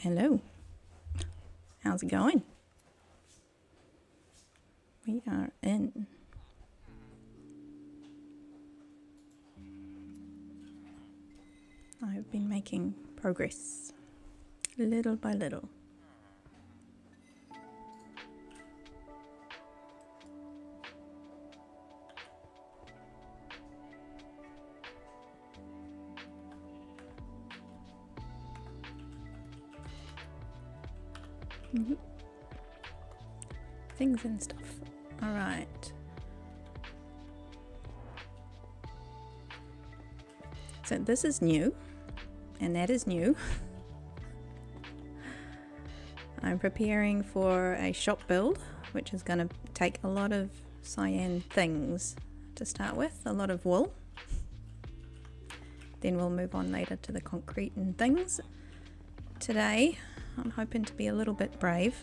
Hello. How's it going? We are in. I've been making progress, little by little. Things and stuff. All right. So this is new, and that is new. I'm preparing for a shop build, which is going to take a lot of cyan things to start with, a lot of wool. Then we'll move on later to the concrete and things. Today, I'm hoping to be a little bit brave,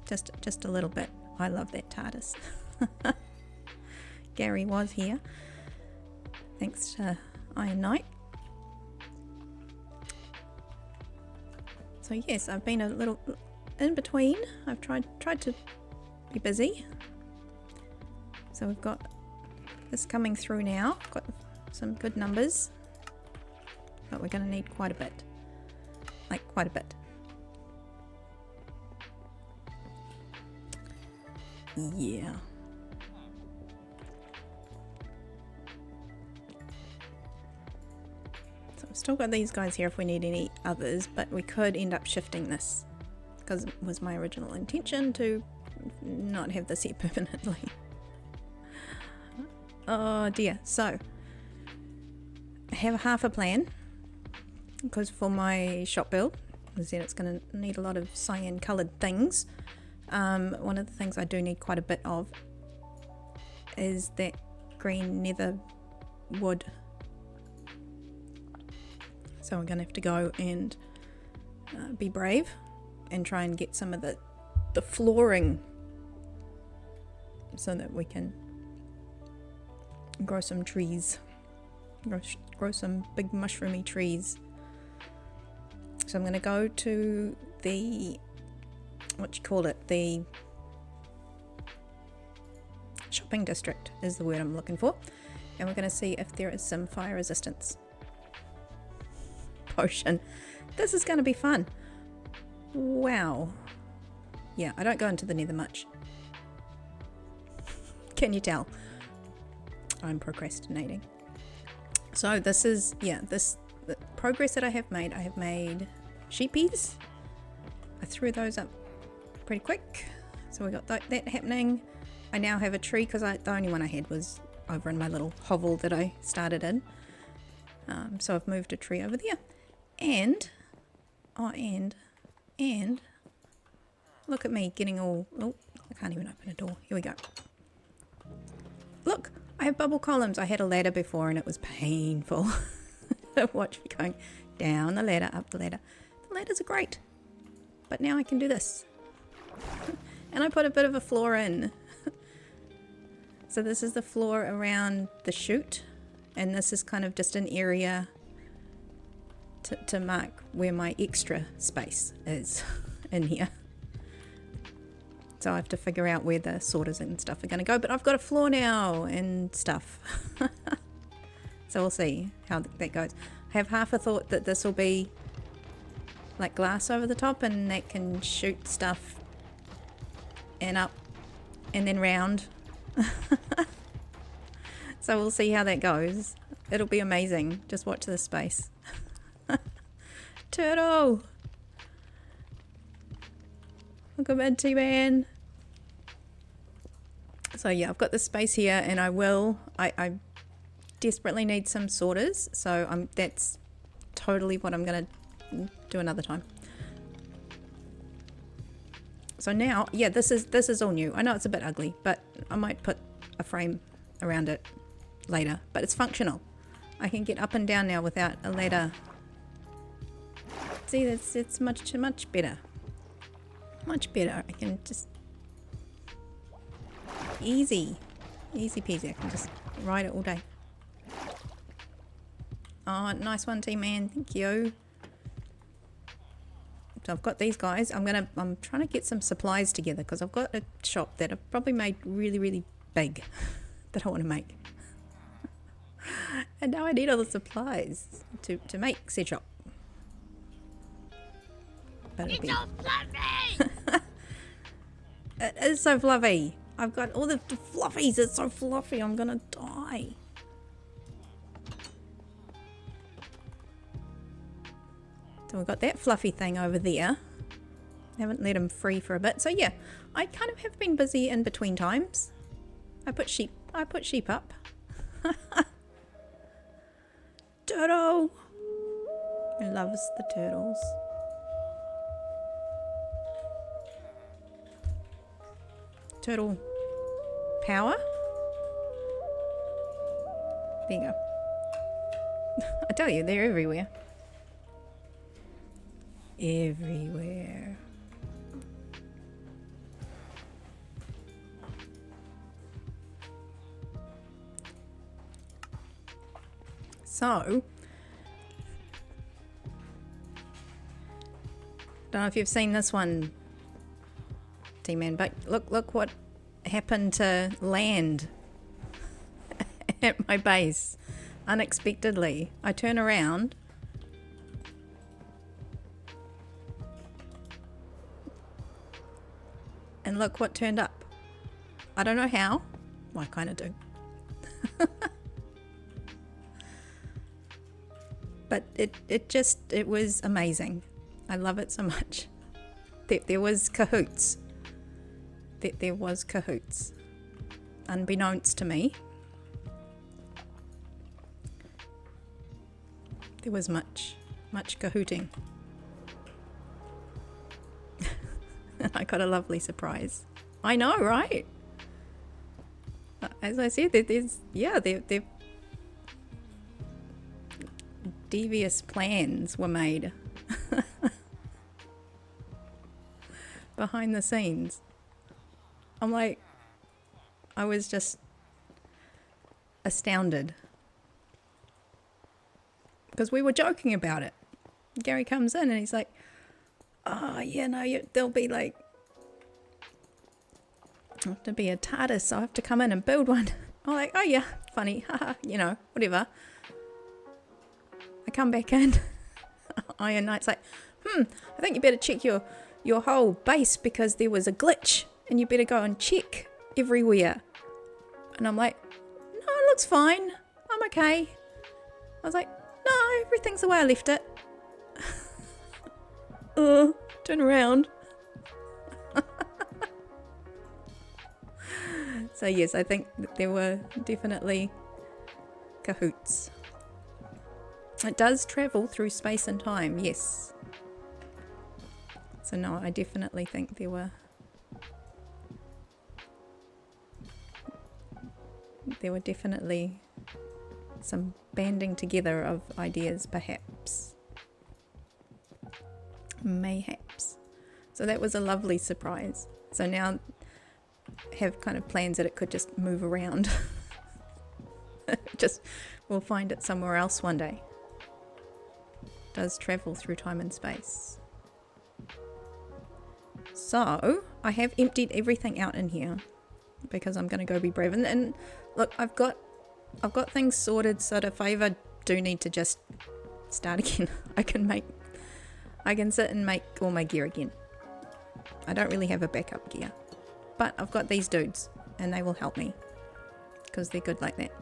just a little bit. I love that TARDIS. Gary was here, thanks to Iron Knight. So yes, I've been a little in between. I've tried to be busy. So we've got this coming through now. Got some good numbers, but we're going to need quite a bit. Like quite a bit. Yeah. So I've still got these guys here if we need any others, but we could end up shifting this because it was my original intention to not have this here permanently. Oh dear. So I have half a plan because for my shop build, as I said, it's going to need a lot of cyan coloured things. One of the things I do need quite a bit of is that green nether wood. So we're going to have to go and be brave and try and get some of the flooring so that we can grow some trees, grow some big mushroomy trees. So I'm going to go to the the shopping district is the word I'm looking for, and we're going to see if there is some fire resistance potion. This is going to be fun. Wow. Yeah, I don't go into the nether much. Can you tell? I'm procrastinating. So this is, yeah, the progress that I have made sheepies. I threw those up pretty quick, so we got that happening. I now have a tree because the only one I had was over in my little hovel that I started in. So I've moved a tree over there, and look at me getting all, oh, I can't even open a door. Here we go. Look, I have bubble columns. I had a ladder before and it was painful. Watch me going down the ladder, up the ladder. The ladders are great, but now I can do this. And I put a bit of a floor in. So this is the floor around the chute, and this is kind of just an area to mark where my extra space is in here. So I have to figure out where the sorters and stuff are going to go, but I've got a floor now and stuff. So we'll see how that goes. I have half a thought that this will be like glass over the top and that can shoot stuff and up and then round. So we'll see how that goes. It'll be amazing. Just watch this space. Turtle! Welcome in, T-Man. So yeah, I've got this space here, and I desperately need some sorters, so that's totally what I'm going to do another time. So now, yeah, this is all new. I know it's a bit ugly, but I might put a frame around it later, but it's functional. I can get up and down now without a ladder. See, it's much better. Much better. I can just easy peasy. I can just ride it all day. Oh, nice one, T-Man. Thank you. So I've got these guys. I'm trying to get some supplies together because I've got a shop that I've probably made really, really big that I want to make. And now I need all the supplies to make said shop. But it's so fluffy! It is so fluffy. I've got all the fluffies. It's so fluffy. I'm gonna die. So we've got that fluffy thing over there. Haven't let him free for a bit. So yeah, I kind of have been busy in between times. I put sheep up. Turtle! He loves the turtles. Turtle power. There you go. I tell you, they're everywhere. Everywhere. So, don't know if you've seen this one, T-Man, but look what happened to land at my base unexpectedly. I turn around and look what turned up. I don't know how. Well, I kind of do. But it was amazing. I love it so much. There was cahoots. There was cahoots. Unbeknownst to me. There was much cahooting. I got a lovely surprise. I know, right? As I said, they're devious plans were made behind the scenes. I'm like, I was just astounded because we were joking about it. Gary comes in and he's like, oh yeah, no, there'll be like, I have to be a TARDIS, so I have to come in and build one. I'm like, oh yeah, funny, haha, you know, whatever. I come back in. Iron Knight's like, I think you better check your whole base because there was a glitch and you better go and check everywhere. And I'm like, no, it looks fine. I'm okay. I was like, no, everything's the way I left it. Turn around. So yes, I think that there were definitely cahoots. It does travel through space and time, yes. So no, I definitely think there were definitely some banding together of ideas, perhaps. Mayhaps. So that was a lovely surprise. So now have kind of plans that it could just move around. Just we'll find it somewhere else one day. Does travel through time and space. So I have emptied everything out in here because I'm going to go be brave. And look, I've got things sorted so that if I ever do need to just start again, I can sit and make all my gear again. I don't really have a backup gear, but I've got these dudes and they will help me because they're good like that.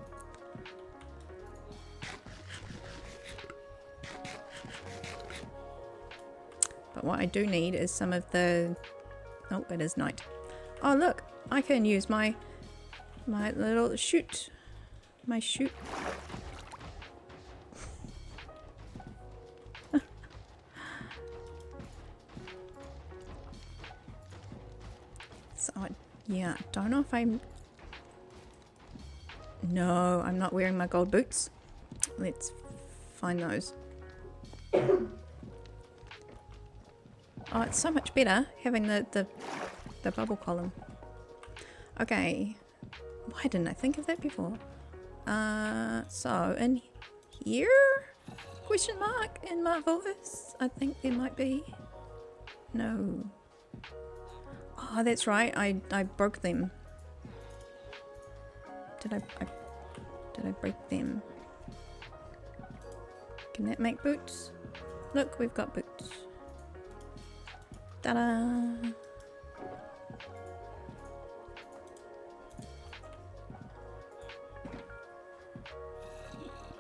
But what I do need is some of the... Oh, it is night. Oh, look. I can use my little chute. My chute. So, yeah. Don't know if I'm... No, I'm not wearing my gold boots. Let's find those. Oh, it's so much better having the bubble column. Okay. Why didn't I think of that before? So in here? Question mark in my voice. I think there might be No. Oh, that's right. I broke them. Did I break them? Can that make boots? Look, we've got boots. Ta-da!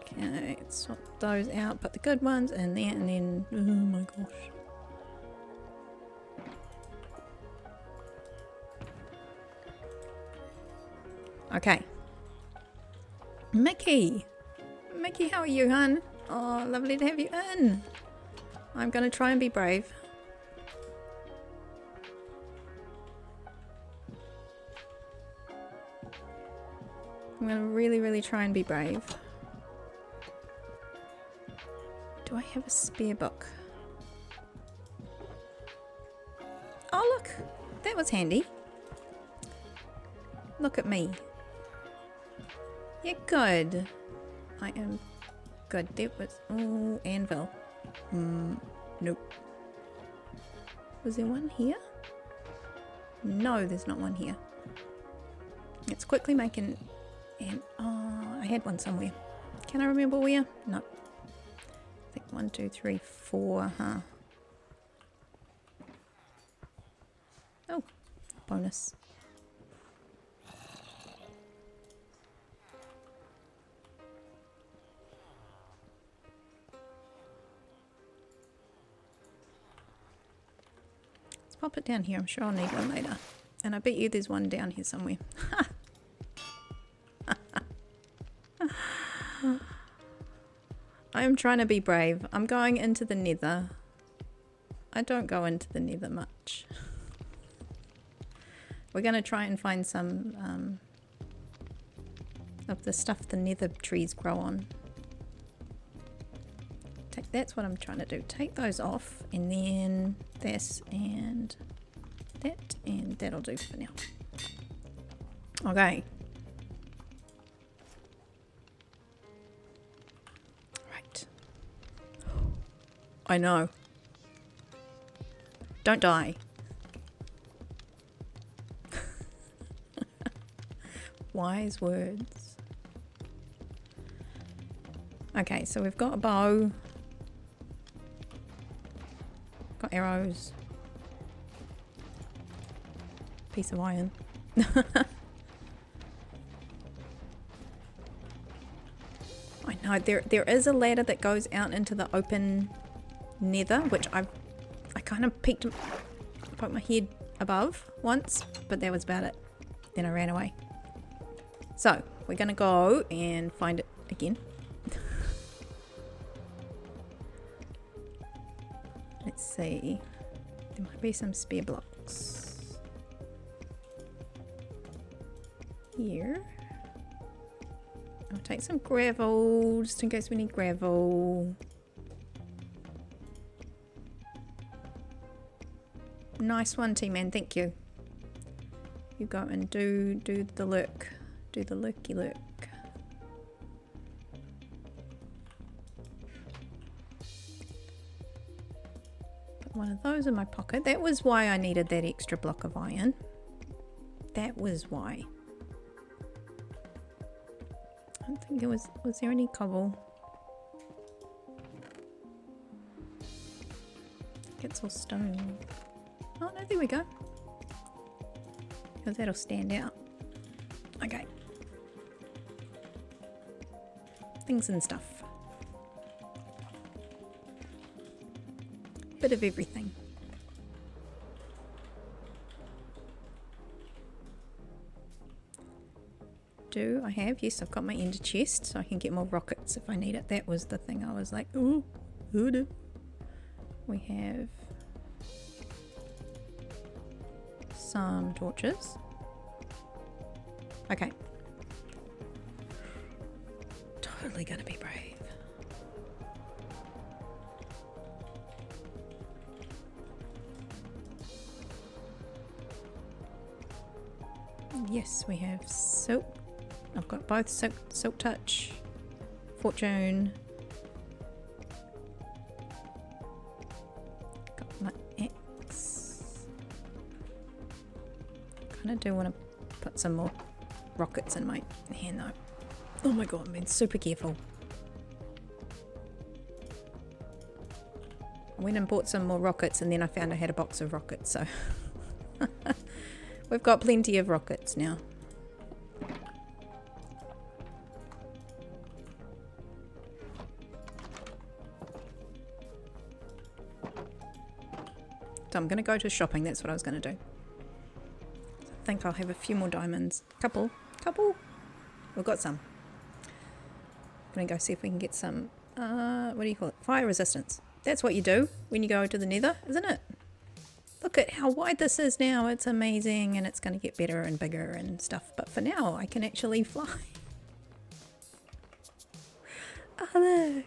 Okay, let's swap those out, put the good ones in there, and then, oh my gosh. Okay. Mickey! Mickey, how are you, hun? Oh, lovely to have you in. I'm gonna try and be brave. I'm gonna really try and be brave. Do I have a spare book? Oh look, that was handy. Look at me. Yeah, good. I am good. That was, oh, anvil. Nope. Was there one here? No, there's not one here. Let's quickly make an, and oh, I had one somewhere. Can I remember where? No. I think 1, 2, 3, 4, huh? Oh, bonus. Let's pop it down here. I'm sure I'll need one later. And I bet you there's one down here somewhere. I am trying to be brave. I'm going into the Nether. I don't go into the Nether much. We're going to try and find some of the stuff the Nether trees grow on. That's what I'm trying to do. Take those off, and then this and that, and that'll do for now. Okay. Right. I know. Don't die. Wise words. Okay, so we've got a bow. Got arrows. Piece of iron. I know there is a ladder that goes out into the open Nether, which I kind of poked my head above once, but that was about it. Then I ran away. So we're gonna go and find it again. Let's see. There might be some spare blocks here. I'll take some gravel just in case we need gravel. Nice one, T-Man. Thank you. You go and do the lurk. Do the lurky lurk. Put one of those in my pocket. That was why I needed that extra block of iron. That was why. I don't think there was there any cobble? It's all stone. Oh no, there we go. Because that'll stand out. Okay. Things and stuff. Bit of everything. Do I have? Yes, I've got my ender chest, so I can get more rockets if I need it. That was the thing I was like, ooh, hoodoo. We have some torches. Okay. Totally gonna be brave. Yes, we have silk. I've got both silk touch, fortune. Got my axe. kind of do want to put some more rockets in my hand though. Oh my god, I'm being super careful. I went and bought some more rockets and then I found I had a box of rockets, so we've got plenty of rockets now. So I'm going to go to shopping, that's what I was going to do. I think I'll have a few more diamonds. Couple. We've got some. I'm going to go see if we can get some, what do you call it? Fire resistance. That's what you do when you go to the Nether, isn't it? Look at how wide this is now. It's amazing, and it's going to get better and bigger and stuff. But for now, I can actually fly. Oh, look.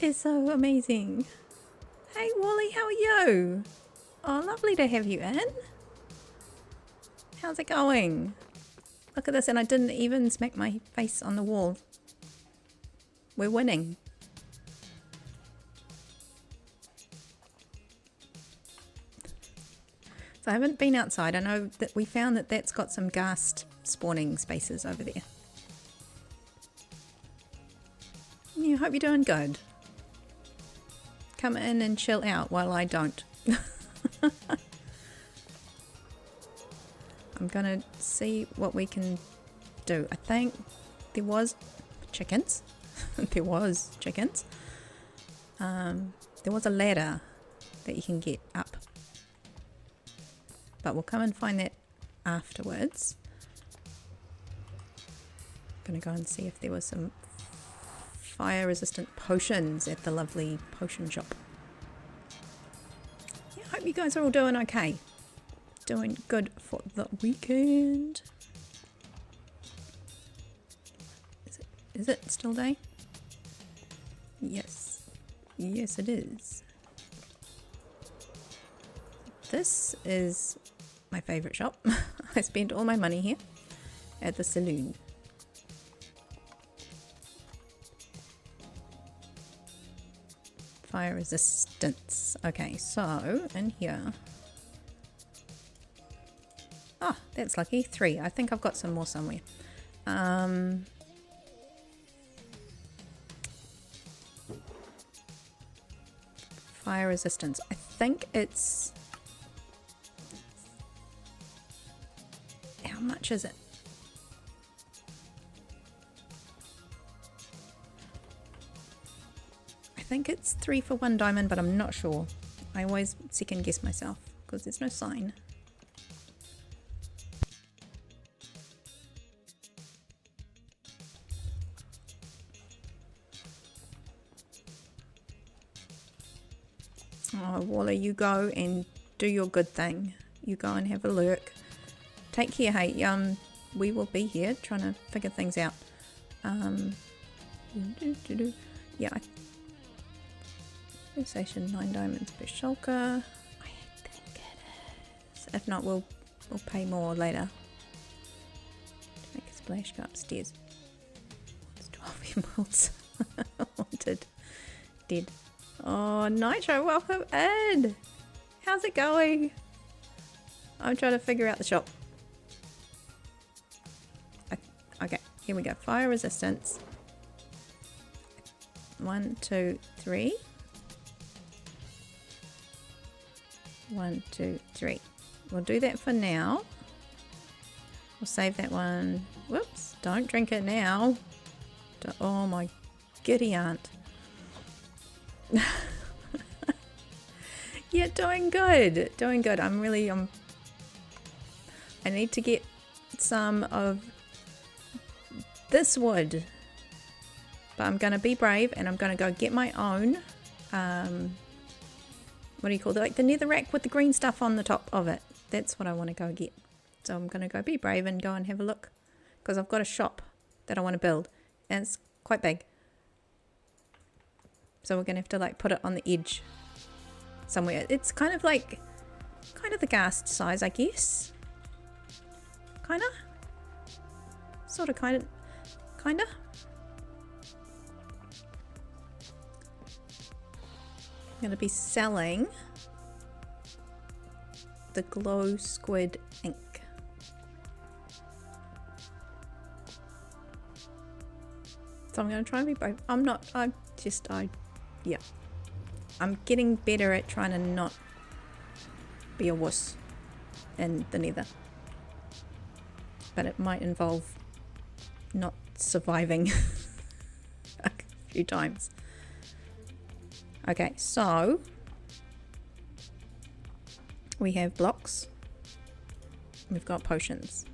It's so amazing. Hey, Wally, how are you? Oh, lovely to have you in. How's it going? Look at this, and I didn't even smack my face on the wall. We're winning. So I haven't been outside. I know that we found that that's got some ghast spawning spaces over there. Yeah, hope you're doing good. Come in and chill out while I don't. I'm gonna see what we can do. I think there was chickens. There was chickens. There was a ladder that you can get up. But we'll come and find that afterwards. I'm gonna go and see if there was some fire resistant potions at the lovely potion shop. Yeah, I hope you guys are all doing okay. Doing good for the weekend. Is it still day? Yes. Yes, it is. This is my favourite shop. I spent all my money here at the saloon. Fire resistance. Okay, so in here. Oh, that's lucky. 3. I think I've got some more somewhere. Fire resistance. I think it's... How much is it? I think it's 3 for 1 diamond, but I'm not sure. I always second guess myself because there's no sign. Oh, Walla, you go and do your good thing. You go and have a lurk. Take care, hey. We will be here trying to figure things out. Yeah. Station 9 diamonds per shulker. I think it is. If not, we'll pay more later. To make a splash, go upstairs. It's 12 emeralds. Wanted. Dead. Oh, Nitro, welcome in. How's it going? I'm trying to figure out the shop. Okay, here we go. Fire resistance. 1, 2, 3. 1, 2, 3. We'll do that for now. We'll save that one. Whoops, don't drink it now. Oh my giddy aunt. Yeah, doing good. Doing good. I need to get some of this wood. But I'm going to be brave and I'm going to go get my own. What do you call it? Like the netherrack with the green stuff on the top of it. That's what I want to go get. So I'm going to go be brave and go and have a look. Because I've got a shop that I want to build. And it's quite big. So we're going to have to like put it on the edge somewhere. It's kind of the ghast size, I guess. Kinda? Sort of, kinda? I'm going to be selling the glow squid ink. So I'm going to try and be brave. I'm yeah. I'm getting better at trying to not be a wuss in the Nether. But it might involve not surviving a few times. Okay, so we have blocks. We've got potions.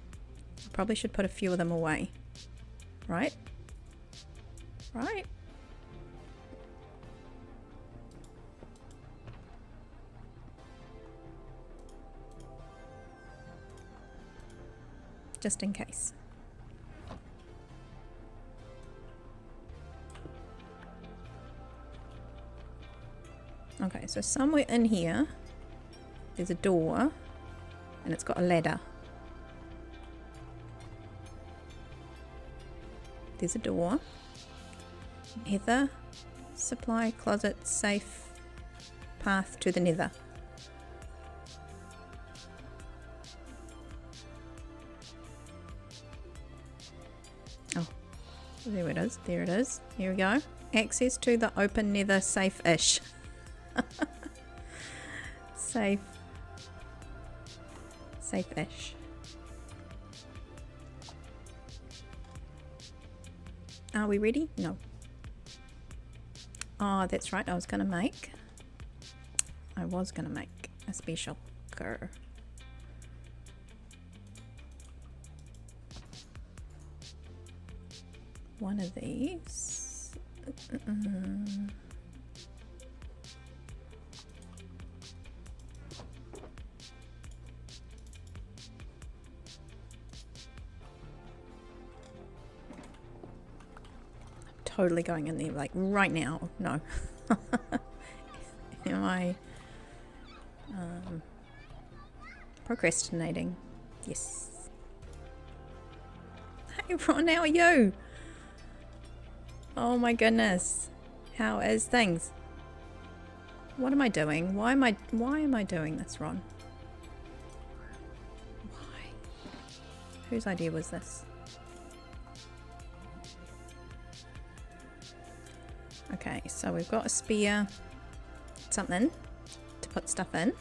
I probably should put a few of them away. Right? Right? Just in case. Okay, so somewhere in here there's a door and it's got a ladder. There's a door. Nether, supply, closet, safe, path to the Nether. Oh, there it is. There it is. Here we go. Access to the open Nether, safe-ish. Safe. Safe-ish. Are we ready? No. Oh, that's right. I was going to make a special cur. One of these. Totally going in there like right now. No. Am I procrastinating? Yes. Hey Ron, how are you? Oh my goodness. How is things? What am I doing? Why am I doing this, Ron? Why? Whose idea was this? Okay, so we've got a spear, something to put stuff in.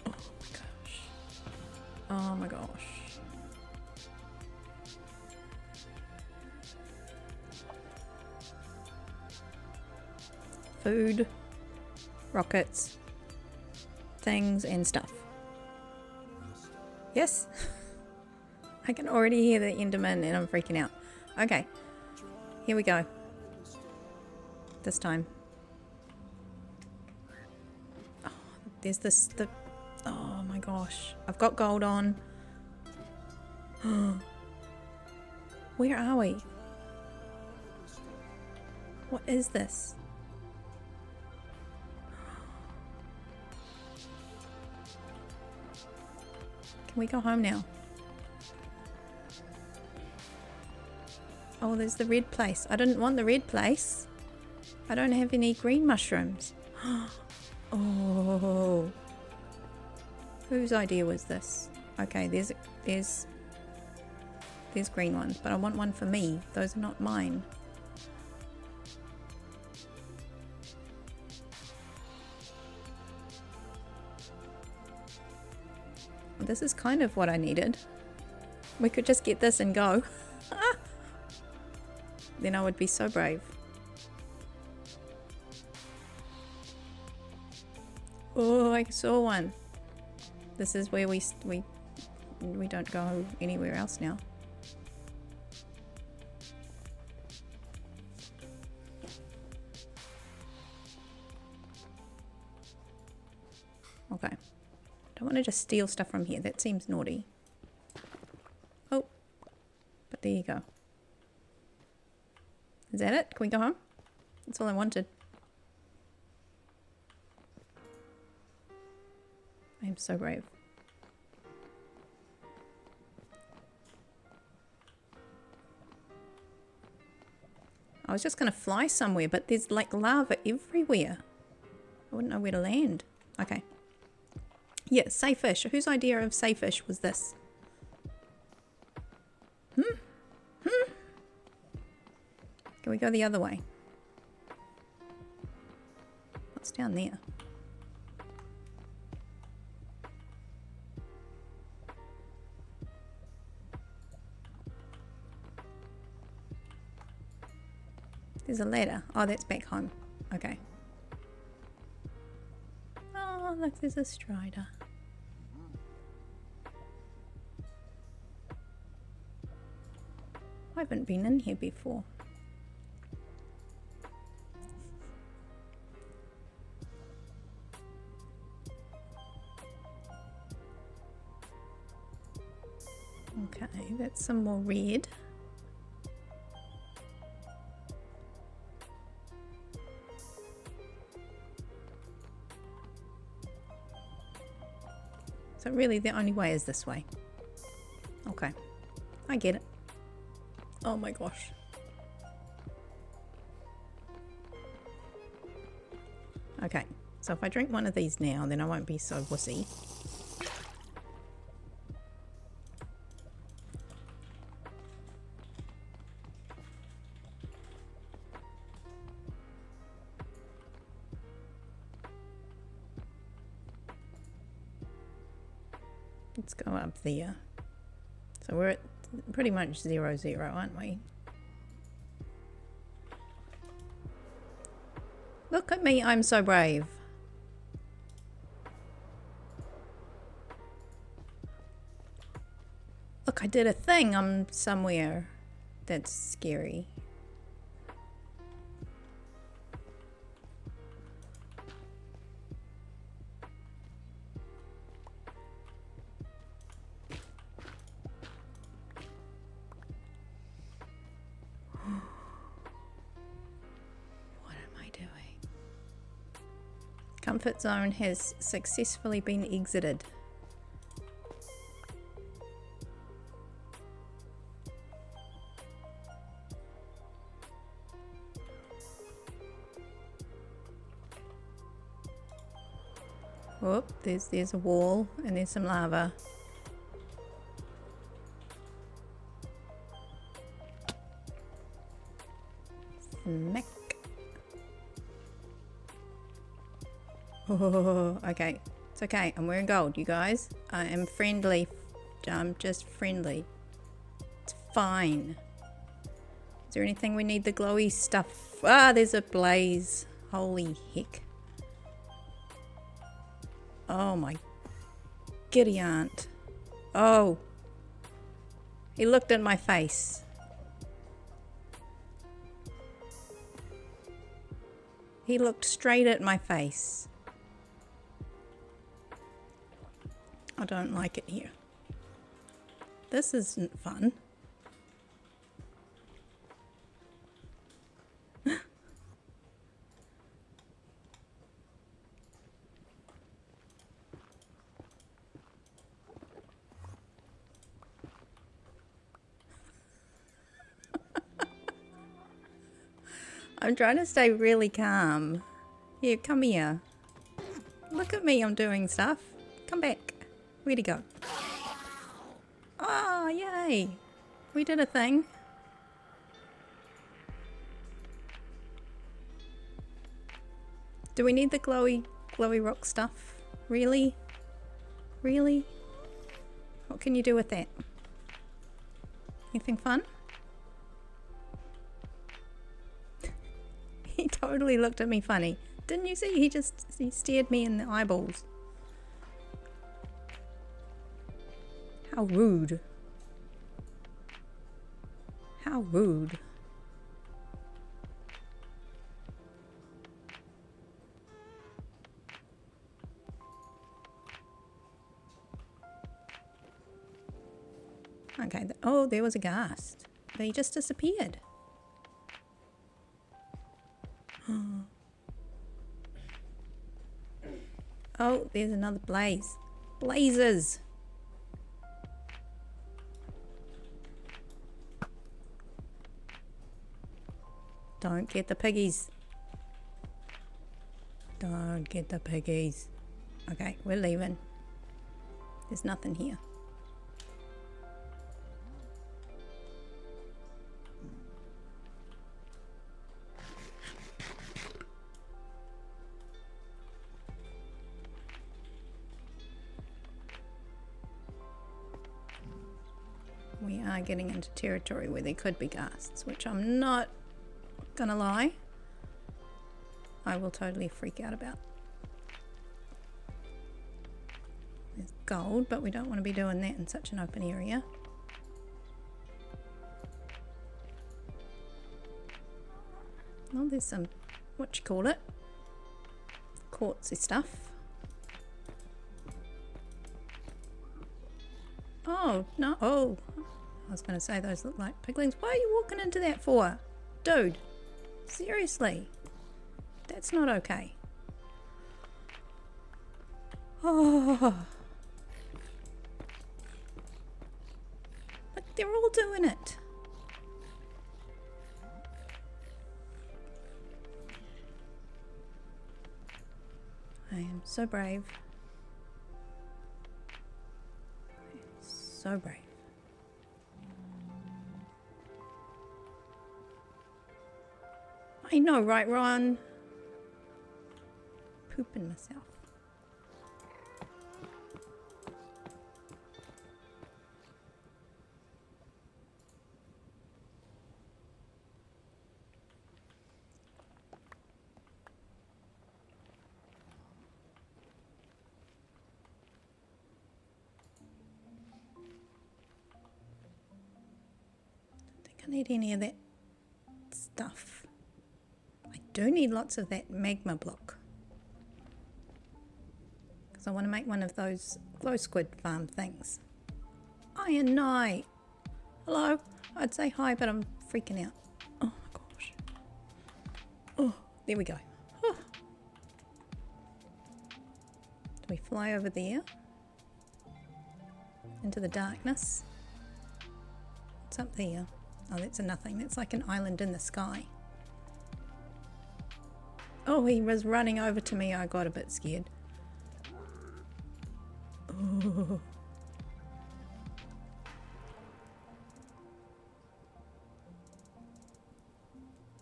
Oh my gosh. Oh my gosh. Food, rockets, things and stuff. Yes? I can already hear the Enderman and I'm freaking out. Okay, here we go. This time. Oh, there's this, oh my gosh. I've got gold on. Where are we? What is this? Can we go home now? Oh, there's the red place. I didn't want the red place. I don't have any green mushrooms. Oh. Whose idea was this? Okay, there's green ones, but I want one for me. Those are not mine. This is kind of what I needed. We could just get this and go. Then I would be so brave. Oh, I saw one. This is where we don't go anywhere else now. Okay. Don't want to just steal stuff from here. That seems naughty. Oh. But there you go. Is that it? Can we go home? That's all I wanted. I am so brave. I was just going to fly somewhere, but there's like lava everywhere. I wouldn't know where to land. Okay. Yeah, safe-ish. Whose idea of safe-ish was this? Can we go the other way? What's down there? There's a ladder. Oh, that's back home. Okay. Oh, look, there's a strider. I haven't been in here before. Okay, that's some more red. So really the only way is this way. Okay, I get it. Oh my gosh. Okay, so if I drink one of these now, then I won't be so wussy. Let's go up there. So we're at pretty much 0-0, aren't we? Look at me, I'm so brave. Look, I did a thing. I'm somewhere that's scary. Comfort zone has successfully been exited. Whoop, there's a wall and there's some lava. Smack. Oh, okay. It's okay. I'm wearing gold, you guys. I am friendly. I'm just friendly. It's fine. Is there anything we need the glowy stuff? Ah, there's a blaze. Holy heck. Oh my giddy aunt. Oh. He looked in my face. He looked straight at my face. I don't like it here. This isn't fun. I'm trying to stay really calm. Here, come here. Look at me, I'm doing stuff. Come back. Where'd he go? Oh, yay. We did a thing. Do we need the glowy rock stuff? Really? Really? What can you do with that? Anything fun? He totally looked at me funny. Didn't you see? He stared me in the eyeballs. How rude. How rude. Okay, oh, there was a ghast. But he just disappeared. Oh, there's another blaze. Blazes! Don't get the piggies. Don't get the piggies. Okay, we're leaving. There's nothing here. are getting into territory where there could be ghasts, which I'm not gonna lie, I will totally freak out about. There's gold, but we don't want to be doing that in such an open area. Oh, there's some, what you call it, quartzy stuff. Oh, no, oh, I was going to say those look like piglings. Why are you walking into that for? Dude, seriously, that's not okay. Oh, but they're all doing it. I am so brave. I am so brave. I know, right, Ron? Pooping myself. I need any of that stuff. I do need lots of that magma block because I want to make one of those glow squid farm things. Iron Knight. Hello. I'd say hi, but I'm freaking out. Oh my gosh. Oh, there we go. Oh. Do we fly over there into the darkness? What's up there? Oh, that's a nothing. That's like an island in the sky. Oh, he was running over to me. I got a bit scared. Oh.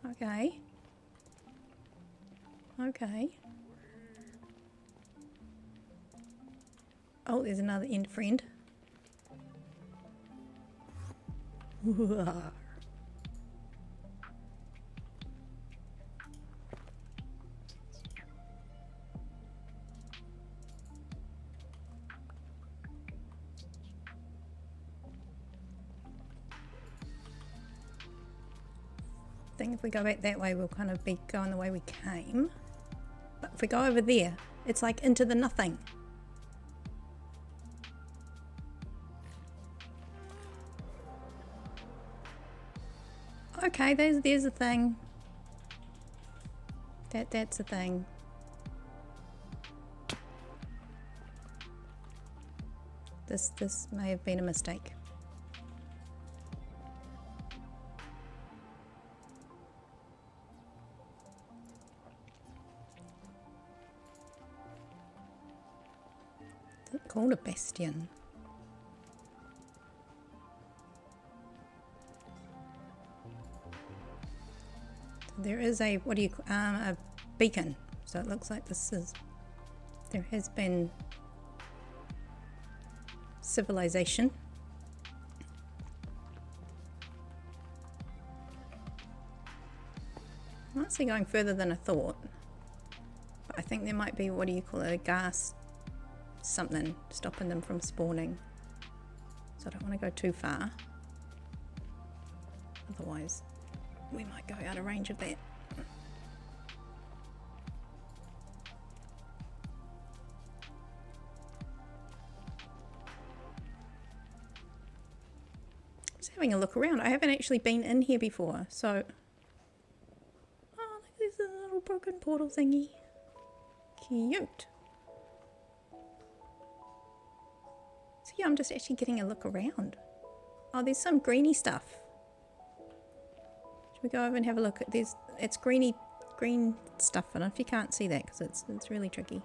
Okay. Okay. Oh, there's another end friend. I think if we go back that way, we'll kind of be going the way we came. But if we go over there, it's like into the nothing. Okay, there's a thing. That's a thing. This may have been a mistake. Is it called a bastion? There is a, what do you call, a beacon. So it looks like this is, there has been civilization. I'm actually going further than I thought. But I think there might be, what do you call it, a gas something stopping them from spawning. So I don't want to go too far. Otherwise, we might go out of range of that. Just having a look around. I haven't actually been in here before, so... Oh, look, there's a little broken portal thingy. Cute. So yeah, I'm just actually getting a look around. Oh, there's some greeny stuff. Should we go over and have a look at this? It's green stuff. I don't know if you can't see that because it's really tricky.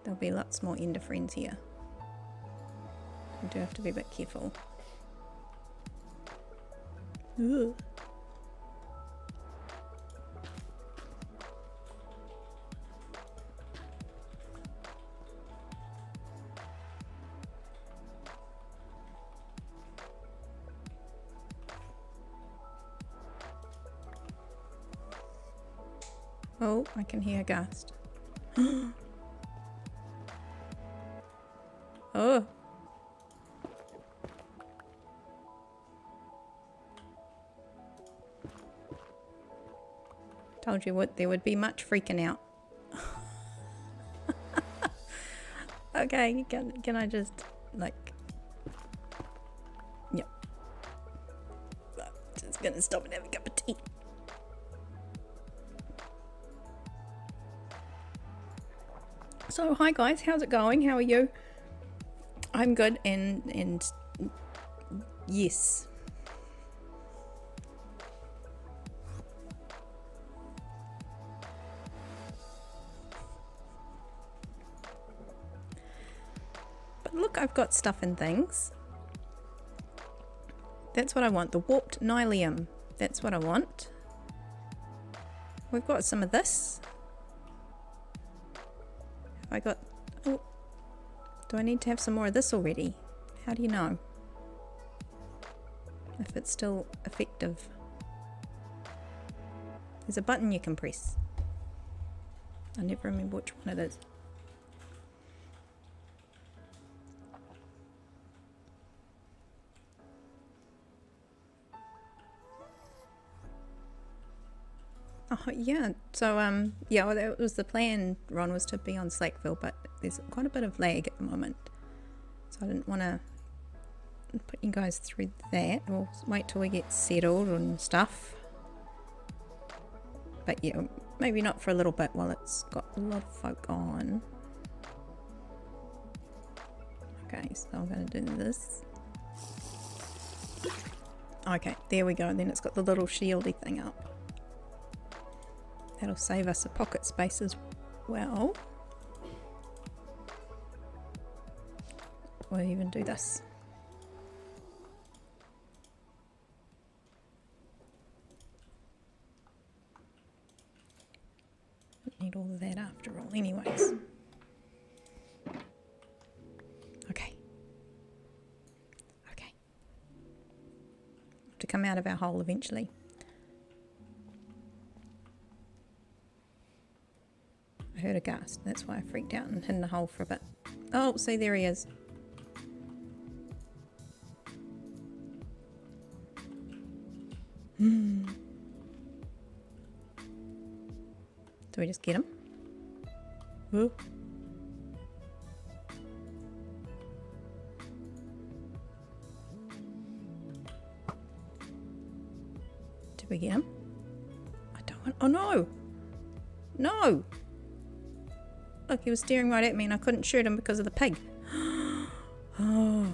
There'll be lots more ender friends here. We do have to be a bit careful. Ugh. Oh, I can hear a gust. Oh. Told you what, there would be much freaking out. Okay, can I just, like... Yep. Just gonna stop and have a cup of tea. So, hi guys, how's it going? How are you? I'm good, and yes. But look, I've got stuff and things. That's what I want, the warped nylium. That's what I want. We've got some of this. Have I got... Oh, do I need to have some more of this already? How do you know if it's still effective? There's a button you can press. I never remember which one it is. Oh yeah, so yeah, well, that was the plan, Ron, was to be on Slackville, but there's quite a bit of lag at the moment, so I didn't want to put you guys through that. We'll wait till we get settled and stuff. But yeah, maybe not for a little bit while it's got a lot of folk on. Okay, so I'm going to do this. Okay, there we go. And then it's got the little shieldy thing up. That'll save us a pocket space as well. Or even do this. Don't need all of that after all anyways. Okay. Okay. To come out of our hole eventually. I heard a gust. That's why I freaked out and hid in the hole for a bit. Oh, see, there he is. Do we just get him? Ooh. Did we get him? I don't want... Oh no! No! Look, he was staring right at me and I couldn't shoot him because of the pig. Oh,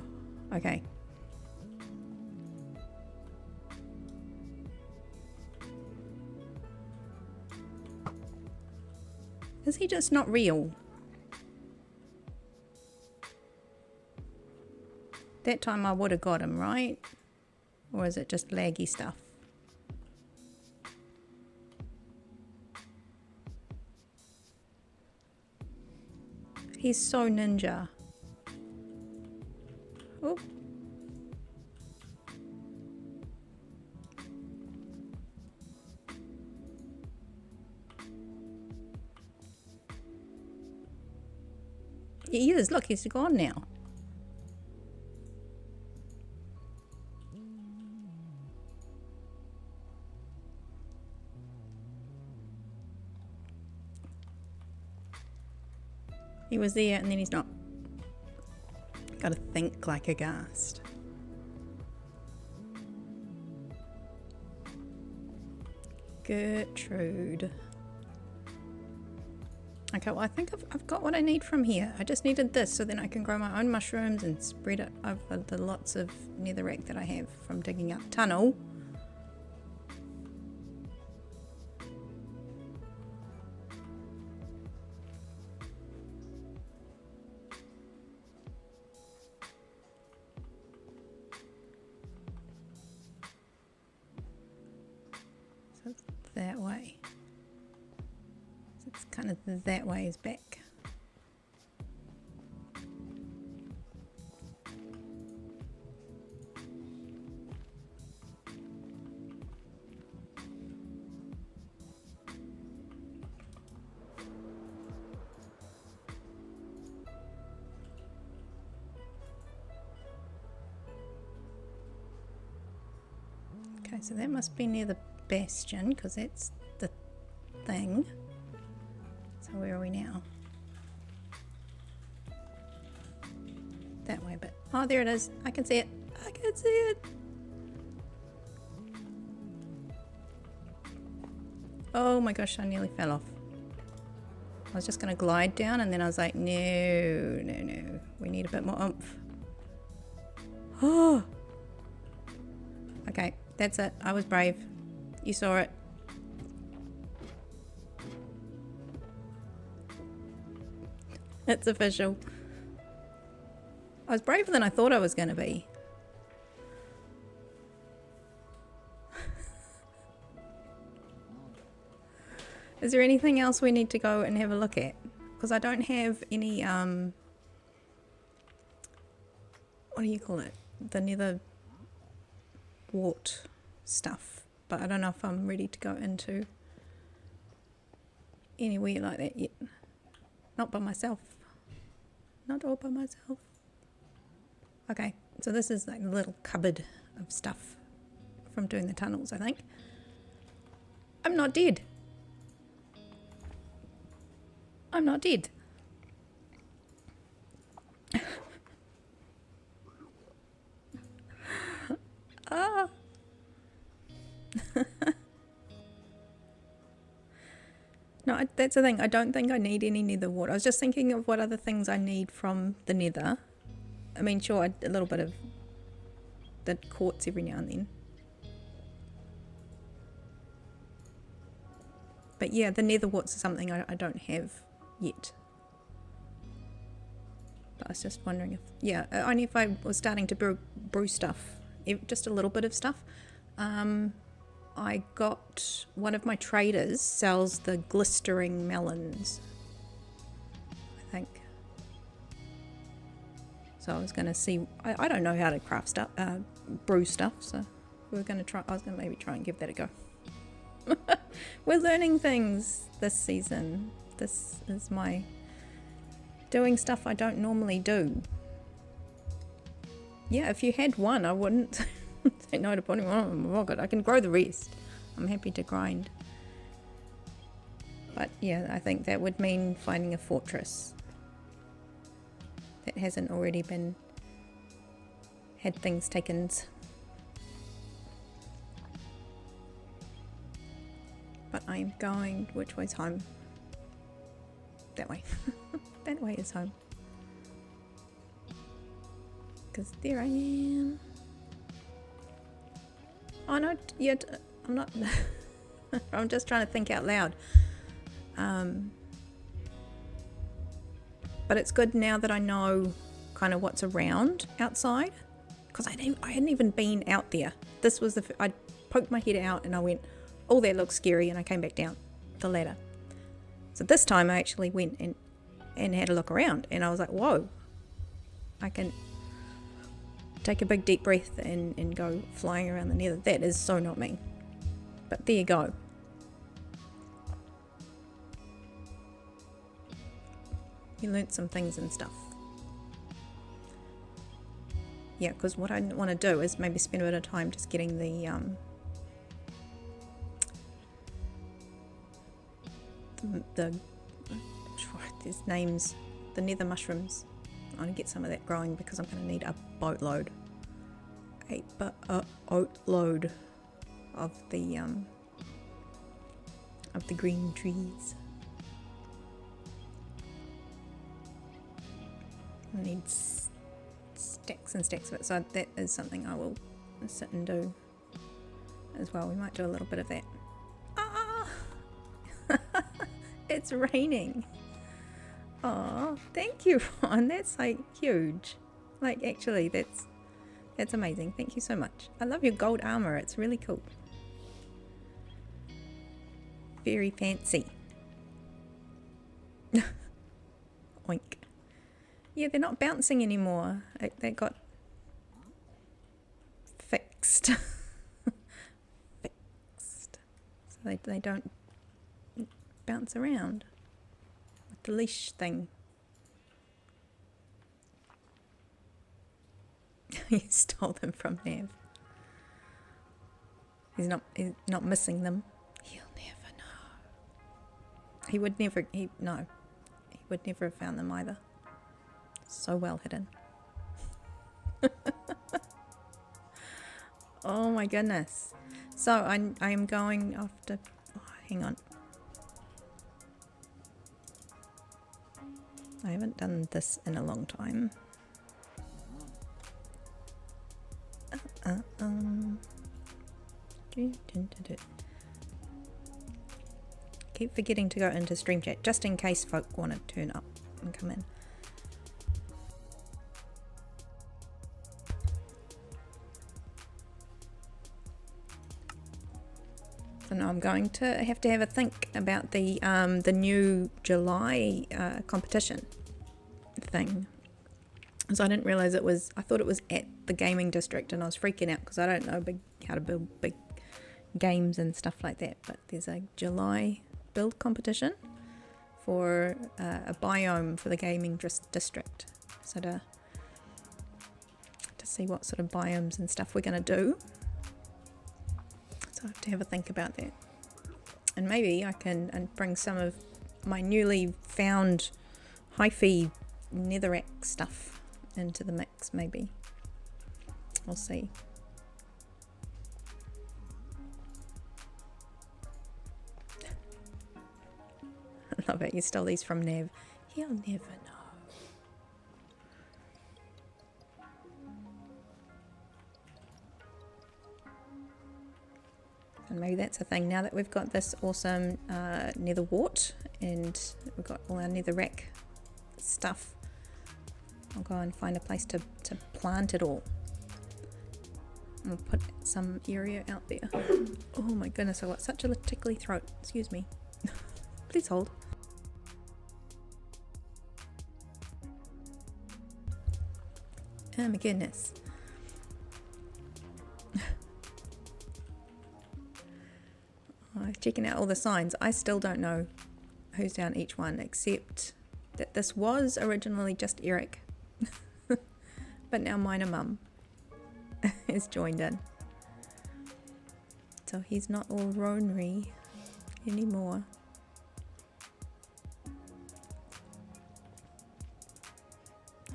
okay. Is he just not real? That time I would have got him, right? Or is it just laggy stuff? He's so ninja. Oh. He is. Look, he's gone now. He was there and then he's not. Gotta think like a ghast. Gertrude. Okay, well I think I've got what I need from here. I just needed this so then I can grow my own mushrooms and spread it over the lots of netherrack that I have from digging up tunnel. So it's that way. So it's kind of that way is back. so that must be near the bastion, because that's the thing. So where are we now? That way, but oh, there it is. I can see it. I can see it. Oh my gosh, I nearly fell off. I was just going to glide down, and then I was like, no, no, no. We need a bit more oomph. Oh. Okay, that's it. I was brave. You saw it. It's official. I was braver than I thought I was going to be. Is there anything else we need to go and have a look at? Because I don't have any, what do you call it? The nether wart stuff. But I don't know if I'm ready to go into anywhere like that yet. Not by myself. Not all by myself. Okay, so this is like a little cupboard of stuff from doing the tunnels, I think. I'm not dead. I'm not dead. Ah. No, that's the thing. I don't think I need any nether wart. I was just thinking of what other things I need from the nether. I mean, sure, a little bit of the quartz every now and then. But yeah, the nether warts are something I don't have yet. But I was just wondering if, yeah, only if I was starting to brew stuff, just a little bit of stuff. I got, one of my traders sells the glistering melons, I think. So I was going to see, I don't know how to craft stuff, brew stuff, so we were going to try, I was going to maybe try and give that a go. We're learning things this season. This is my doing stuff I don't normally do. Yeah, if you had one, I wouldn't say no to putting one on my rocket. I can grow the rest. I'm happy to grind. But yeah, I think that would mean finding a fortress that hasn't already been had things taken. But I'm going, which way's home? That way. That way is home. Because there I am. Oh no, yet I'm not. I'm just trying to think out loud. But it's good now that I know kind of what's around outside. Because I hadn't even been out there. This was I poked my head out and I went, oh, that looks scary, and I came back down the ladder. So this time I actually went and had a look around, and I was like, whoa, I can take a big deep breath and go flying around the nether. That is so not me. But there you go. You learnt some things and stuff. Yeah, because what I want to do is maybe spend a bit of time just getting the there's names, the nether mushrooms. I want to get some of that growing because I'm going to need a boatload, a boatload of the green trees. I need stacks and stacks of it, so that is something I will sit and do as well. We might do a little bit of that. Ah! It's raining. Oh, thank you, Ron. That's like huge. Like actually, that's amazing. Thank you so much. I love your gold armor. It's really cool. Very fancy. Oink. Yeah, they're not bouncing anymore. They got fixed. Fixed. So they don't bounce around with the leash thing. You stole them from Nav. He's not missing them. He'll never know. He would never have found them either. So well hidden. Oh my goodness. So I'm going after, oh, hang on. I haven't done this in a long time. Keep forgetting to go into stream chat just in case folk want to turn up and come in. So now I'm going to have a think about the new July competition thing. So I didn't realize it was, I thought it was at the gaming district, and I was freaking out because I don't know how to build big games and stuff like that. But there's a July build competition for a biome for the gaming district. So to see what sort of biomes and stuff we're going to do. So I have to have a think about that. And maybe I can bring some of my newly found hyphy netherrack stuff into the mix, maybe. We'll see. I love it. You stole these from Nev. He'll never know. And maybe that's a thing. Now that we've got this awesome nether wart and we've got all our netherrack stuff, I'll go and find a place to plant it all. I'll put some area out there. Oh my goodness, I've got such a tickly throat. Excuse me. Please hold. Oh my goodness. Checking out all the signs. I still don't know who's down each one, except that this was originally just Eric. But now Minor Mum is joined in. So he's not all ronery anymore.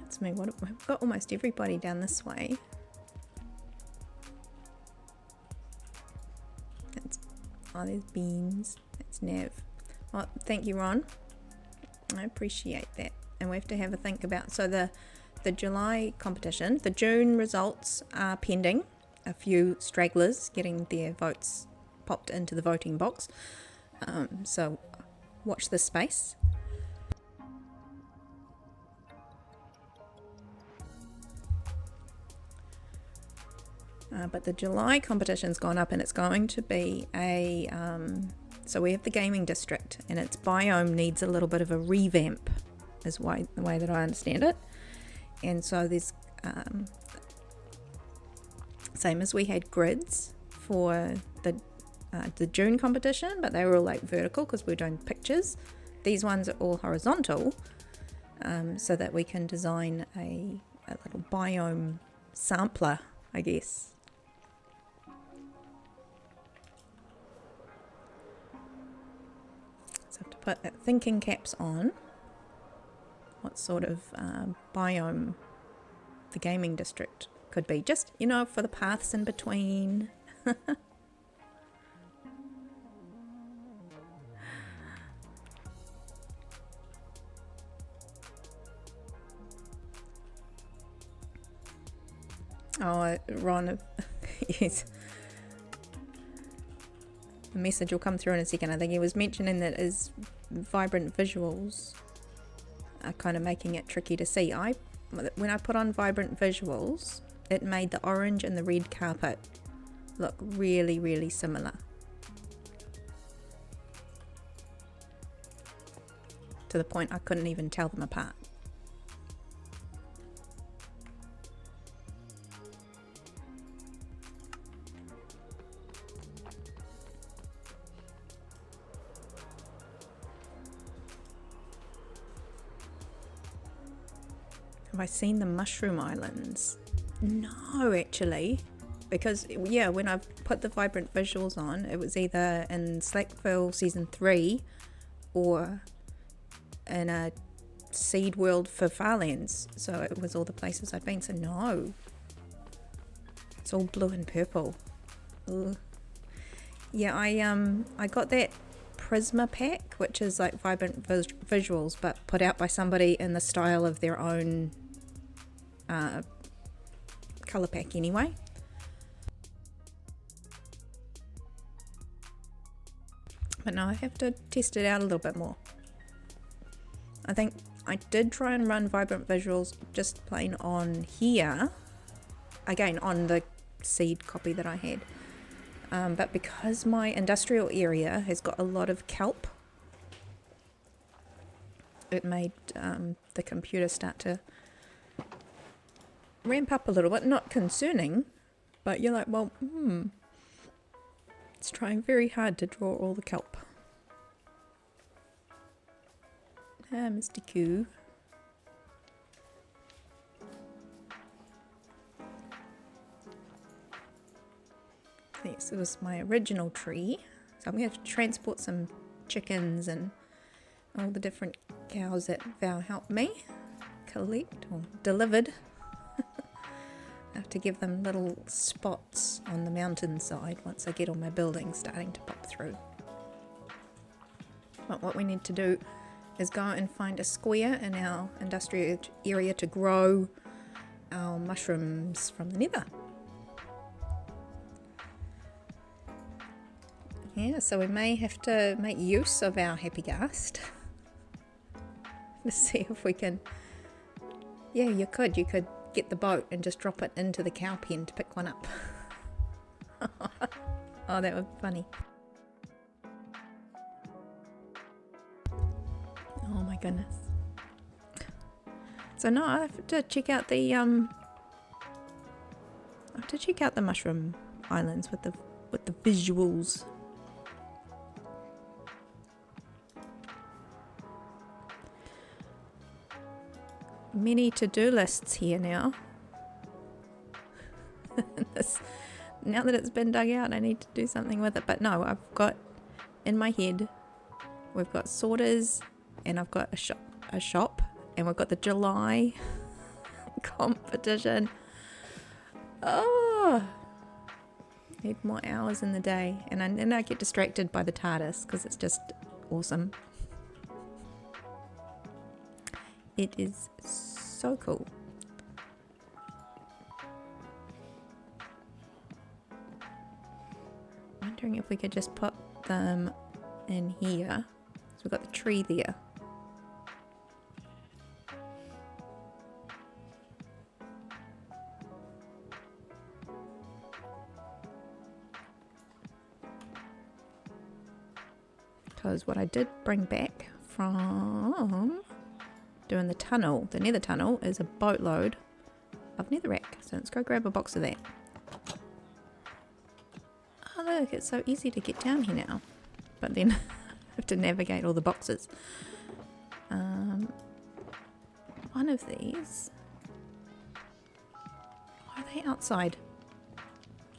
That's me. We've got almost everybody down this way. Oh, there's beans. That's Nav. Oh, thank you, Ron. I appreciate that. And we have to have a think about, so the July competition, the June results are pending. A few stragglers getting their votes popped into the voting box. So watch this space. But the July competition's gone up, and it's going to be a so we have the gaming district, and its biome needs a little bit of a revamp, is the way that I understand it. And so there's same as we had grids for the June competition, but they were all like vertical because we're doing pictures. These ones are all horizontal, so that we can design a little biome sampler, I guess. So I have to put thinking caps on. What sort of biome the gaming district could be, just, you know, for the paths in between. Oh, Ron, yes. The message will come through in a second. I think he was mentioning that his vibrant visuals are kind of making it tricky to see. When I put on vibrant visuals, it made the orange and the red carpet look really, really similar. To the point I couldn't even tell them apart. Have I seen the Mushroom Islands? No, actually, because yeah, when I've put the vibrant visuals on, it was either in Slackville season 3 or in a seed world for Farlands, so it was all the places I'd been. So no, it's all blue and purple. Ugh. Yeah, I got that Prisma pack, which is like vibrant visuals but put out by somebody in the style of their own color pack anyway. But no, I have to test it out a little bit more. I think I did try and run vibrant visuals just plain on here, again on the seed copy that I had, but because my industrial area has got a lot of kelp, it made the computer start to ramp up a little bit. Not concerning, but you're like, well, it's trying very hard to draw all the kelp. Ah, Mr. Q. This was my original tree, so I'm going to have to transport some chickens and all the different cows that Val helped me collect or delivered. I have to give them little spots on the mountainside once I get all my buildings starting to pop through. But what we need to do is go and find a square in our industrial area to grow our mushrooms from the nether. Yeah, so we may have to make use of our happy ghast to see if we can. Yeah, you could get the boat and just drop it into the cow pen to pick one up. Oh, that would be funny. Oh my goodness. So no, I have to check out the mushroom islands with the visuals. Many to-do lists here now. Now that it's been dug out, I need to do something with it. But no, I've got in my head, we've got sorters, and I've got a shop, and we've got the July competition. Oh, need more hours in the day, and then I get distracted by the TARDIS because it's just awesome. It is so cool. Wondering if we could just put them in here. So we've got the tree there. Because what I did bring back from doing the tunnel, the nether tunnel, is a boatload of netherrack. So let's go grab a box of that. Oh look, it's so easy to get down here now. But then I have to navigate all the boxes. One of these. Why are they outside?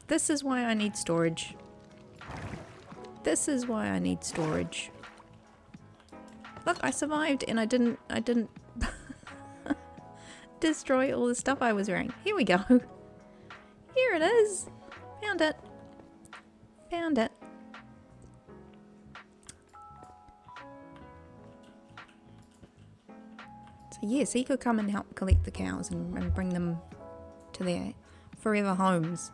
This is why I need storage. This is why I need storage. Look, I survived and I didn't destroy all the stuff I was wearing. Here we go. Here it is. Found it. Found it. So yes, he could come and help collect the cows and bring them to their forever homes.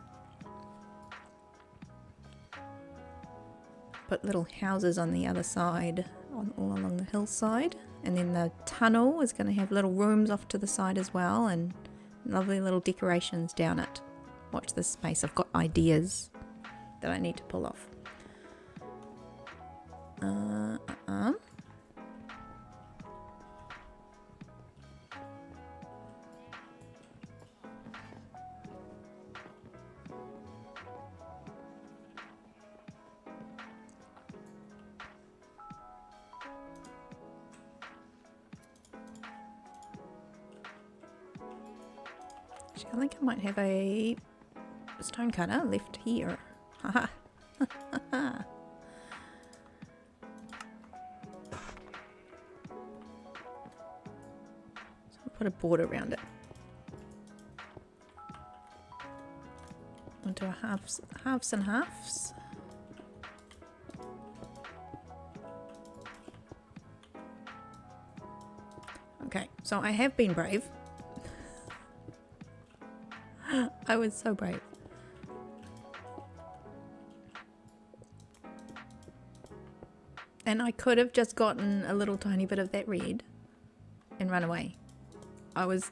Put little houses on the other side, all along the hillside, and then the tunnel is going to have little rooms off to the side as well, and lovely little decorations down it. Watch this space, I've got ideas that I need to pull off. I think I might have a stonecutter left here. Haha. So I'll put a border around it. Onto a halves and halves. Okay, so I have been brave. I was so brave. And I could have just gotten a little tiny bit of that red and run away. I was,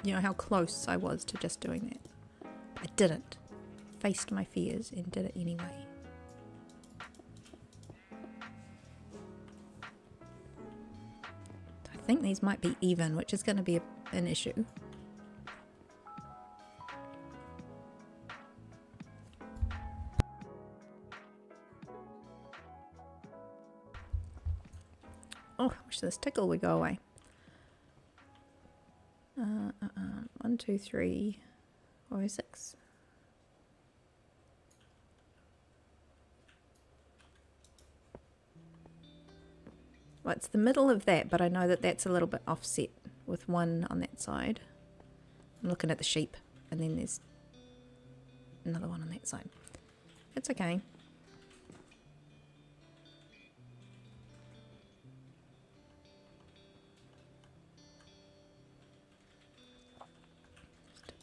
you know how close I was to just doing that. But I didn't. Faced my fears and did it anyway. I think these might be even, which is going to be an issue. Oh, I wish this tickle would go away. 1, 2, 3, 4, 6. Well, it's the middle of that, but I know that that's a little bit offset with one on that side. I'm looking at the sheep, and then there's another one on that side. It's okay.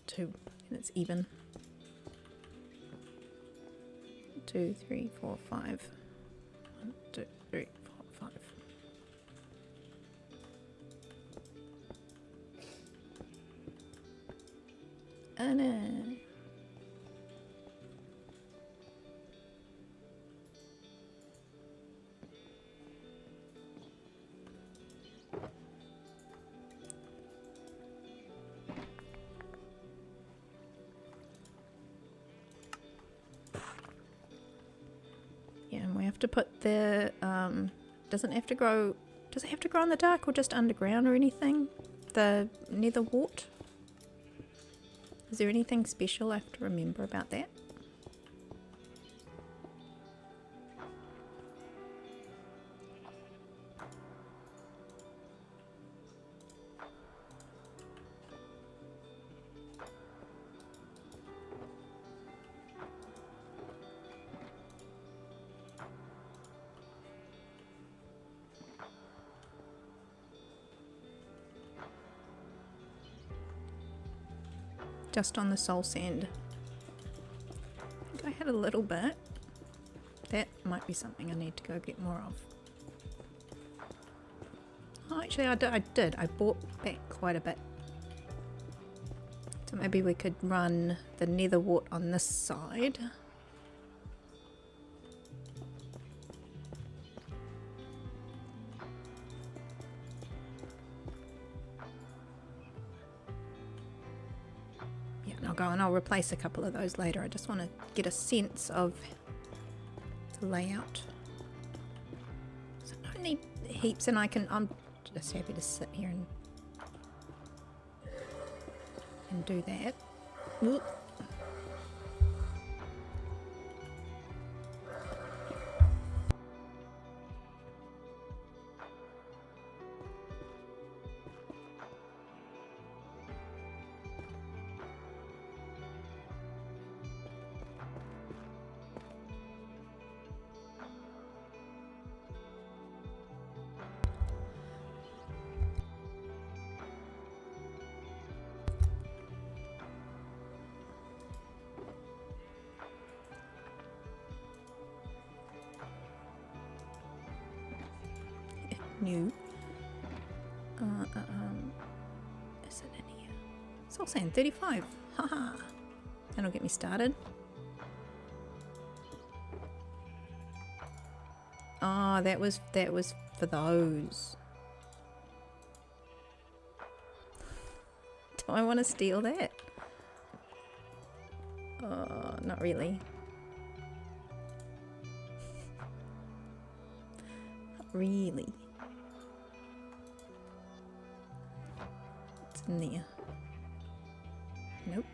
Two, and it's even. 2, 3, 4, 5. 1, 2, 3, 4, 5. Oh no. Yeah, and we have to put the doesn't have to grow. Does it have to grow in the dark or just underground or anything? The nether wart. Is there anything special I have to remember about that? Just on the soul sand. I think I had a little bit. That might be something I need to go get more of. Oh, actually I did. I bought back quite a bit. So maybe we could run the nether wart on this side. I'll go and I'll replace a couple of those later. I just want to get a sense of the layout. So I don't need heaps, and I'm just happy to sit here and do that. Ooh. New. Is it in here? It's all saying 35. Haha. That'll get me started. Oh, that was for those. Do I want to steal that? Oh, not really. Not really. In there. Nope.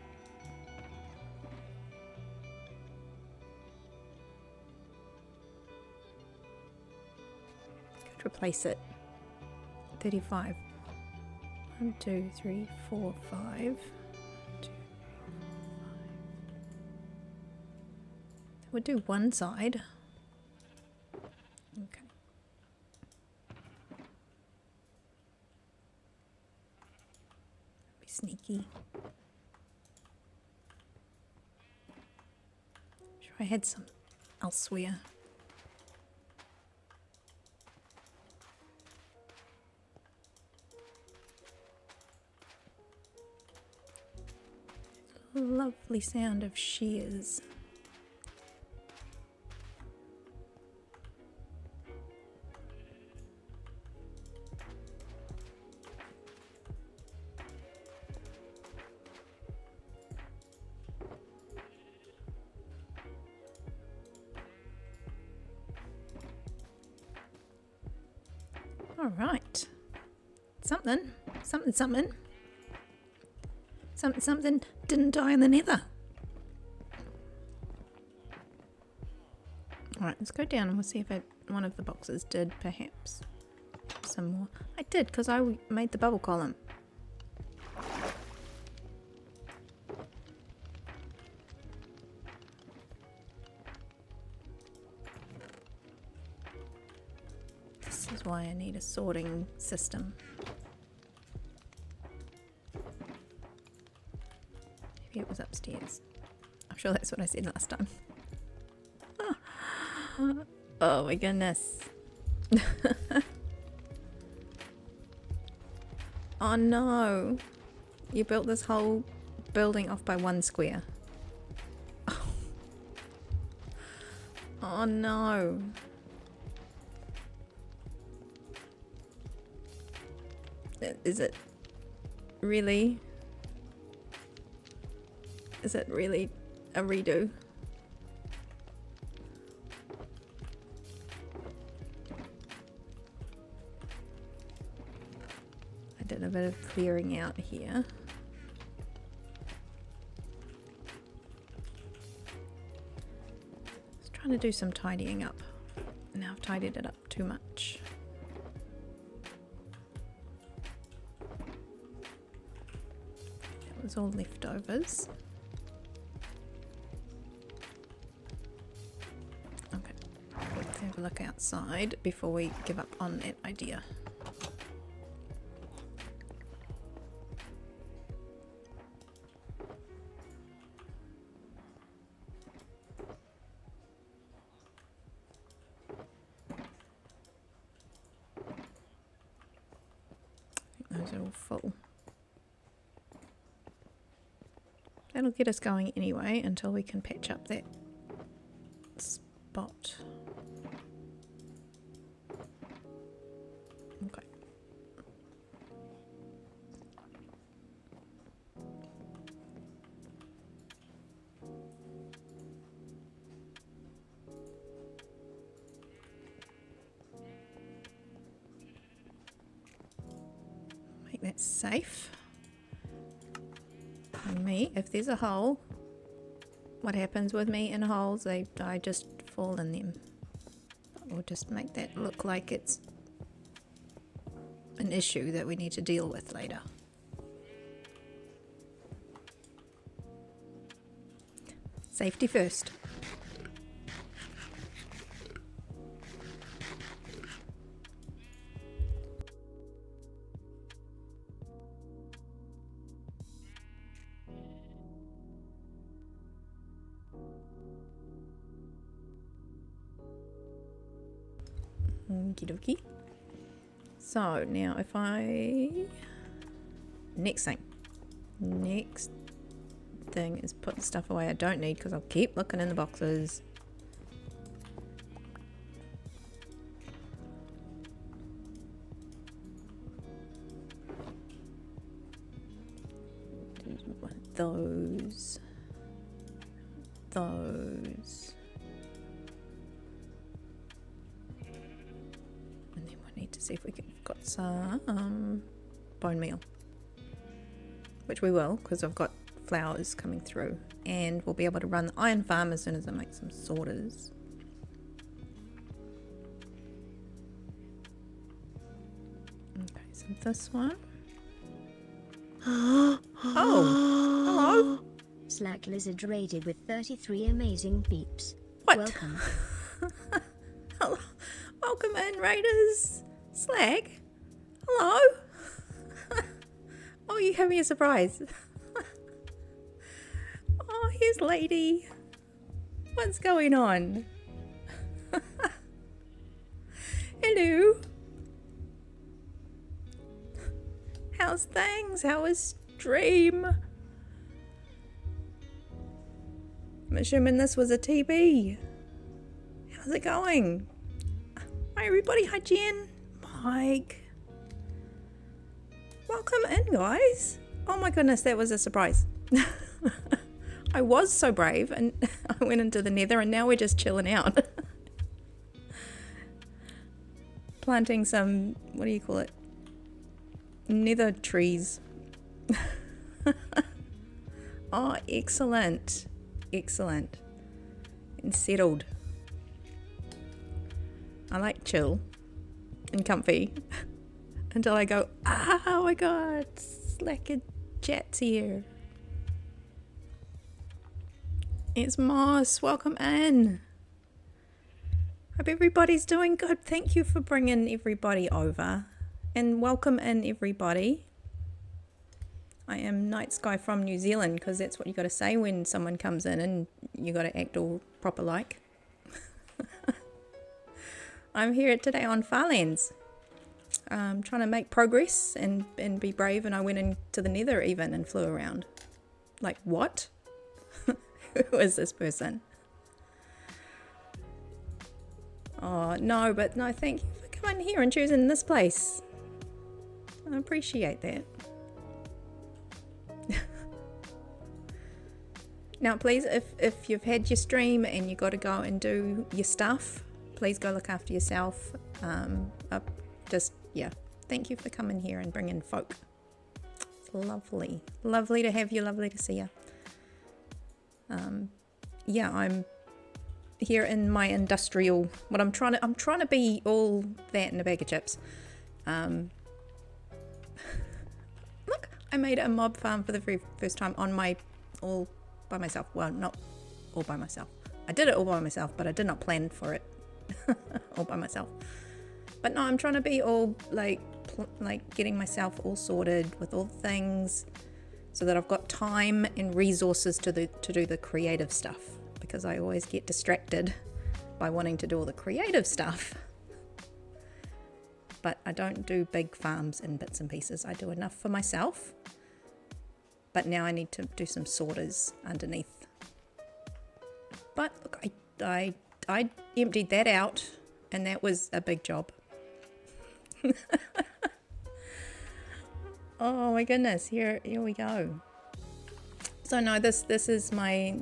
to replace it. 35. 1, 2, 3, 4, 5. We'll do one side. Okay. Be sneaky. Sure, I had some elsewhere. Lovely sound of shears. All right. Something didn't die in the nether. Alright, let's go down and we'll see if one of the boxes did perhaps some more. I did, because I made the bubble column. This is why I need a sorting system. Maybe it was upstairs. I'm sure that's what I said last time. Oh my goodness. Oh no. You built this whole building off by one square. Oh no. Is it really? Is it really a redo? I did a bit of clearing out here. I was trying to do some tidying up. Now I've tidied it up too much. That was all leftovers. Have a look outside before we give up on that idea. I think those are all full. That'll get us going anyway until we can patch up that spot. Okay. Make that safe. And me, if there's a hole, what happens with me in holes, I just fall in them. Or just make that look like it's an issue that we need to deal with later. Safety first. Okie dokie. So now if next thing is put the stuff away I don't need, because I'll keep looking in the boxes. Those. And then we need to see if we can got some bone meal, which we will, because I've got flowers coming through, and we'll be able to run the iron farm as soon as I make some sorters. So this one. Oh, hello. Slack Lizard raided with 33 amazing beeps. What? Welcome. Hello. Welcome in, Raiders. Slack. Hello. Oh, you have me a surprise. Oh, here's Lady. What's going on? Hello. How's things? How is stream? I'm assuming this was a TB. How's it going? Hi everybody, hi Jen, Mike. Welcome in, guys. Oh my goodness, that was a surprise. I was so brave and I went into the Nether and now we're just chilling out. Planting some, what do you call it? Nether trees. Oh, excellent. Excellent. And settled. I like chill and comfy until I go, oh my god, Slacker Chat's here. It's Moss, welcome in. Hope everybody's doing good. Thank you for bringing everybody over. And welcome in everybody. I am Night Sky from New Zealand because that's what you got to say when someone comes in and you got to act all proper like. I'm here today on Farlands. Trying to make progress and be brave, and I went into the Nether even and flew around. Like, what? Who is this person? Oh, no, but no, thank you for coming here and choosing this place. I appreciate that. Now, please, if you've had your stream and you got to go and do your stuff, please go look after yourself. Yeah, thank you for coming here and bringing folk. It's lovely. Lovely to have you, lovely to see you. Yeah, I'm here in my industrial, I'm trying to be all that in a bag of chips. Look, I made a mob farm for the very first time on my, all by myself. Well, not all by myself. I did it all by myself, but I did not plan for it all by myself. But no, I'm trying to be all like getting myself all sorted with all the things so that I've got time and resources to do the creative stuff, because I always get distracted by wanting to do all the creative stuff. But I don't do big farms in bits and pieces. I do enough for myself. But now I need to do some sorters underneath. But look, I emptied that out, and that was a big job. Oh my goodness, here we go. So no, this is my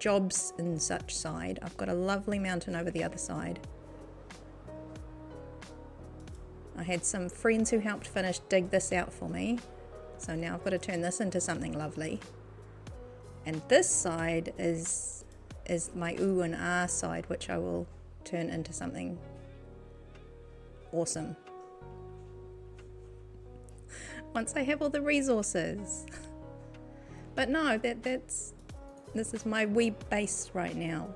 jobs and such side. I've got a lovely mountain over the other side. I had some friends who helped dig this out for me. So now I've got to turn this into something lovely. And this side is my ooh and ah side, which I will turn into something awesome. Once I have all the resources. But no, this is my wee base right now.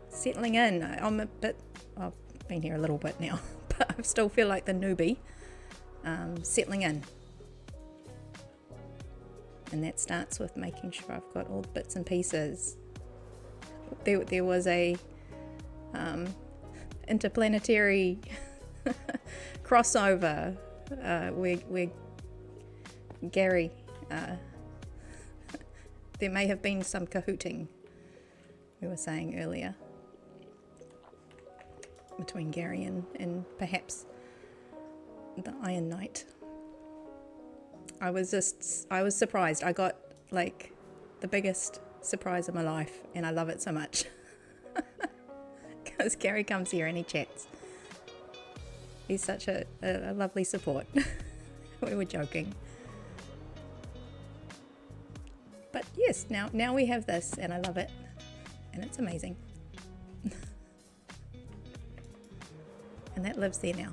Settling in. I'm a bit, I've been here a little bit now, but I still feel like the newbie. Settling in. And that starts with making sure I've got all the bits and pieces. There was a interplanetary crossover where Gary, there may have been some cahooting, we were saying earlier, between Gary and perhaps the Iron Knight. I was surprised. I got like the biggest surprise of my life, and I love it so much. Because Gary comes here and he chats. He's such a lovely support. We were joking. But yes, now we have this, and I love it, and it's amazing. And that lives there now.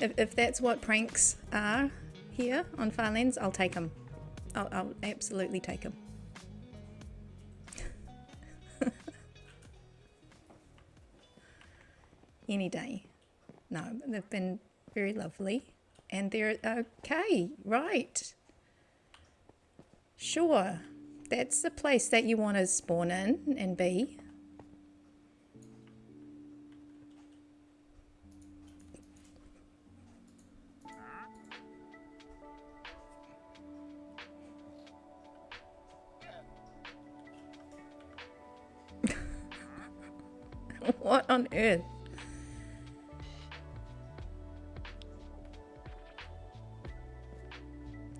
If that's what pranks are here on Farlands, I'll take them. I'll absolutely take them. Any day. No, they've been very lovely. And they're okay, right. Sure. That's the place that you want to spawn in and be. What on earth?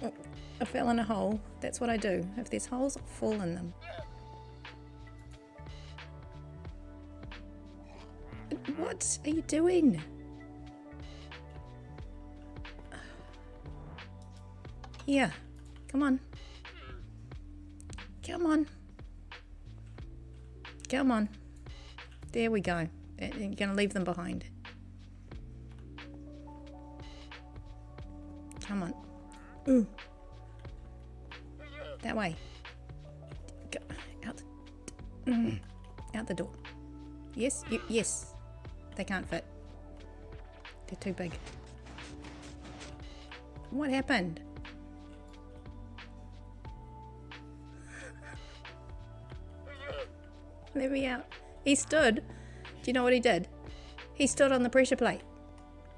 Oh, I fell in a hole. That's what I do. If there's holes, I'll fall in them. What are you doing? Here. Come on. Come on. Come on. There we go. You're going to leave them behind. Come on. Ooh. That way. Go. Out the door. Yes, yes. They can't fit. They're too big. What happened? Let me out. He stood. Do you know what he did? He stood on the pressure plate.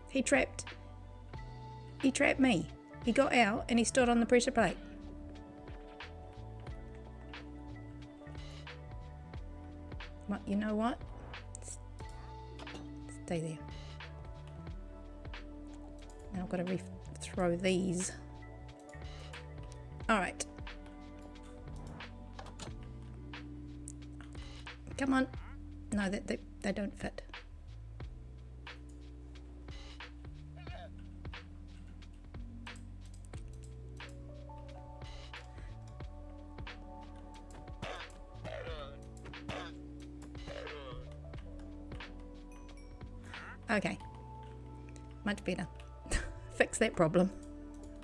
He trapped me. He got out and he stood on the pressure plate. Well, you know what? Stay there. Now I've got to throw these. Alright. Come on. No, they don't fit. Okay. Much better. Fix that problem.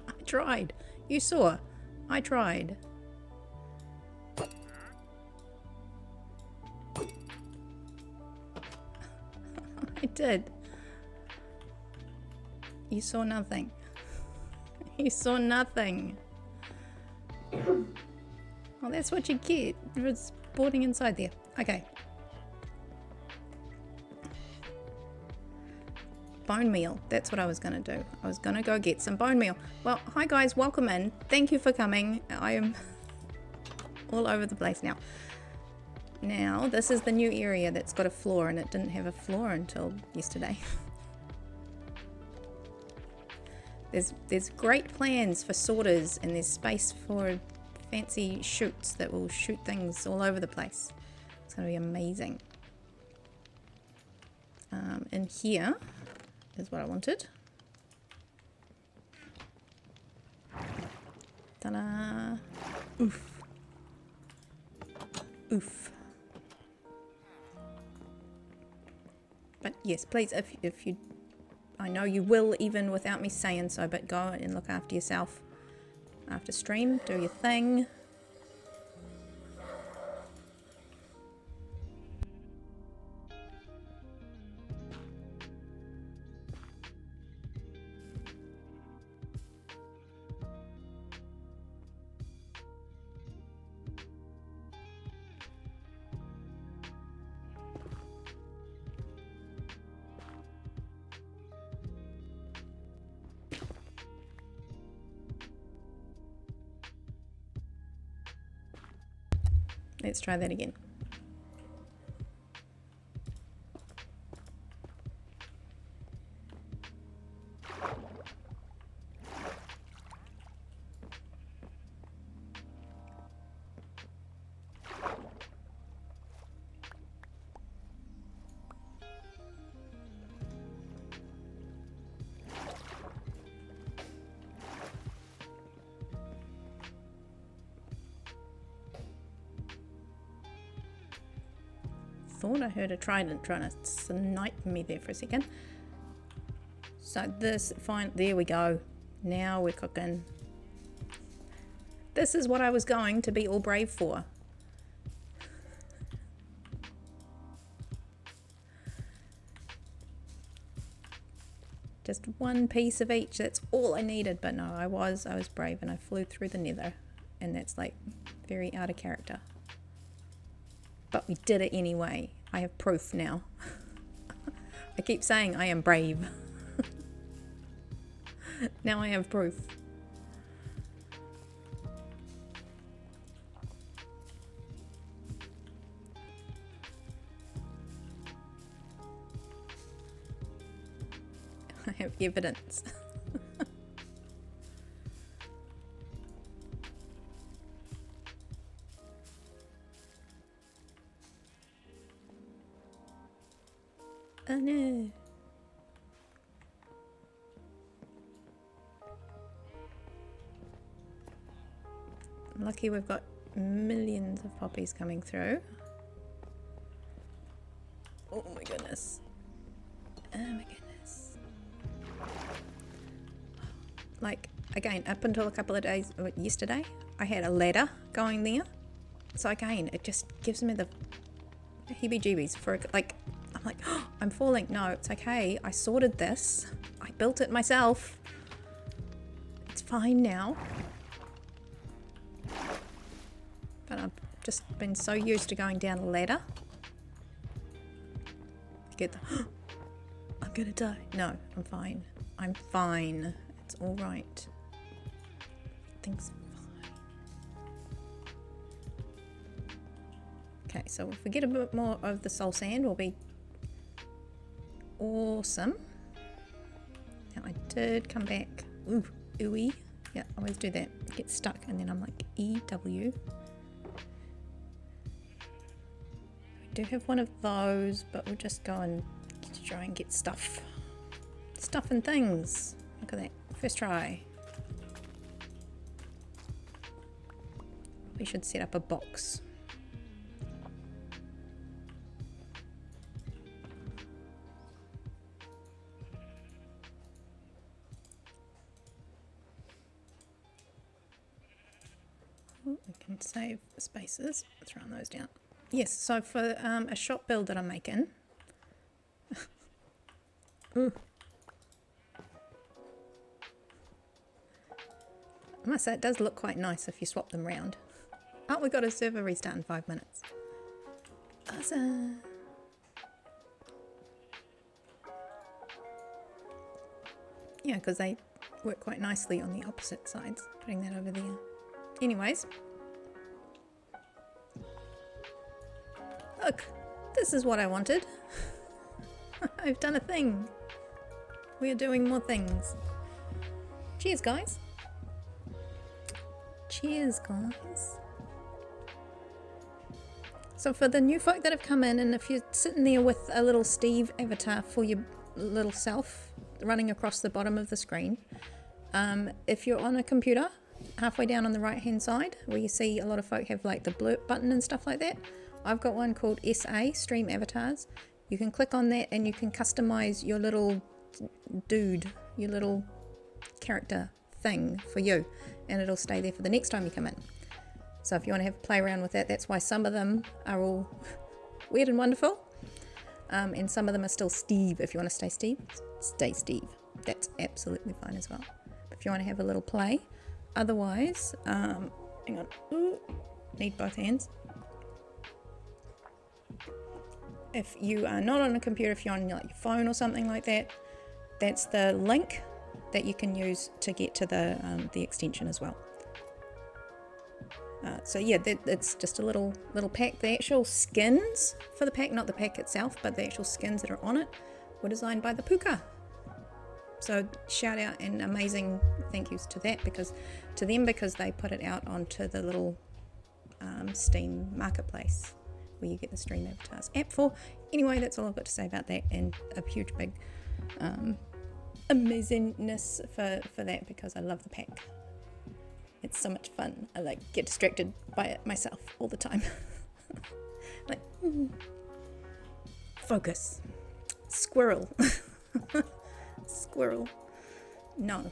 I tried. You saw. I tried. I did. You saw nothing. You saw nothing. Well, that's what you get for spawning inside there. Okay. Bone meal. That's what I was going to do. I was going to go get some bone meal. Well, hi guys. Welcome in. Thank you for coming. I am all over the place now. Now, this is the new area that's got a floor, and it didn't have a floor until yesterday. There's great plans for sorters, and there's space for fancy chutes that will shoot things all over the place. It's going to be amazing. In here is what I wanted. Ta-da! Oof. Oof. But yes, please, if you, I know you will even without me saying so, but go and look after yourself after stream. Do your thing. Let's try that again. Thought I heard a trident trying to snipe me there for a second. So this, fine, there we go. Now we're cooking. This is what I was going to be all brave for. Just one piece of each, that's all I needed. But no, I was brave and I flew through the nether. And that's like very out of character. But we did it anyway. I have proof now. I keep saying I am brave. Now I have proof. I have evidence. Oh no. Lucky we've got millions of poppies coming through. Oh my goodness. Oh my goodness. Like, again, up until a couple of days, yesterday, I had a ladder going there. So again, it just gives me the heebie-jeebies for, like, I'm like, oh, I'm falling. No, it's okay. I sorted this. I built it myself. It's fine now. But I've just been so used to going down a ladder. I get the, oh, I'm gonna die. No, I'm fine. I'm fine. It's all right. Things are fine. Okay, so if we get a bit more of the soul sand, we'll be awesome. Now I did come back. Ooh, ooey. Yeah, I always do that. Get stuck and then I'm like EW. We do have one of those, but we'll just go and try and get stuff. Stuff and things. Look at that. First try. We should set up a box. We can save spaces, throwing those down. Yes, so for a shop build that I'm making. Ooh. I must say it does look quite nice if you swap them round. Oh, we got a server restart in 5 minutes. Awesome. Yeah, because they work quite nicely on the opposite sides. Putting that over there. Anyways, look, this is what I wanted. I've done a thing. We are doing more things. Cheers, guys. Cheers, guys. So for the new folk that have come in, and if you're sitting there with a little Steve avatar for your little self running across the bottom of the screen, if you're on a computer, halfway down on the right hand side where you see a lot of folk have like the blurb button and stuff like that, I've got one called SA, Stream Avatars. You can click on that and you can customize your little dude, your little character thing for you, and it'll stay there for the next time you come in. So if you want to have a play around with that, that's why some of them are all weird and wonderful, and some of them are still Steve. If you want to stay Steve, stay Steve. That's absolutely fine as well. But if you want to have a little play, otherwise, hang on, ooh, need both hands. If you are not on a computer, if you're on like your phone or something like that, that's the link that you can use to get to the extension as well. So yeah, it's just a little pack. The actual skins for the pack, not the pack itself, but the actual skins that are on it, were designed by the Puka. So shout out and amazing thank yous to that, because they put it out onto the little Steam marketplace where you get the Stream Avatars app for. Anyway, that's all I've got to say about that, and a huge big amazingness for that, because I love the pack. It's so much fun. I like get distracted by it myself all the time. Like, focus, squirrel. Squirrel. No.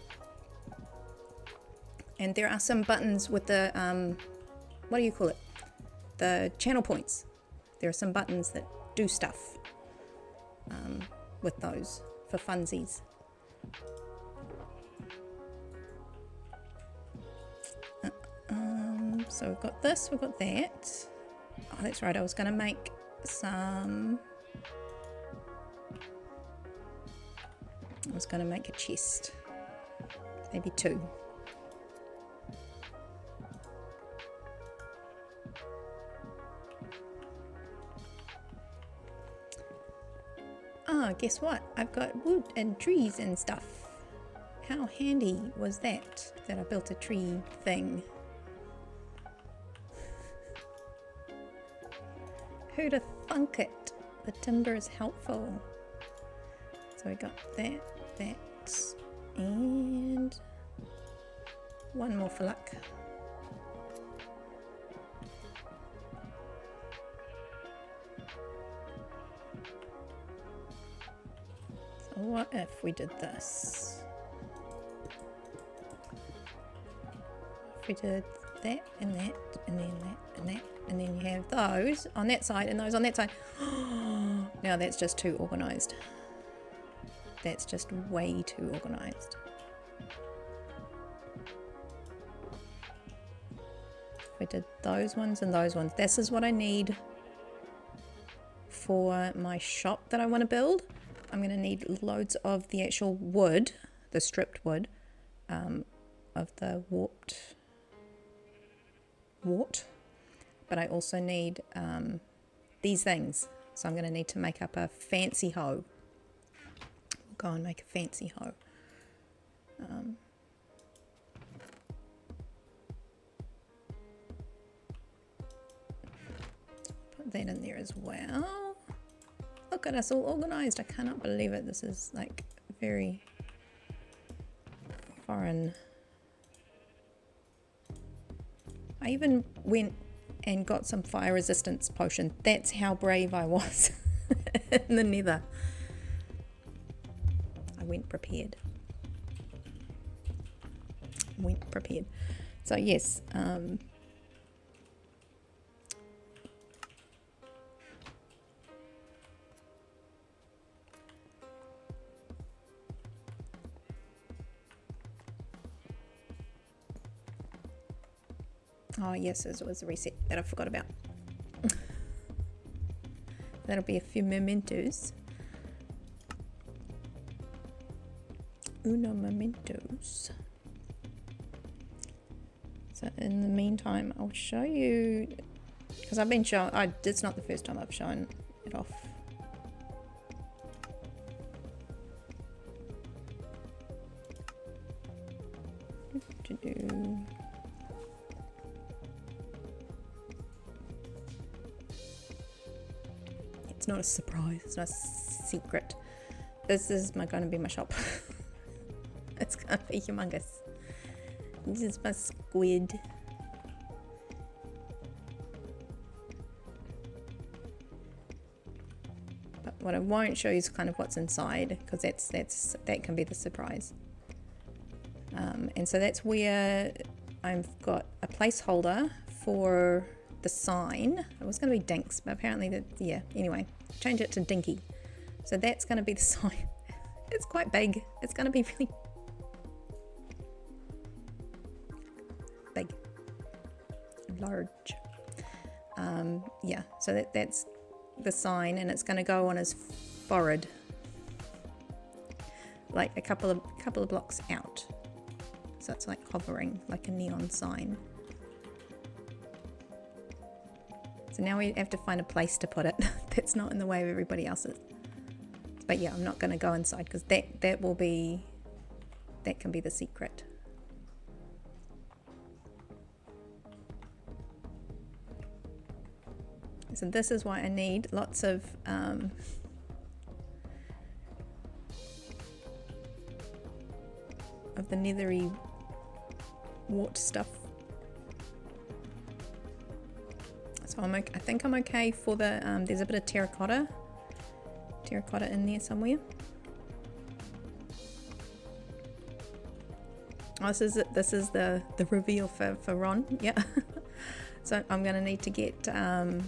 And there are some buttons with the, what do you call it? The channel points. There are some buttons that do stuff with those for funsies. So we've got this, we've got that. Oh, that's right, I was going to make some... I was going to make a chest. Maybe 2. Oh, guess what? I've got wood and trees and stuff. How handy was that I built a tree thing? Who'd have thunk it? The timber is helpful. So we got that, and one more for luck. So what if we did this? If we did that and that and then that and that, and then you have those on that side and those on that side. Now that's just too organized. That's just way too organized. If we did those ones and those ones, this is what I need for my shop that I want to build. I'm going to need loads of the actual wood, the stripped wood, of the wart. But I also need these things. So I'm going to need to make up a fancy hoe. We'll go and make a fancy hoe. Put that in there as well. Look at us all organized. I cannot believe it. This is like very foreign. I even went and got some fire resistance potion. That's how brave I was in the Nether. I went prepared. So yes, oh yes, it was a reset that I forgot about. That'll be a few mementos. Uno mementos. So in the meantime, I'll show you, because I've been showing, it's not the first time I've shown it off. It's not a surprise, it's not a secret. This is going to be my shop. It's going to be humongous. This is my squid. But what I won't show you is kind of what's inside, because that can be the surprise. And so that's where I've got a placeholder for the sign. It was going to be Dinks, but apparently anyway, change it to Dinky. So that's going to be the sign. It's quite big. It's going to be really big, large. Yeah, so that's the sign, and it's going to go on his forehead, like a couple of blocks out. So it's like hovering, like a neon sign. So now we have to find a place to put it that's not in the way of everybody else's. But yeah, I'm not going to go inside, because that can be the secret. So this is why I need lots of the nethery wart stuff. So I think I'm okay for the there's a bit of terracotta in there somewhere. Oh, this is it. This is the reveal for Ron. Yeah. So I'm going to need to get a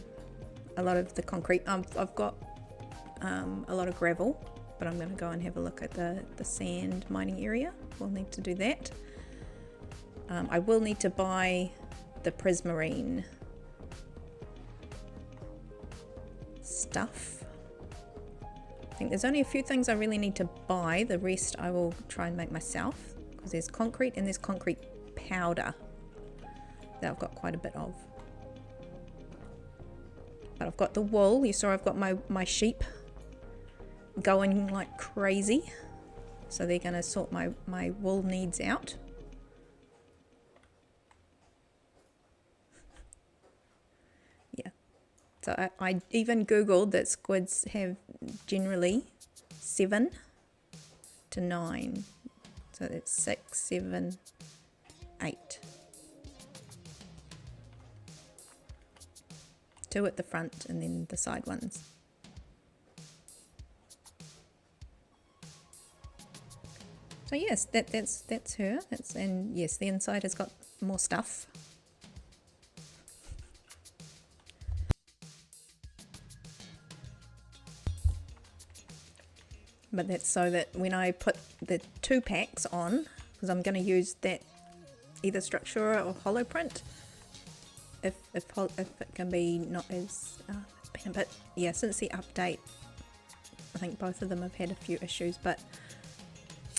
lot of the concrete. I've got a lot of gravel, but I'm going to go and have a look at the sand mining area. We'll need to do that. I will need to buy the prismarine stuff. I think there's only a few things I really need to buy. The rest I will try and make myself, because there's concrete and there's concrete powder that I've got quite a bit of. But I've got the wool. You saw I've got my sheep going like crazy, so they're going to sort my wool needs out. Yeah, so I even googled that squids have generally 7 to 9, so that's 6, 7, 8. 2 at the front and then the side ones. So yes, that's her. And yes, the inside has got more stuff. But that's so that when I put the 2 packs on, because I'm going to use that either Structura or hollow print, if it can be not as it's been a bit, yeah, since the update I think both of them have had a few issues, but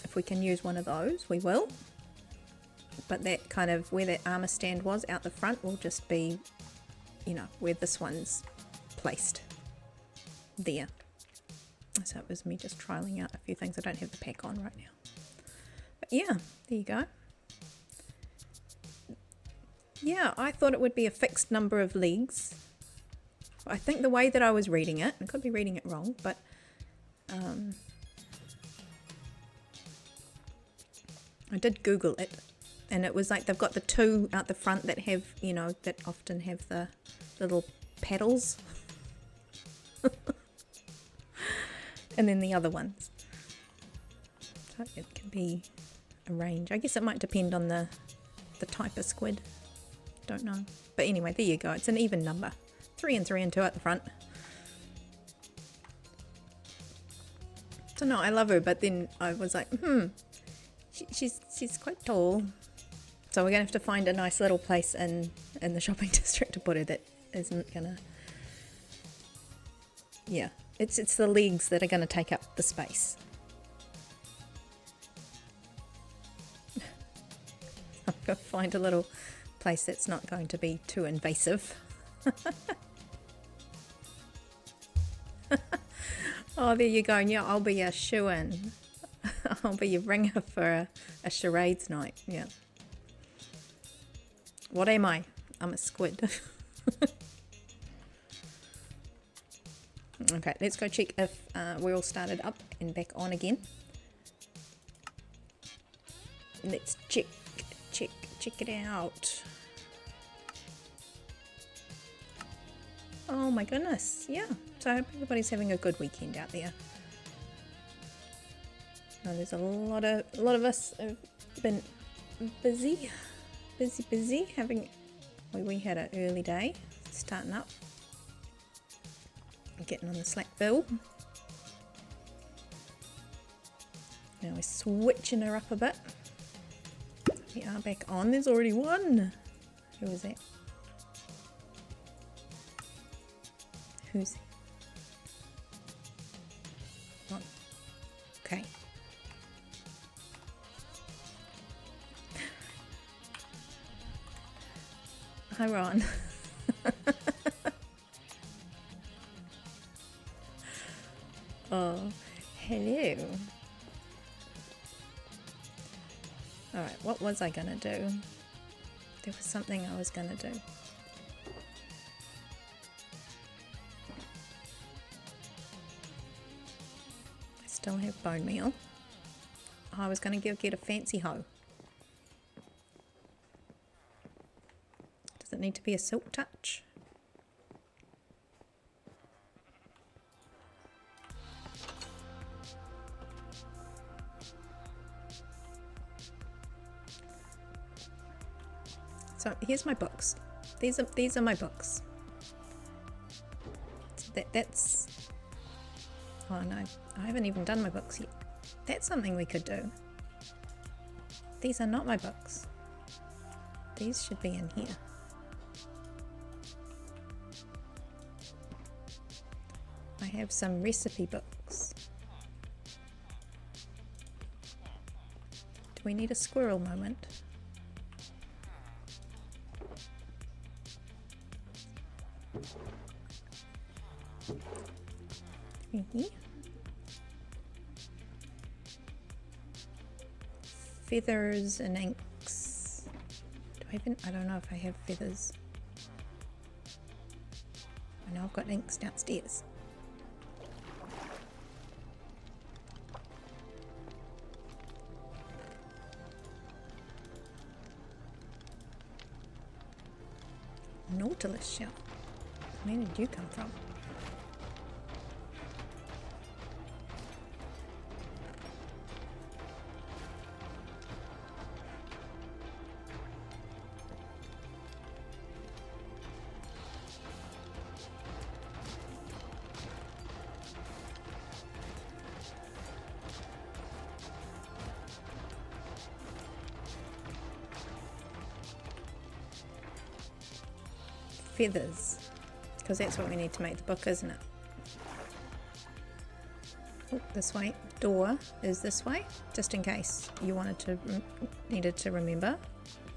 if we can use one of those we will. But that kind of where that armor stand was out the front will just be, you know, where this one's placed there. So it was me just trialing out a few things. I don't have the pack on right now, but yeah, there you go. Yeah, I thought it would be a fixed number of legs. I think the way that I was reading it, I could be reading it wrong, but I did Google it, and it was like they've got the 2 out the front that have, you know, that often have the little paddles. And then the other ones. So it can be a range. I guess it might depend on the type of squid. Don't know. But anyway, there you go. It's an even number. 3 and 3 and 2 at the front. So no, I love her, but then I was like, she's quite tall. So we're gonna have to find a nice little place in the shopping district to put her that isn't gonna. Yeah, it's the legs that are gonna take up the space. I'm gonna find a little place that's not going to be too invasive. Oh, there you go. Yeah, I'll be a shoo-in. I'll be your ringer for a charades night. Yeah. What am I? I'm a squid. Okay, let's go check if we're all started up and back on again. Let's check it out. Oh my goodness, yeah. So I hope everybody's having a good weekend out there. Now, there's a lot of us have been busy having. We had an early day, starting up, getting on the Slackville. Now we're switching her up a bit. We are back on. There's already one. Who was that? Who's? Oh, okay. Hi, Ron. Oh, hello. Alright, what was I gonna do? There was something I was gonna do. I still have bone meal. Oh, I was gonna get a fancy hoe. Does it need to be a silk touch? So here's my books. These are my books. So that's. Oh no, I haven't even done my books yet. That's something we could do. These are not my books. These should be in here. I have some recipe books. Do we need a squirrel moment? Feathers and inks. I don't know if I have feathers. I know I've got inks downstairs. Nautilus shell. Where did you come from? Feathers, because that's what we need to make the book, isn't it? Oh, this way. Door is this way, just in case you needed to remember.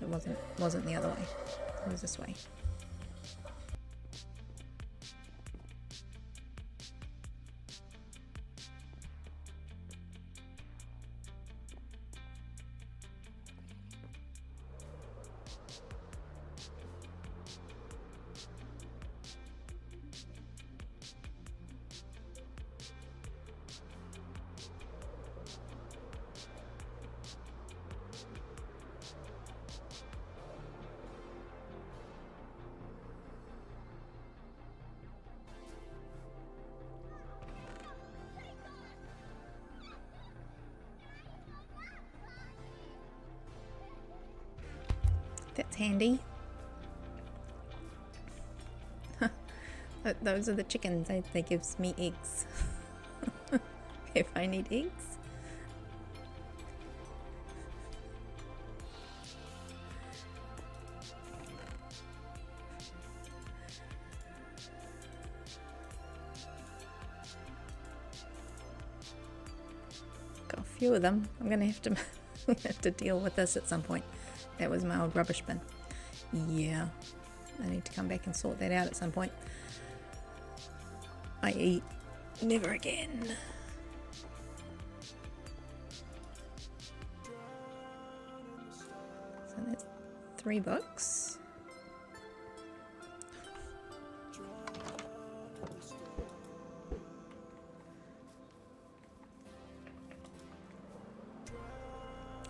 It wasn't the other way. It was this way. That's handy. Those are the chickens. They gives me eggs. If I need eggs. Got a few of them. I'm gonna have to deal with this at some point. That was my old rubbish bin. Yeah, I need to come back and sort that out at some point. I.e. never again. So that's 3 books.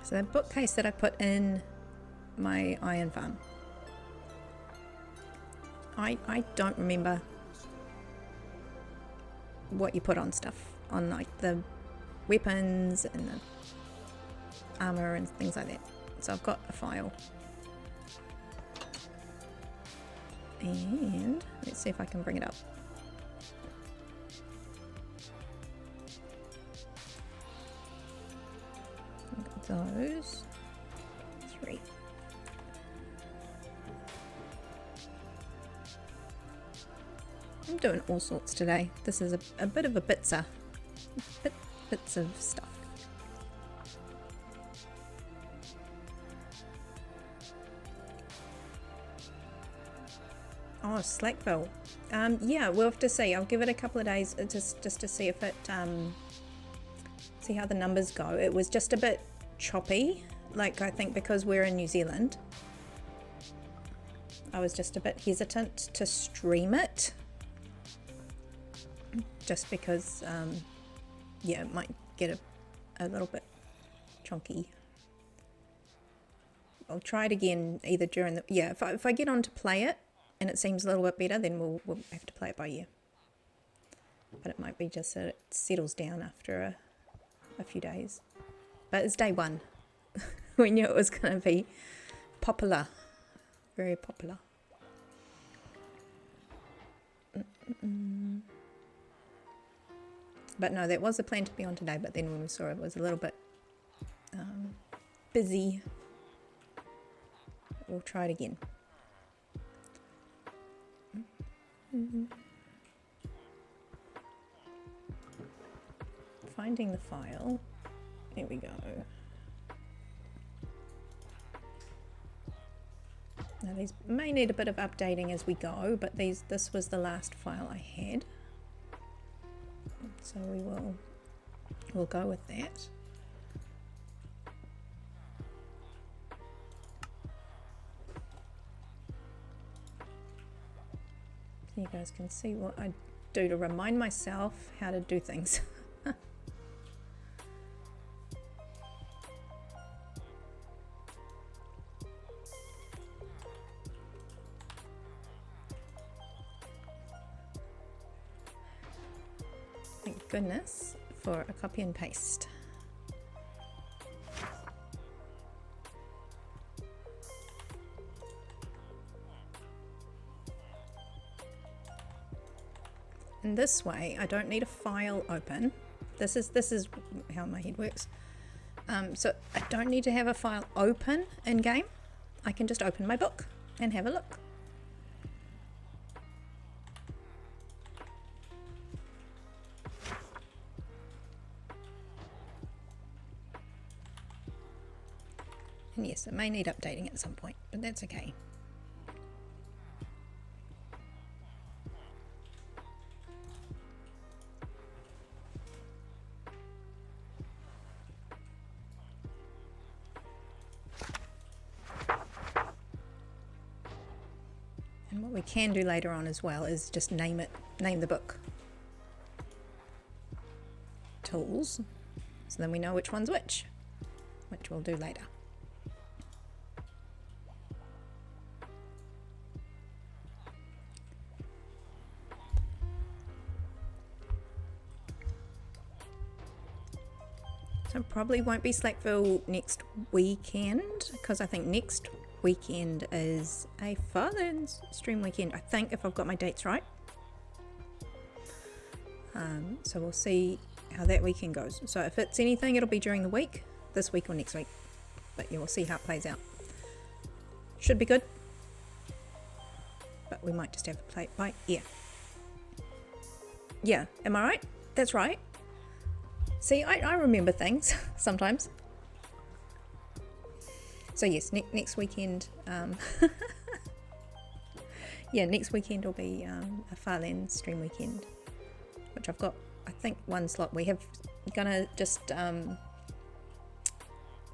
So the bookcase that I put in my iron farm. I don't remember what you put on stuff, on like the weapons and the armor and things like that. So I've got a file. And let's see if I can bring it up. I've got those 3. I'm doing all sorts today. This is a bit of a bitzer. Bits of stuff. Oh, Slackville. Yeah, we'll have to see. I'll give it a couple of days just to see if it see how the numbers go. It was just a bit choppy. Like, I think because we're in New Zealand, I was just a bit hesitant to stream it. Just because, yeah, it might get a little bit chunky. I'll try it again either during the... Yeah, if I get on to play it and it seems a little bit better, then we'll have to play it by ear. But it might be just that it settles down after a few days. But it's day 1. We knew it was going to be popular. very popular. But no, that was the plan to be on today, but then when we saw it was a little bit busy. We'll try it again. Finding the file. Here we go. Now these may need a bit of updating as we go, but this was the last file I had. So we'll go with that. You guys can see what I do to remind myself how to do things. Thank goodness for a copy and paste. And this way I don't need a file open. This is how my head works. So I don't need to have a file open in game. I can just open my book and have a look. And yes, it may need updating at some point, but that's okay. And what we can do later on as well is just name the book. Tools. So then we know which one's which we'll do later. So probably won't be Slackville next weekend, because I think next weekend is a Farlands stream weekend, I think, if I've got my dates right. So we'll see how that weekend goes. So if it's anything, it'll be during the week, this week or next week. But you will see how it plays out. Should be good. But we might just have to play it by ear. Yeah, am I right? That's right. See, I remember things sometimes. So yes, next weekend, yeah, next weekend will be a Farlands stream weekend, which I've got, I think, one slot. We have gonna just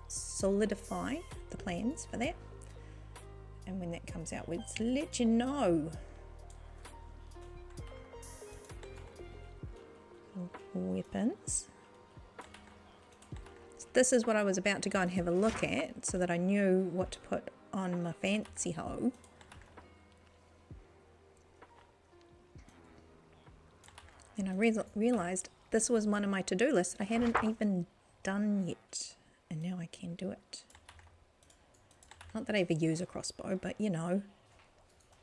solidify the plans for that, and when that comes out, we'll let you know. Weapons. This is what I was about to go and have a look at so that I knew what to put on my fancy hoe. Then I realised this was one of my to-do lists I hadn't even done yet, and now I can do it. Not that I ever use a crossbow, but you know,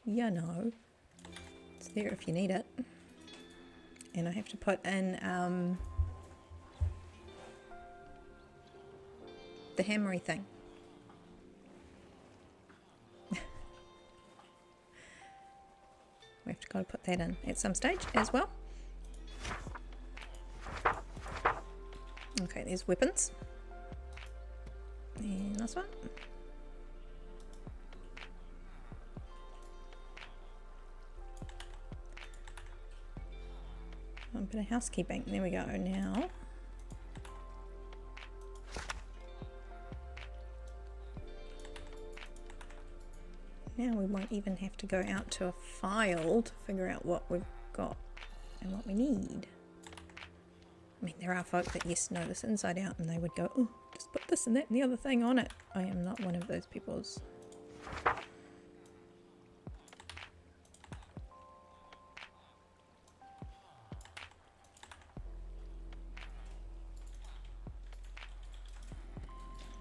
it's there if you need it. And I have to put in the hammery thing. We have to go put that in at some stage as well. Okay, there's weapons. And this one. A bit of housekeeping. There we go. Now we won't even have to go out to a file to figure out what we've got and what we need. I mean, there are folk that, yes, know this inside out, and they would go, oh, just put this and that and the other thing on it. I am not one of those peoples.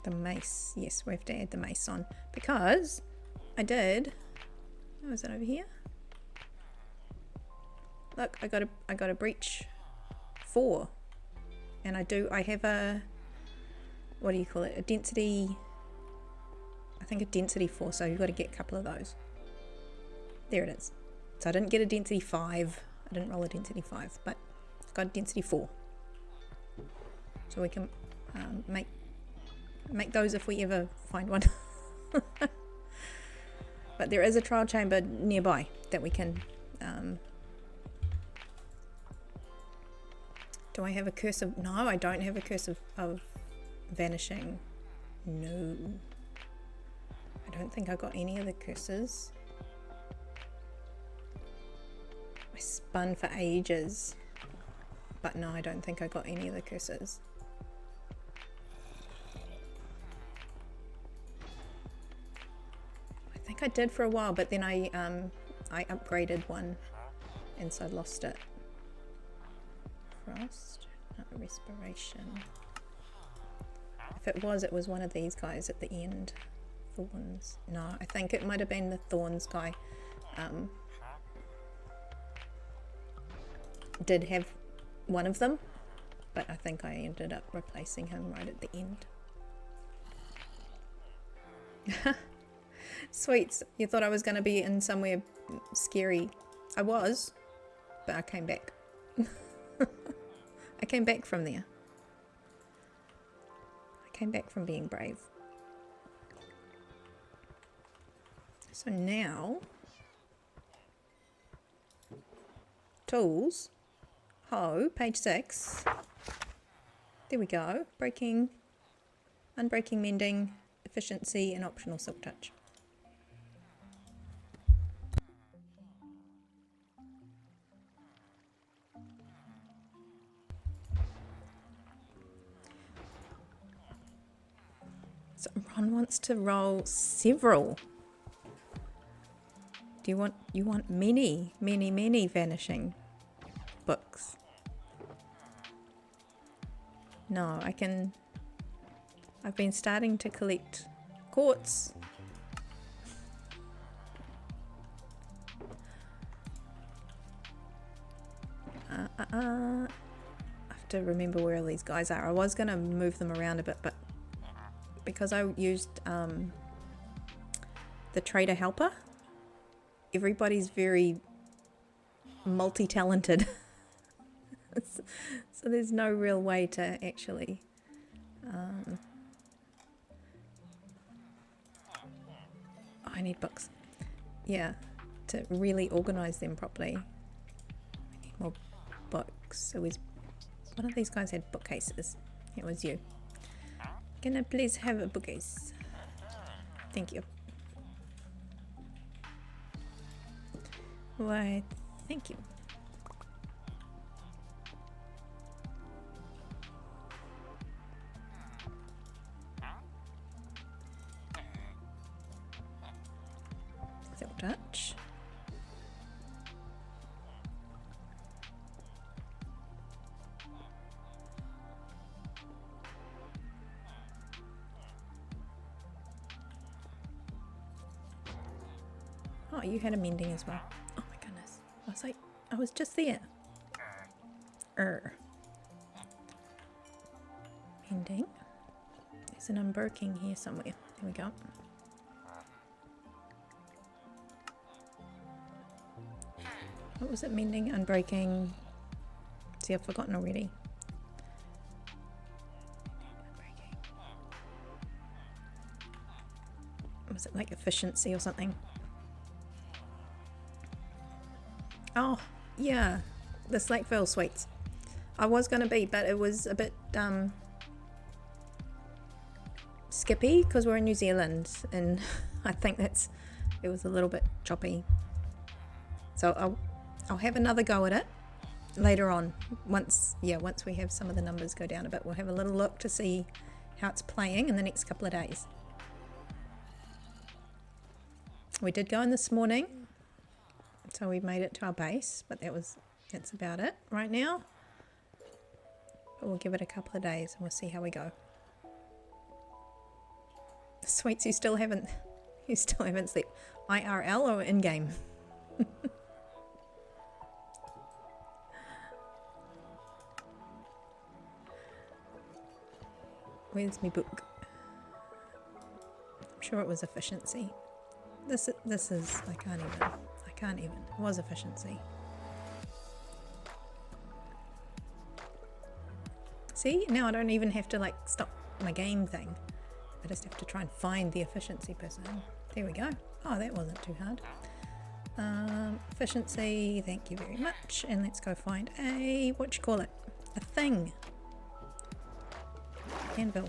The mace, yes, we have to add the mace on, because I did. Oh, is it over here? Look, I got a breach 4. And I have a, what do you call it? A density, I think a density 4, so you've got to get a couple of those. There it is. So I didn't get a density 5. I didn't roll a density 5, but I've got a density 4. So we can make those if we ever find one. But there is a trial chamber nearby that we can... do I have a curse of... No, I don't have a curse of vanishing. No. I don't think I got any of the curses. I spun for ages. But no, I don't think I got any of the curses. I think I did for a while, but then I upgraded one and so I lost it. Frost, no, respiration. If it was one of these guys at the end. Thorns. No, I think it might have been the Thorns guy. Did have one of them, but I think I ended up replacing him right at the end. Sweets, you thought I was going to be in somewhere scary. I was, but I came back. I came back from there. I came back from being brave. So now, tools, hoe, page 6. There we go. Breaking, unbreaking, mending, efficiency, and optional silk touch. So Ron wants to roll several. Do you want many vanishing books? No, I've been starting to collect quartz. I have to remember where all these guys are. I was going to move them around a bit, but because I used the trader helper, everybody's very multi-talented. So there's no real way to actually I need books. Yeah, to really organize them properly. I need more books. So one of these guys had bookcases. It was you. Can I please have a bookcase? Thank you. Why, thank you. Silk touch. Oh, you had a mending as well. Oh my goodness. I was like, I was just there. Mending. There's an unbreaking here somewhere. There we go. What was it? Mending, unbreaking. See, I've forgotten already. Unbreaking. Was it like efficiency or something? Oh, yeah, the Slackville sweets. I was going to be, but it was a bit skippy because we're in New Zealand, and I think it was a little bit choppy. So I'll have another go at it later on. Once we have some of the numbers go down a bit, we'll have a little look to see how it's playing in the next couple of days. We did go in this morning. So we made it to our base, but that's about it right now. But we'll give it a couple of days and we'll see how we go. Sweets, you still haven't You still haven't slept. IRL or in-game? Where's my book? I'm sure it was efficiency. This is, I can't even. It was efficiency. See, now I don't even have to like stop my game thing. I just have to try and find the efficiency person. There we go. Oh, that wasn't too hard. Efficiency, thank you very much. And let's go find a, what you call it? A thing. Anvil.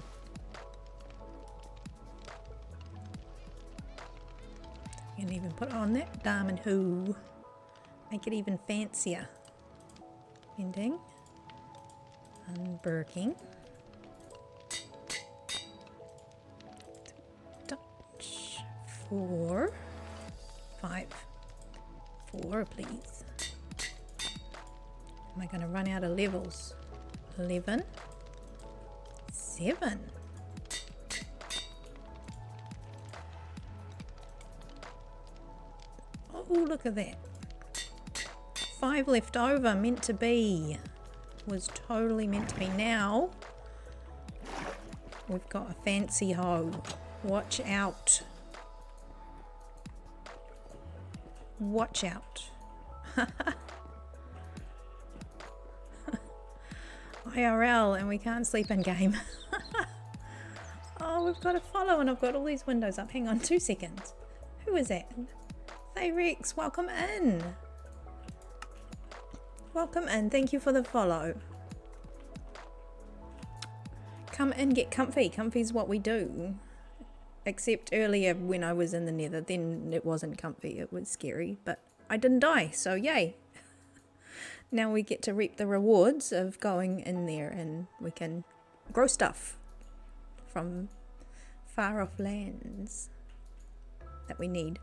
You can even put on that diamond hoo. Make it even fancier. Ending. Unburking. Touch. 4. 5. 4, please. Am I going to run out of levels? 11. 7. Oh, look at that. 5 left over, meant to be. Was totally meant to be. Now we've got a fancy hoe. Watch out. Watch out. IRL, and we can't sleep in game. Oh, we've got a follow and I've got all these windows up. Hang on 2 seconds. Who is that? Hey Rex, welcome in. Welcome in. Thank you for the follow. Come in, get comfy. Comfy's what we do. Except earlier when I was in the Nether, then it wasn't comfy. It was scary, but I didn't die, so yay. Now we get to reap the rewards of going in there and we can grow stuff from far off lands that we need.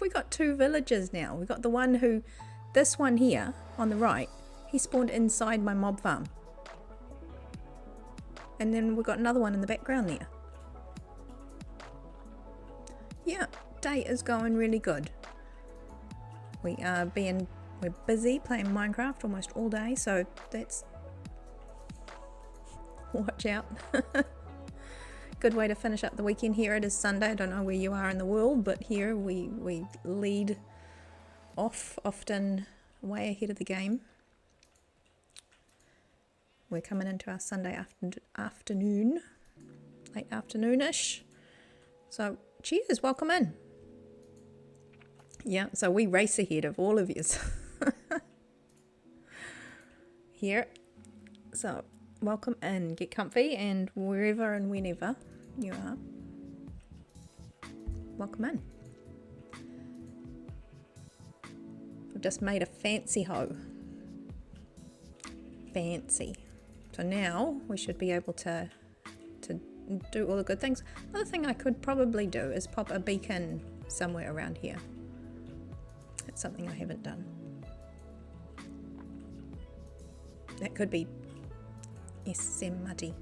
We got 2 villagers now. We got the one who, this one here on the right, he spawned inside my mob farm. And then we got another one in the background there. Yeah, day is going really good. We're busy playing Minecraft almost all day, so that's, watch out. Good way to finish up the weekend. Here it is Sunday. I don't know where you are in the world, but here we lead off, often way ahead of the game. We're coming into our Sunday afternoon, late afternoonish. So cheers, welcome in. Yeah, so we race ahead of all of you. Here. So welcome in, get comfy, and wherever and whenever you are, welcome in. We've just made a fancy hoe. Fancy. So now we should be able to do all the good things. Another thing I could probably do is pop a beacon somewhere around here. That's something I haven't done. That could be SMT.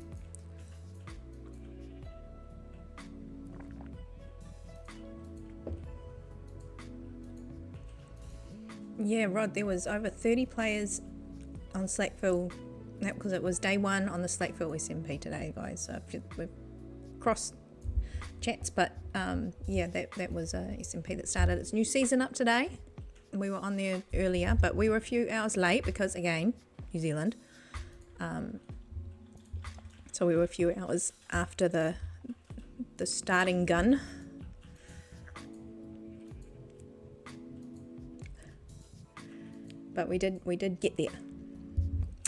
Yeah, Rod, there was over 30 players on Slackville. That because it was day 1 on the Slackville SMP today, guys. So we've crossed chats, but yeah, that was a SMP that started its new season up today. We were on there earlier, but we were a few hours late because, again, New Zealand. So we were a few hours after the starting gun. But we did get there.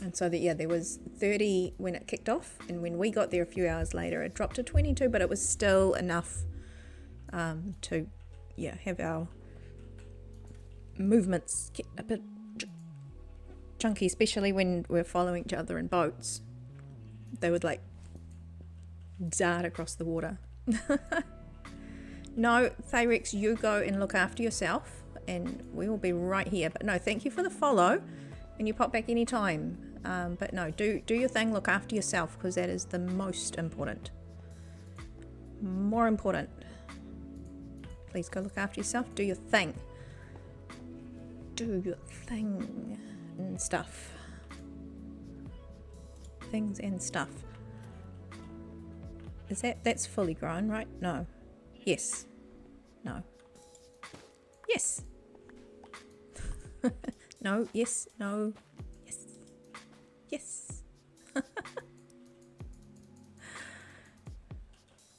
And so that, yeah, there was 30 when it kicked off, and when we got there a few hours later it dropped to 22, but it was still enough to, yeah, have our movements get a bit chunky, especially when we're following each other in boats. They would like dart across the water. No, Thyrex, you go and look after yourself and we will be right here. But no, thank you for the follow, and you pop back anytime. But no, do your thing, look after yourself, because that is the most important. more important. Please go look after yourself. Do your thing. Do your thing and stuff. Things and stuff. Is that's fully grown, right? No. Yes. No. Yes. No. Yes. No. Yes. Yes.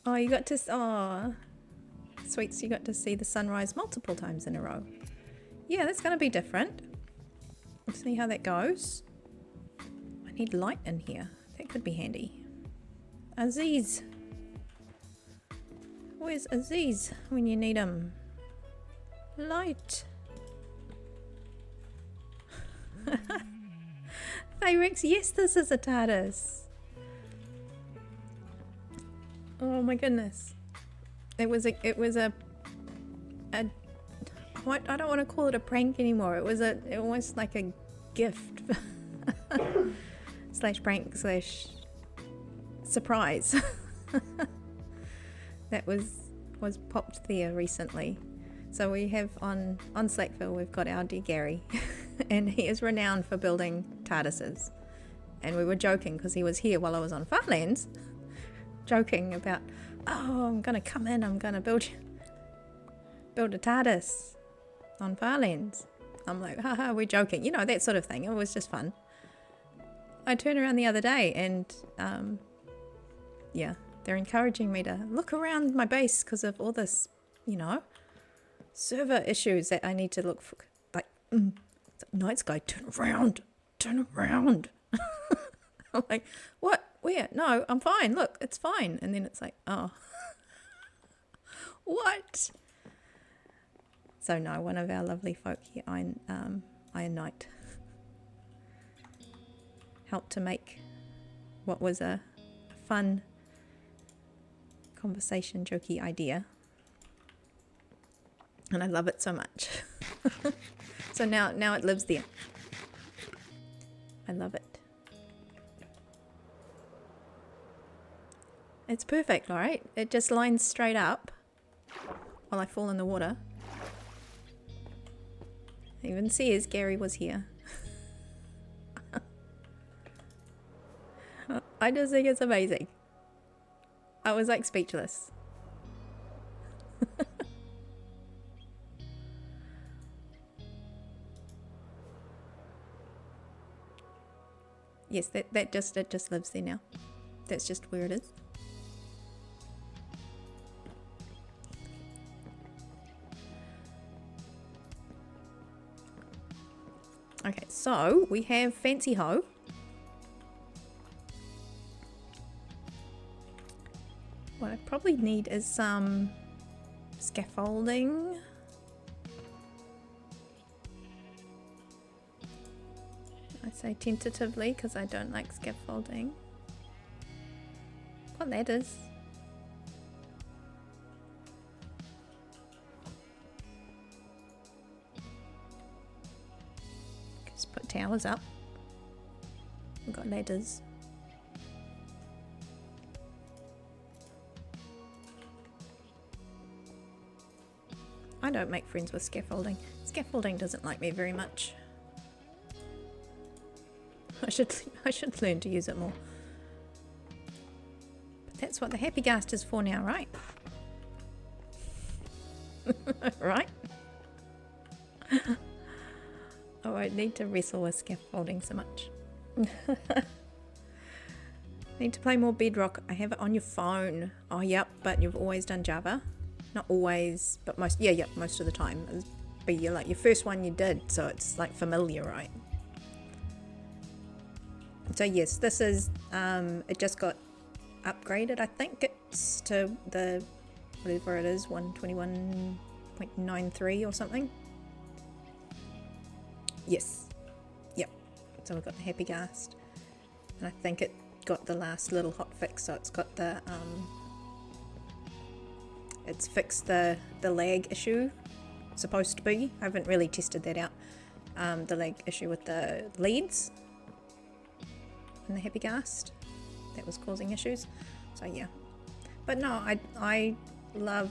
Oh, you got to... Oh, sweets, you got to see the sunrise multiple times in a row. Yeah, that's going to be different. Let's see how that goes. I need light in here. That could be handy. Aziz. Where's Aziz when you need him? Light. Hey Rex, yes, this is a TARDIS. Oh my goodness. It was a what, I don't want to call it a prank anymore. It was almost like a gift slash prank slash surprise that was popped there recently. So we have on Slackville, we've got our dear Gary and he is renowned for building TARDISes, and we were joking because he was here while I was on Farlands, joking about, oh, I'm gonna come in, I'm gonna build a TARDIS on Farlands. I'm like, haha, we're joking, you know, that sort of thing. It was just fun. I turned around the other day and yeah, they're encouraging me to look around my base because of all this, you know, server issues that I need to look for. Like, night sky, turn around. I'm like, what? Where? No, I'm fine. Look, it's fine. And then it's like, oh, what? So no, one of our lovely folk here, Iron Knight, helped to make what was a fun conversation jokey idea. And I love it so much. So now it lives there. I love it. It's perfect, alright? It just lines straight up while I fall in the water. It even says Gary was here. I just think it's amazing. I was like speechless. Yes, it just lives there now. That's just where it is. Okay, so we have Fancy Ho. What I probably need is some scaffolding. I say tentatively because I don't like scaffolding. What ladders? Just put towers up. We've got ladders. I don't make friends with scaffolding. Scaffolding doesn't like me very much. I should learn to use it more. But that's what the happy ghast is for now, right? Right? Oh, I need to wrestle with scaffolding so much. Need to play more Bedrock. I have it on your phone. Oh, yep, but you've always done Java. Not always, but most, yeah, most of the time. It'd be like your first one you did, so it's like familiar, right? So yes, this is, it just got upgraded, I think it's to the, whatever it is, 121.93 or something. Yes, yep, so we've got the happy ghast, and I think it got the last little hot fix, so it's got the, it's fixed the lag issue, supposed to be. I haven't really tested that out, the lag issue with the leads in the happy ghast that was causing issues. So yeah, But no, I love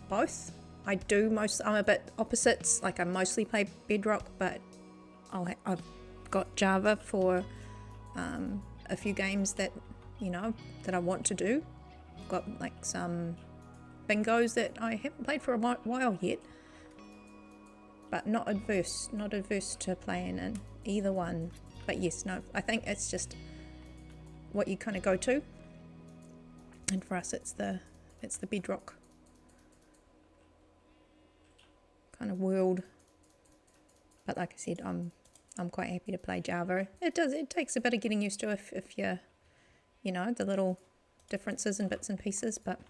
both. I do I'm a bit opposites. Like I mostly play Bedrock, but I've got Java for a few games that, you know, that I want to do. I've got like some bingos that I haven't played for a while yet, but not adverse to playing in either one. But yes, no, I think it's just what you kind of go to, and for us it's the Bedrock kind of world. But like I said, I'm quite happy to play Java. It takes a bit of getting used to if you're, you know, the little differences and bits and pieces, but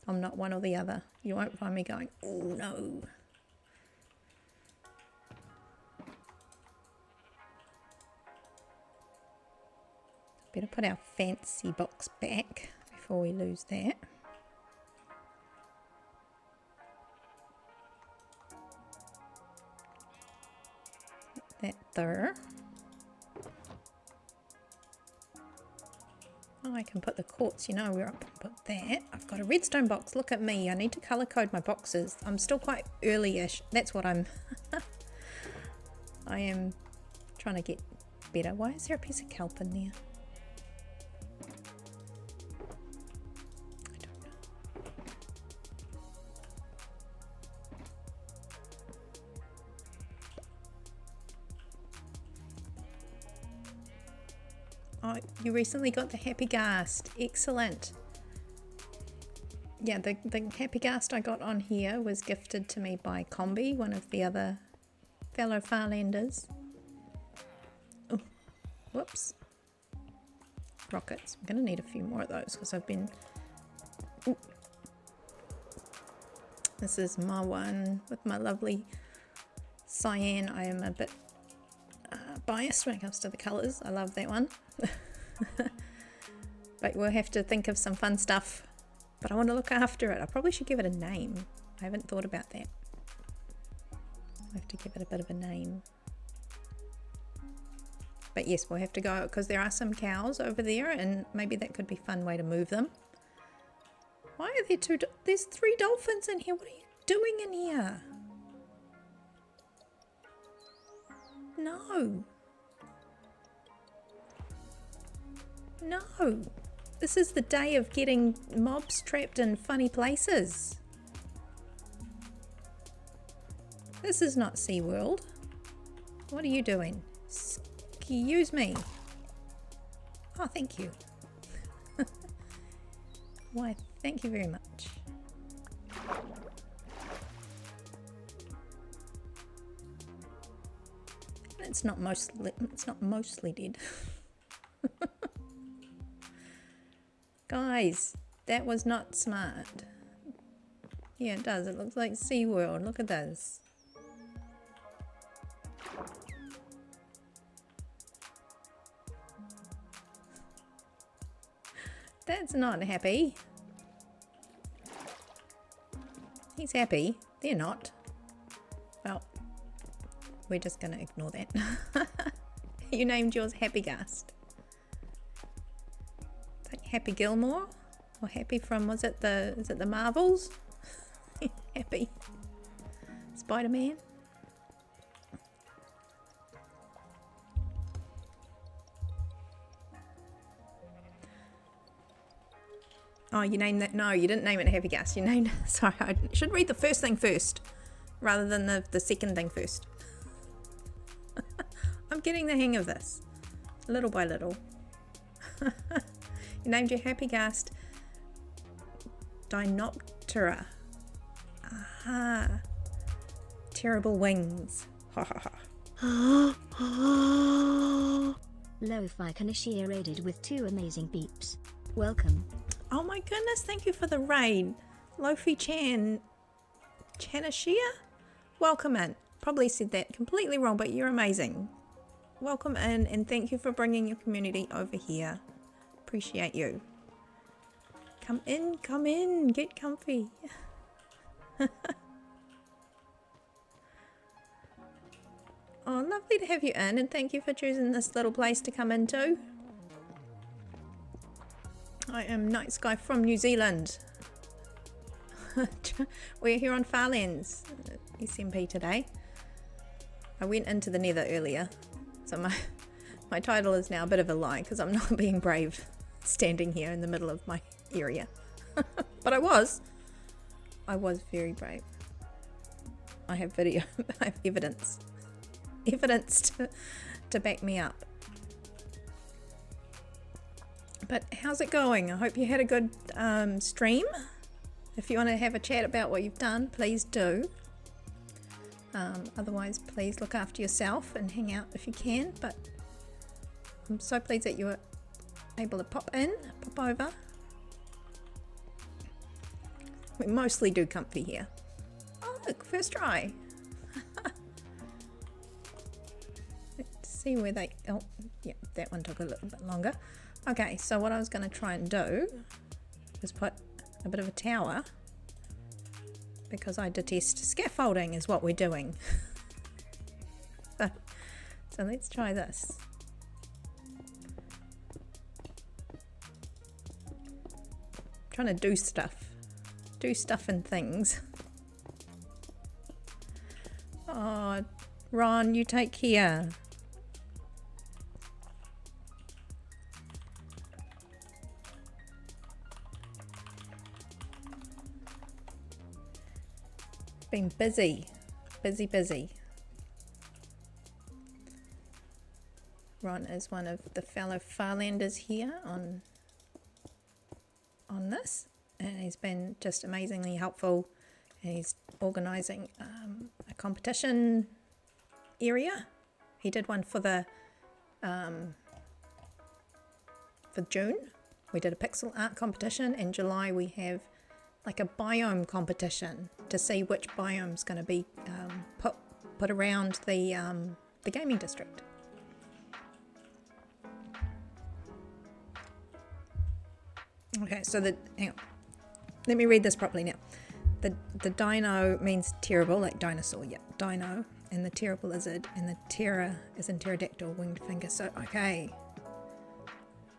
I'm not one or the other. You won't find me going, oh no. Better put our fancy box back before we lose that. That there. Oh, I can put the quartz, you know where I can put that. I've got a redstone box. Look at me. I need to color code my boxes. I'm still quite early-ish. That's what I'm... I am trying to get better. Why is there a piece of kelp in there? I don't know. Oh, you recently got the Happy Ghast. Excellent. Yeah, the Happy Ghast I got on here was gifted to me by Combi, one of the other fellow Farlanders. Oh, whoops. Rockets. I'm going to need a few more of those because I've been... Ooh. This is my one with my lovely cyan. I am a bit biased when it comes to the colours. I love that one. But we'll have to think of some fun stuff. But I want to look after it. I probably should give it a name. I haven't thought about that. I have to give it a bit of a name. But yes, we'll have to go because there are some cows over there, and maybe that could be a fun way to move them. Why are there two? There's 3 dolphins in here. What are you doing in here? No. No. This is the day of getting mobs trapped in funny places. This is not SeaWorld. What are you doing? Excuse me. Oh, thank you. Why, thank you very much. It's not mostly dead. Guys, that was not smart. Yeah, it does. It looks like SeaWorld. Look at this. That's not happy. He's happy. They're not. Well, we're just going to ignore that. You named yours Happy Ghast. Like Happy Gilmore? Or Happy from, is it the Marvels? Happy. Spider-Man? Oh, you named that? No, you didn't name it Happy Ghast. You named... Sorry, I should read the first thing first, rather than the second thing first. I'm getting the hang of this, little by little. You named your Happy Ghast Dinoptera. Aha. Terrible wings. Ha ha ha. Lo-Fi Kanashia raided with 2 amazing beeps. Welcome. Oh my goodness, thank you for the raid. Lofi Chan. Chanashia? Welcome in. Probably said that completely wrong, but you're amazing. Welcome in, and thank you for bringing your community over here. Appreciate you. Come in, get comfy. Oh, lovely to have you in, and thank you for choosing this little place to come into. I am Night Sky from New Zealand. We're here on Farlands SMP today. I went into the Nether earlier, so my title is now a bit of a lie because I'm not being brave standing here in the middle of my area. But I was very brave. I have video, I have evidence to back me up. But how's it going? I hope you had a good stream. If you want to have a chat about what you've done, please do. Otherwise, please look after yourself and hang out if you can. But I'm so pleased that you were able to pop over. We mostly do comfy here. Oh look, first try. Let's see where they, oh yeah, that one took a little bit longer. Okay, so what I was going to try and do is put a bit of a tower, because I detest scaffolding is what we're doing. So let's try this. Trying to do stuff and things. Oh, Ron, you take care. Been busy. Ron is one of the fellow Farlanders here on this, and he's been just amazingly helpful. And he's organising a competition area. He did one for the for June. We did a pixel art competition. In July we have like a biome competition to see which biome's going to be put around the gaming district. Okay, so hang on. Let me read this properly now. The dino means terrible, like dinosaur, yeah, dino, and the terrible lizard, and the terror is in pterodactyl, winged finger. So okay,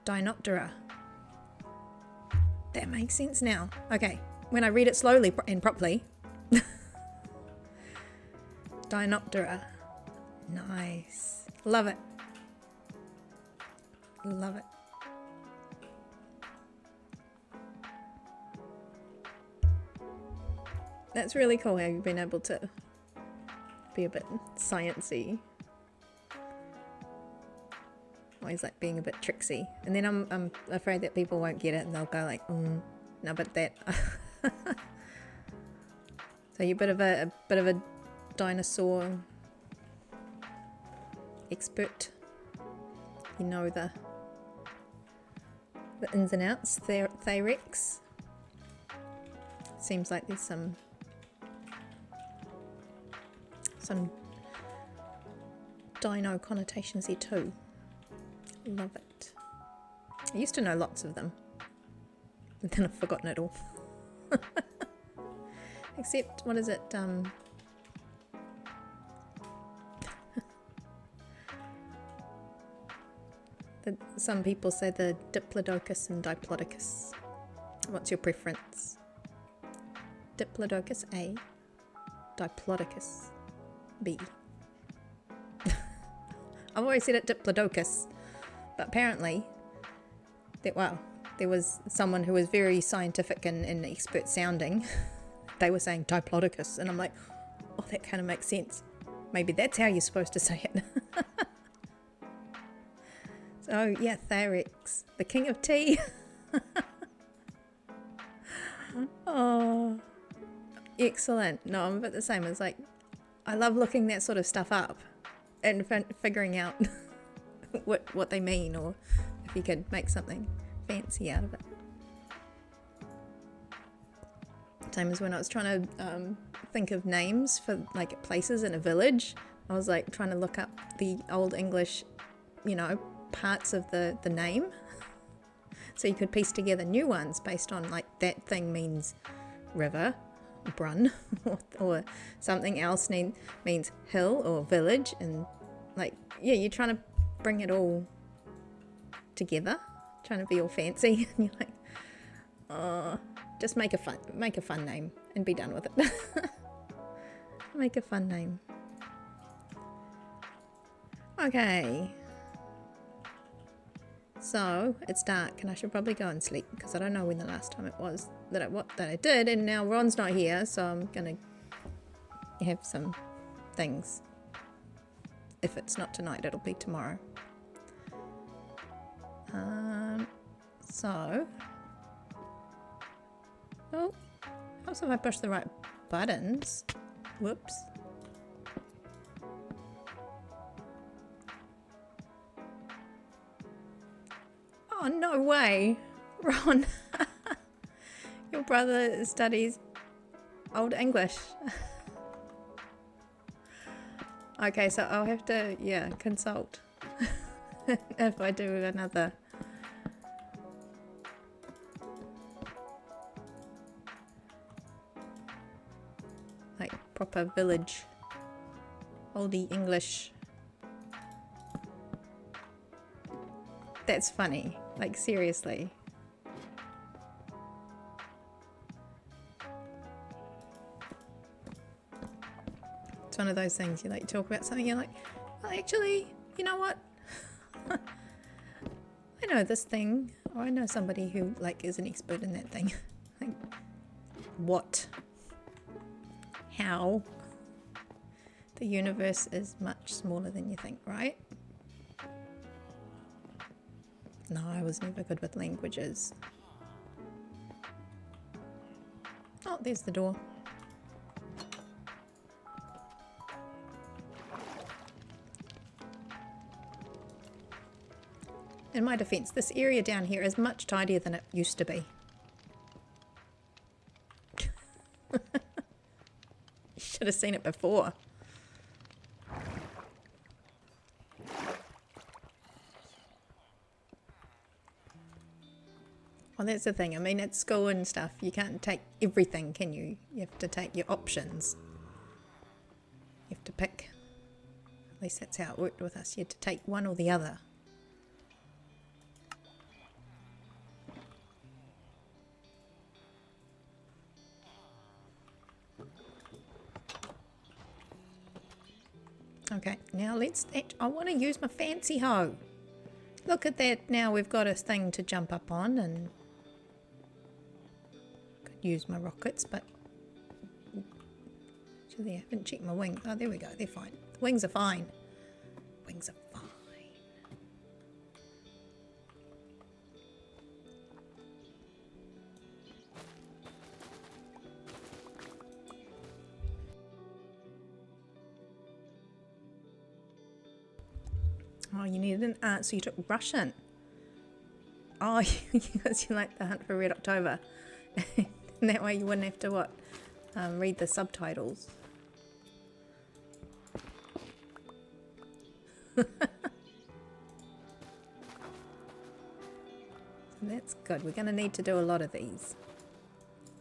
Dinoptera. That makes sense now. Okay, when I read it slowly and properly. Dinoptera. Nice. Love it. Love it. That's really cool how you've been able to be a bit sciencey. Always like being a bit tricksy. And then I'm afraid that people won't get it and they'll go like, no, but that. So you're a bit of a dinosaur expert. You know the ins and outs. Therex. Seems like there's some dino connotations here too. Love it. I used to know lots of them, but then I've forgotten it all. Except, what is it? Some people say the Diplodocus and Diplodocus. What's your preference? Diplodocus A, Diplodocus B. I've always said it Diplodocus, but apparently, there was someone who was very scientific and expert sounding. They were saying Diplodocus, and I'm like, oh, that kind of makes sense. Maybe that's how you're supposed to say it. So yeah, Therex, the king of tea. Oh, excellent. No, I'm a bit the same. It's like, I love looking that sort of stuff up and figuring out what they mean, or if you could make something fancy out of it. Same as when I was trying to think of names for like places in a village. I was like trying to look up the old English, parts of the name, so you could piece together new ones based on like that thing means river, brun, or something else means hill or village, and like, yeah, you're trying to bring it all together, trying to be all fancy, and you're like, Just make a fun name and be done with it. Make a fun name. Okay. So it's dark and I should probably go and sleep because I don't know when the last time it was that I did, and now Ron's not here, so I'm gonna have some things. If it's not tonight, it'll be tomorrow. So, oh, helps if I push the right buttons. Whoops. Oh, no way, Ron. Your brother studies Old English. Okay, so I'll have to, yeah, consult if I do another. Like proper village, oldie English. That's funny, like seriously. It's one of those things you like talk about something, you're like, well, actually, you know what? I know this thing, or I know somebody who like is an expert in that thing. Like, what? How? The universe is much smaller than you think, right? No, I was never good with languages. Oh, there's the door. In my defense, this area down here is much tidier than it used to be. You should have seen it before. Well, that's the thing. I mean, at school and stuff, you can't take everything, can you? You have to take your options. You have to pick. At least that's how it worked with us. You had to take one or the other. Okay, now I want to use my fancy hoe. Look at that, now we've got a thing to jump up on, and could use my rockets, but actually I haven't checked my wings. Oh, there we go, they're fine. The wings are fine. Wings are fine. Oh, you needed an art, so you took Russian. Oh, because you like the Hunt for Red October. And that way you wouldn't have to, read the subtitles. That's good. We're going to need to do a lot of these.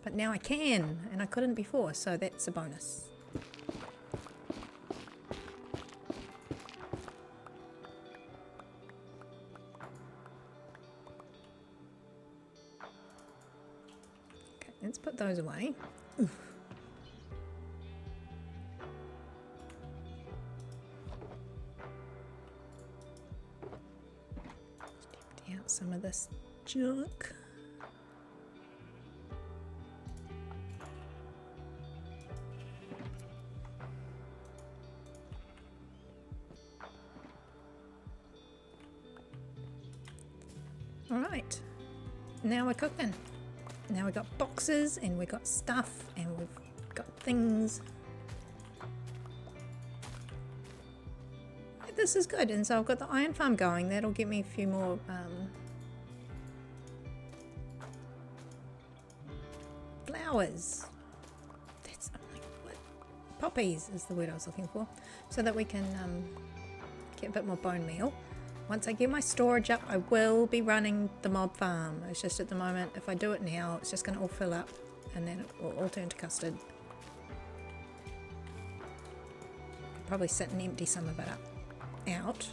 But now I can, and I couldn't before, so that's a bonus. Let's put those away. Oof. Just empty out some of this junk. All right, now we're cooking. Now we've got boxes and we've got stuff and we've got things. This is good, and so I've got the iron farm going. That'll give me a few more flowers. I'm like, what? Poppies is the word I was looking for. So that we can get a bit more bone meal. Once I get my storage up, I will be running the mob farm. It's just at the moment, if I do it now, it's just going to all fill up and then it will all turn to custard. Probably sit and empty some of it out.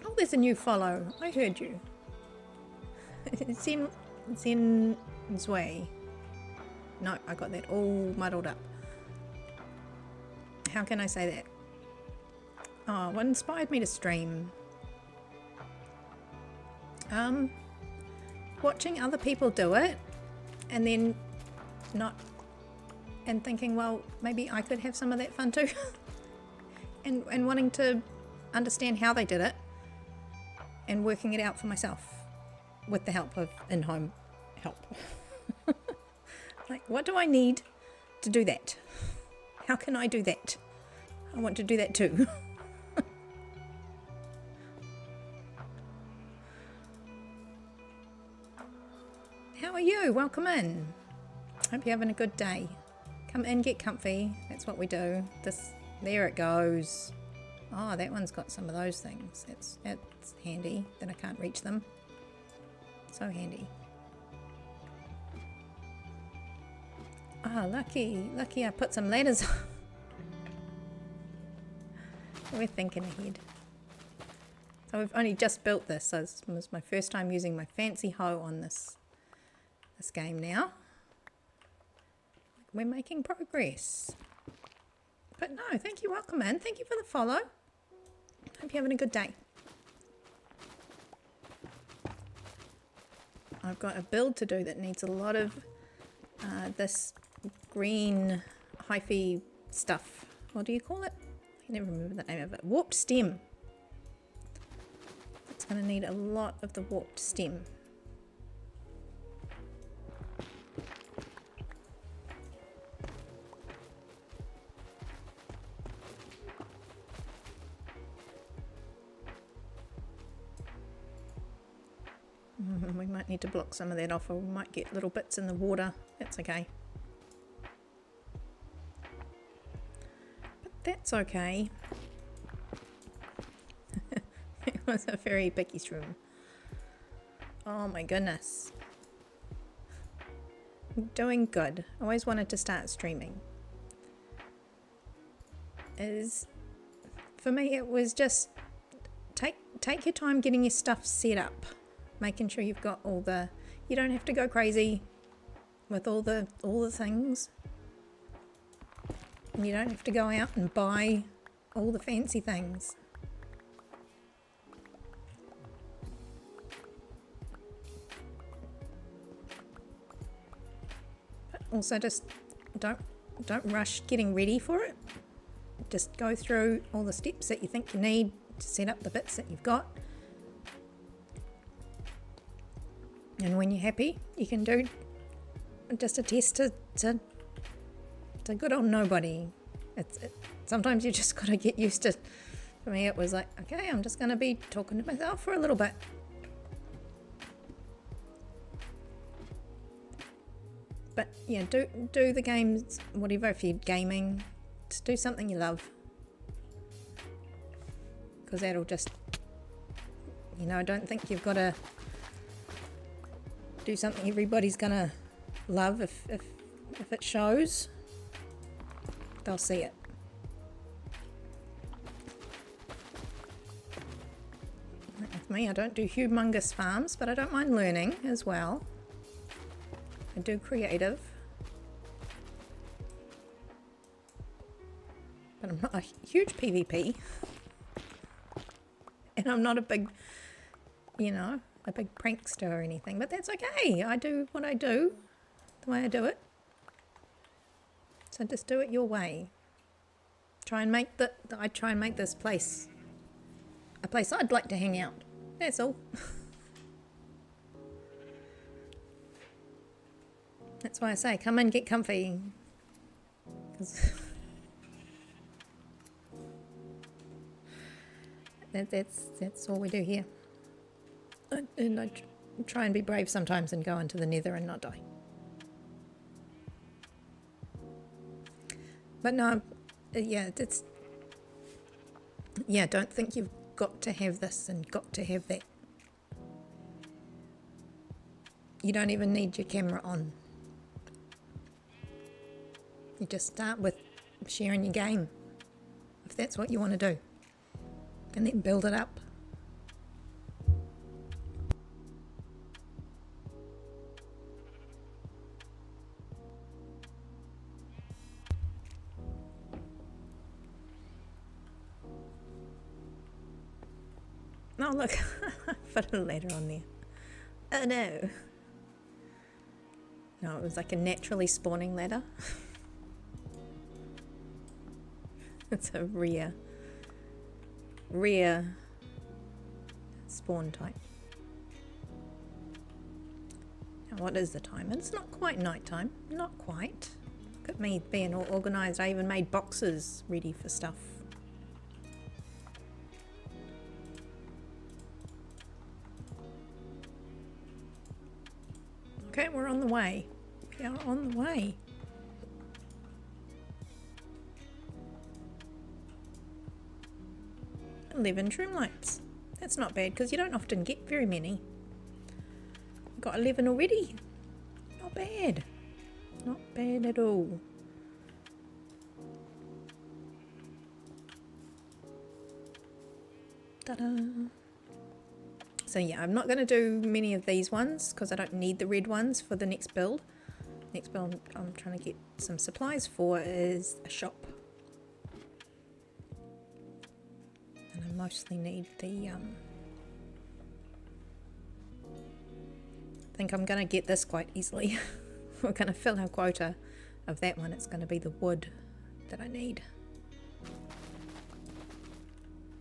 Oh, there's a new follow. I heard you. Zui. No, I got that all muddled up. How can I say that? Oh, what inspired me to stream? Watching other people do it and then thinking, well, maybe I could have some of that fun too. and wanting to understand how they did it and working it out for myself with the help of in-home help. Like, what do I need to do that? How can I do that? I want to do that too. How are you? Welcome in. Hope you're having a good day. Come in, get comfy. That's what we do. There it goes. Oh, that one's got some of those things. It's handy that I can't reach them. So handy. Oh, lucky I put some ladders on. We're thinking ahead. So we've only just built this, so this was my first time using my fancy hoe on this game now. We're making progress. But no, thank you, welcome in. Thank you for the follow. Hope you're having a good day. I've got a build to do that needs a lot of this green hyphy stuff. What do you call it? I can never remember the name of it. Warped stem. It's going to need a lot of the warped stem. We might need to block some of that off, or we might get little bits in the water. That's okay. But that's okay. It was a very picky shroom. Oh my goodness. I'm doing good. I always wanted to start streaming. For me, it was just take your time getting your stuff set up. Making sure you've got you don't have to go crazy with all the things. You don't have to go out and buy all the fancy things. But also just don't rush getting ready for it. Just go through all the steps that you think you need to set up the bits that you've got. And when you're happy, you can do just a test to good old nobody. Sometimes you just got to get used to. For me, it was like, okay, I'm just going to be talking to myself for a little bit. But yeah, do the games, whatever. If you're gaming, just do something you love, because that'll just, I don't think you've got to do something everybody's gonna love. If it shows, they'll see it. Like with me, I don't do humongous farms, but I don't mind learning as well. I do creative, but I'm not a huge PvP, and I'm not a big, a big prankster or anything, but that's okay. I do what I do, the way I do it. So just do it your way. I try and make this place a place I'd like to hang out. That's all. That's why I say, come in, get comfy. That's all we do here. And I try and be brave sometimes and go into the Nether and not die. But no, don't think you've got to have this and got to have that. You don't even need your camera on. You just start with sharing your game, if that's what you want to do, and then build it up. Oh look, put a ladder on there. Oh no. No, it was like a naturally spawning ladder. It's a rare spawn type. Now what is the time? It's not quite night time. Not quite. Look at me being all organised. I even made boxes ready for stuff. Okay, we're on the way. We are on the way. $11 shroom lights. That's not bad because you don't often get very many. Got 11 already. Not bad. Not bad at all. Ta-da! So yeah, I'm not going to do many of these ones because I don't need the red ones for the next build. Next build I'm trying to get some supplies for is a shop. And I mostly need the... I think I'm going to get this quite easily. We're going to fill our quota of that one. It's going to be the wood that I need.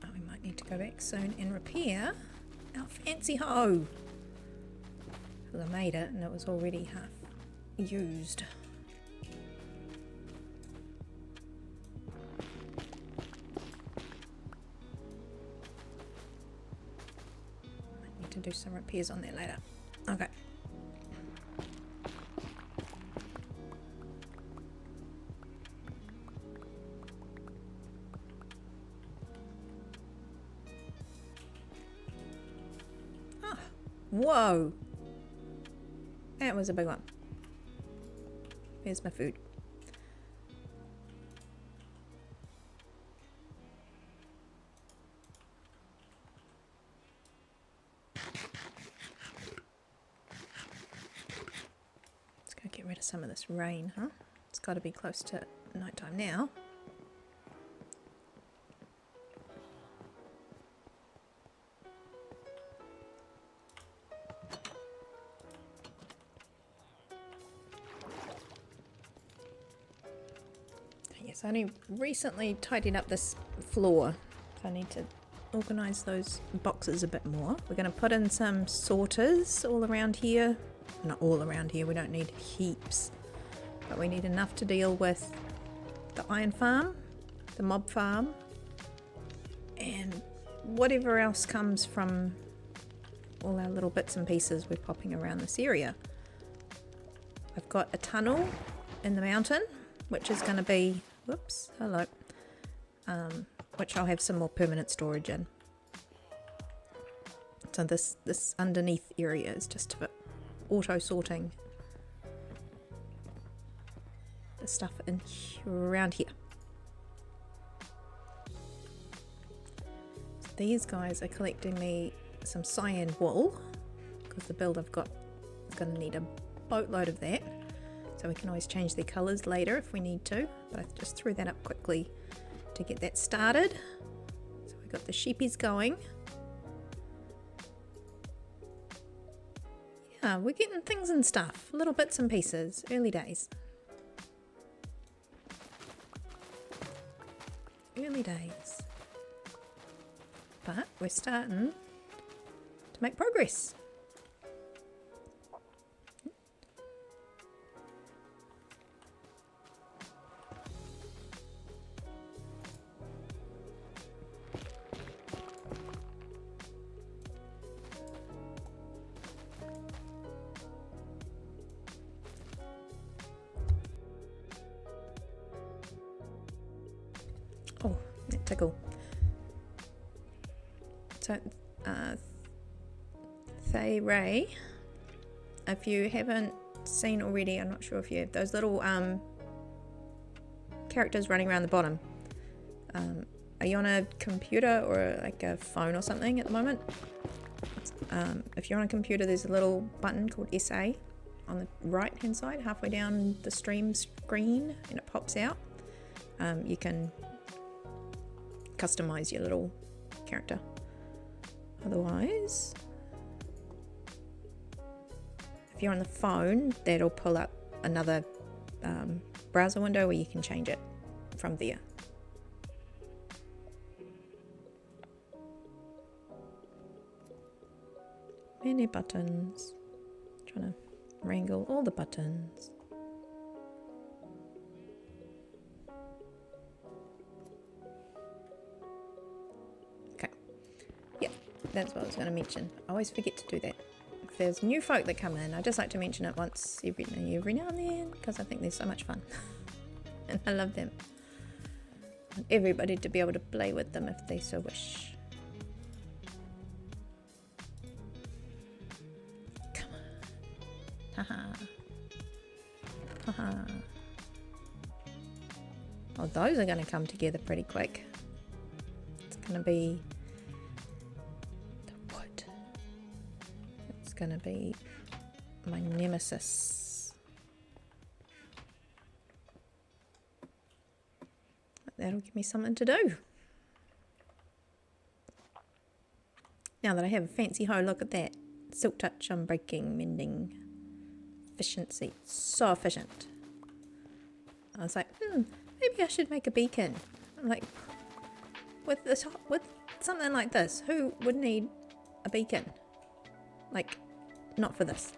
Oh, we might need to go back soon and repair our fancy hoe. Because I made it and it was already half used. Might need to do some repairs on that later. Okay. Oh, whoa. That was a big one. Here's my food. Let's go get rid of some of this rain, huh? It's got to be close to nighttime now. Yes, I only recently tidied up this floor, so I need to organise those boxes a bit more. We're going to put in some sorters all around here. Not all around here, we don't need heaps, but we need enough to deal with the iron farm, the mob farm, and whatever else comes from all our little bits and pieces we're popping around this area. I've got a tunnel in the mountain, which is going to be, whoops, hello, which I'll have some more permanent storage in. So this underneath area is just for auto sorting the stuff in around here. So these guys are collecting me some cyan wool because the build I've got is going to need a boatload of that. So we can always change their colours later if we need to, but I just threw that up quickly to get that started. So we got the sheepies going. Yeah, we're getting things and stuff, little bits and pieces, early days. Early days. But we're starting to make progress. Oh, that tickle. So, Thay Ray, if you haven't seen already, I'm not sure if you have, those little characters running around the bottom. Are you on a computer or like a phone or something at the moment? If you're on a computer, there's a little button called SA on the right hand side, halfway down the stream screen, and it pops out. You can customize your little character. Otherwise, if you're on the phone, that'll pull up another browser window where you can change it from there. Many buttons. Trying to wrangle all the buttons. Okay. Yeah, that's what I was going to mention. I always forget to do that. If there's new folk that come in, I just like to mention it once every now and then because I think they're so much fun. And I love them. I want everybody to be able to play with them if they so wish. Come on. Haha. Haha. Oh, those are going to come together pretty quick. It's going to be the wood. It's going to be my nemesis. That'll give me something to do. Now that I have a fancy hoe, look at that. Silk touch, unbreaking, mending, efficiency. So efficient. I was like, maybe I should make a beacon. I'm like, with something like this, who would need a beacon? Like, not for this.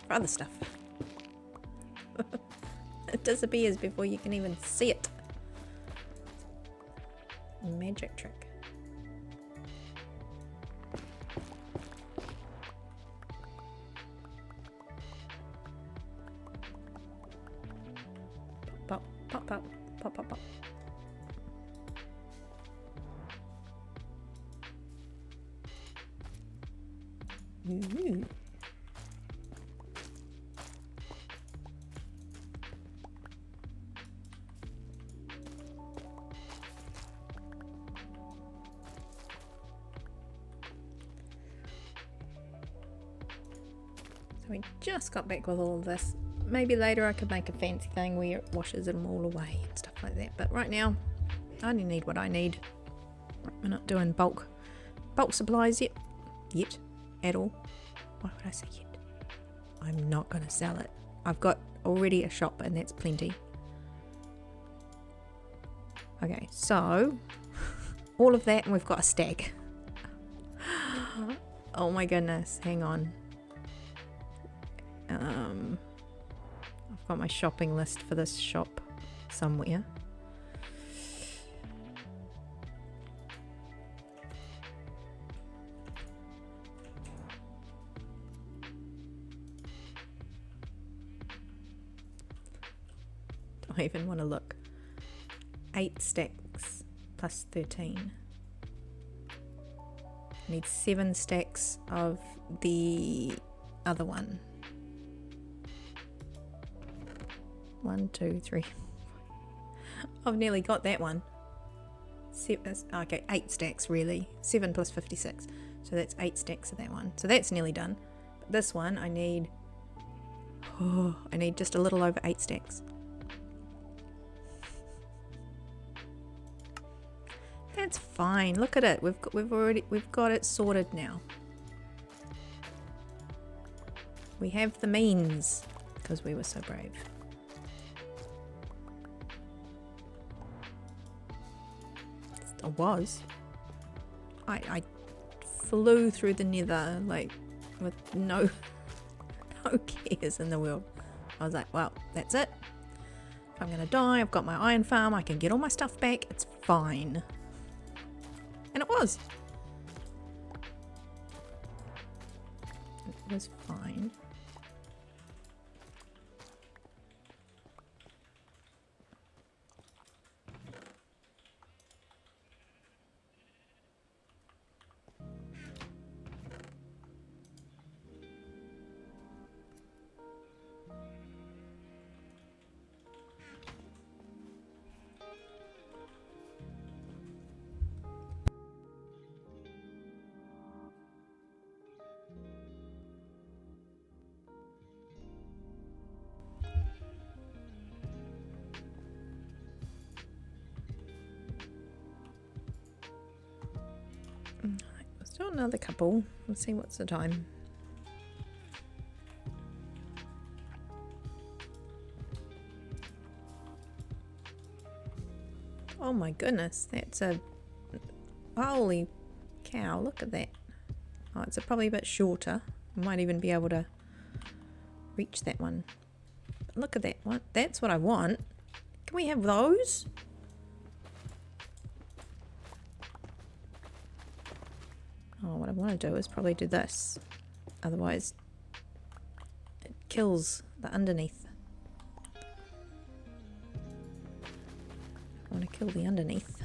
For other stuff. It disappears before you can even see it. Magic trick. Pop, pop, pop, pop, pop, pop. Ooh. So we just got back with all of this. Maybe later I could make a fancy thing where it washes them all away and stuff like that. But right now, I only need what I need. We're not doing bulk supplies yet. At all. Why would I say yet? I'm not going to sell it. I've got already a shop and that's plenty. Okay, so all of that and we've got a stack. Oh my goodness, hang on. I've got my shopping list for this shop somewhere. Don't even want to look. 8 stacks plus 13. I need 7 stacks of the other one. 1, 2, 3. I've nearly got that one. Okay, 8 stacks really. 7 plus 56. So that's 8 stacks of that one. So that's nearly done. But this one I need just a little over 8 stacks. That's fine. Look at it. We've got it sorted now. We have the means because we were so brave. I was. I flew through the Nether like with no cares in the world. I was like, well, that's it. If I'm gonna die, I've got my iron farm. I can get all my stuff back. It's fine. And it was. It was fine. Still another couple. Let's see what's the time. Oh my goodness, that's a... Holy cow, look at that. Oh, it's probably a bit shorter. I might even be able to reach that one. But look at that one. That's what I want. Can we have those? Oh, what I want to do is probably do this. Otherwise, it kills the underneath. I want to kill the underneath.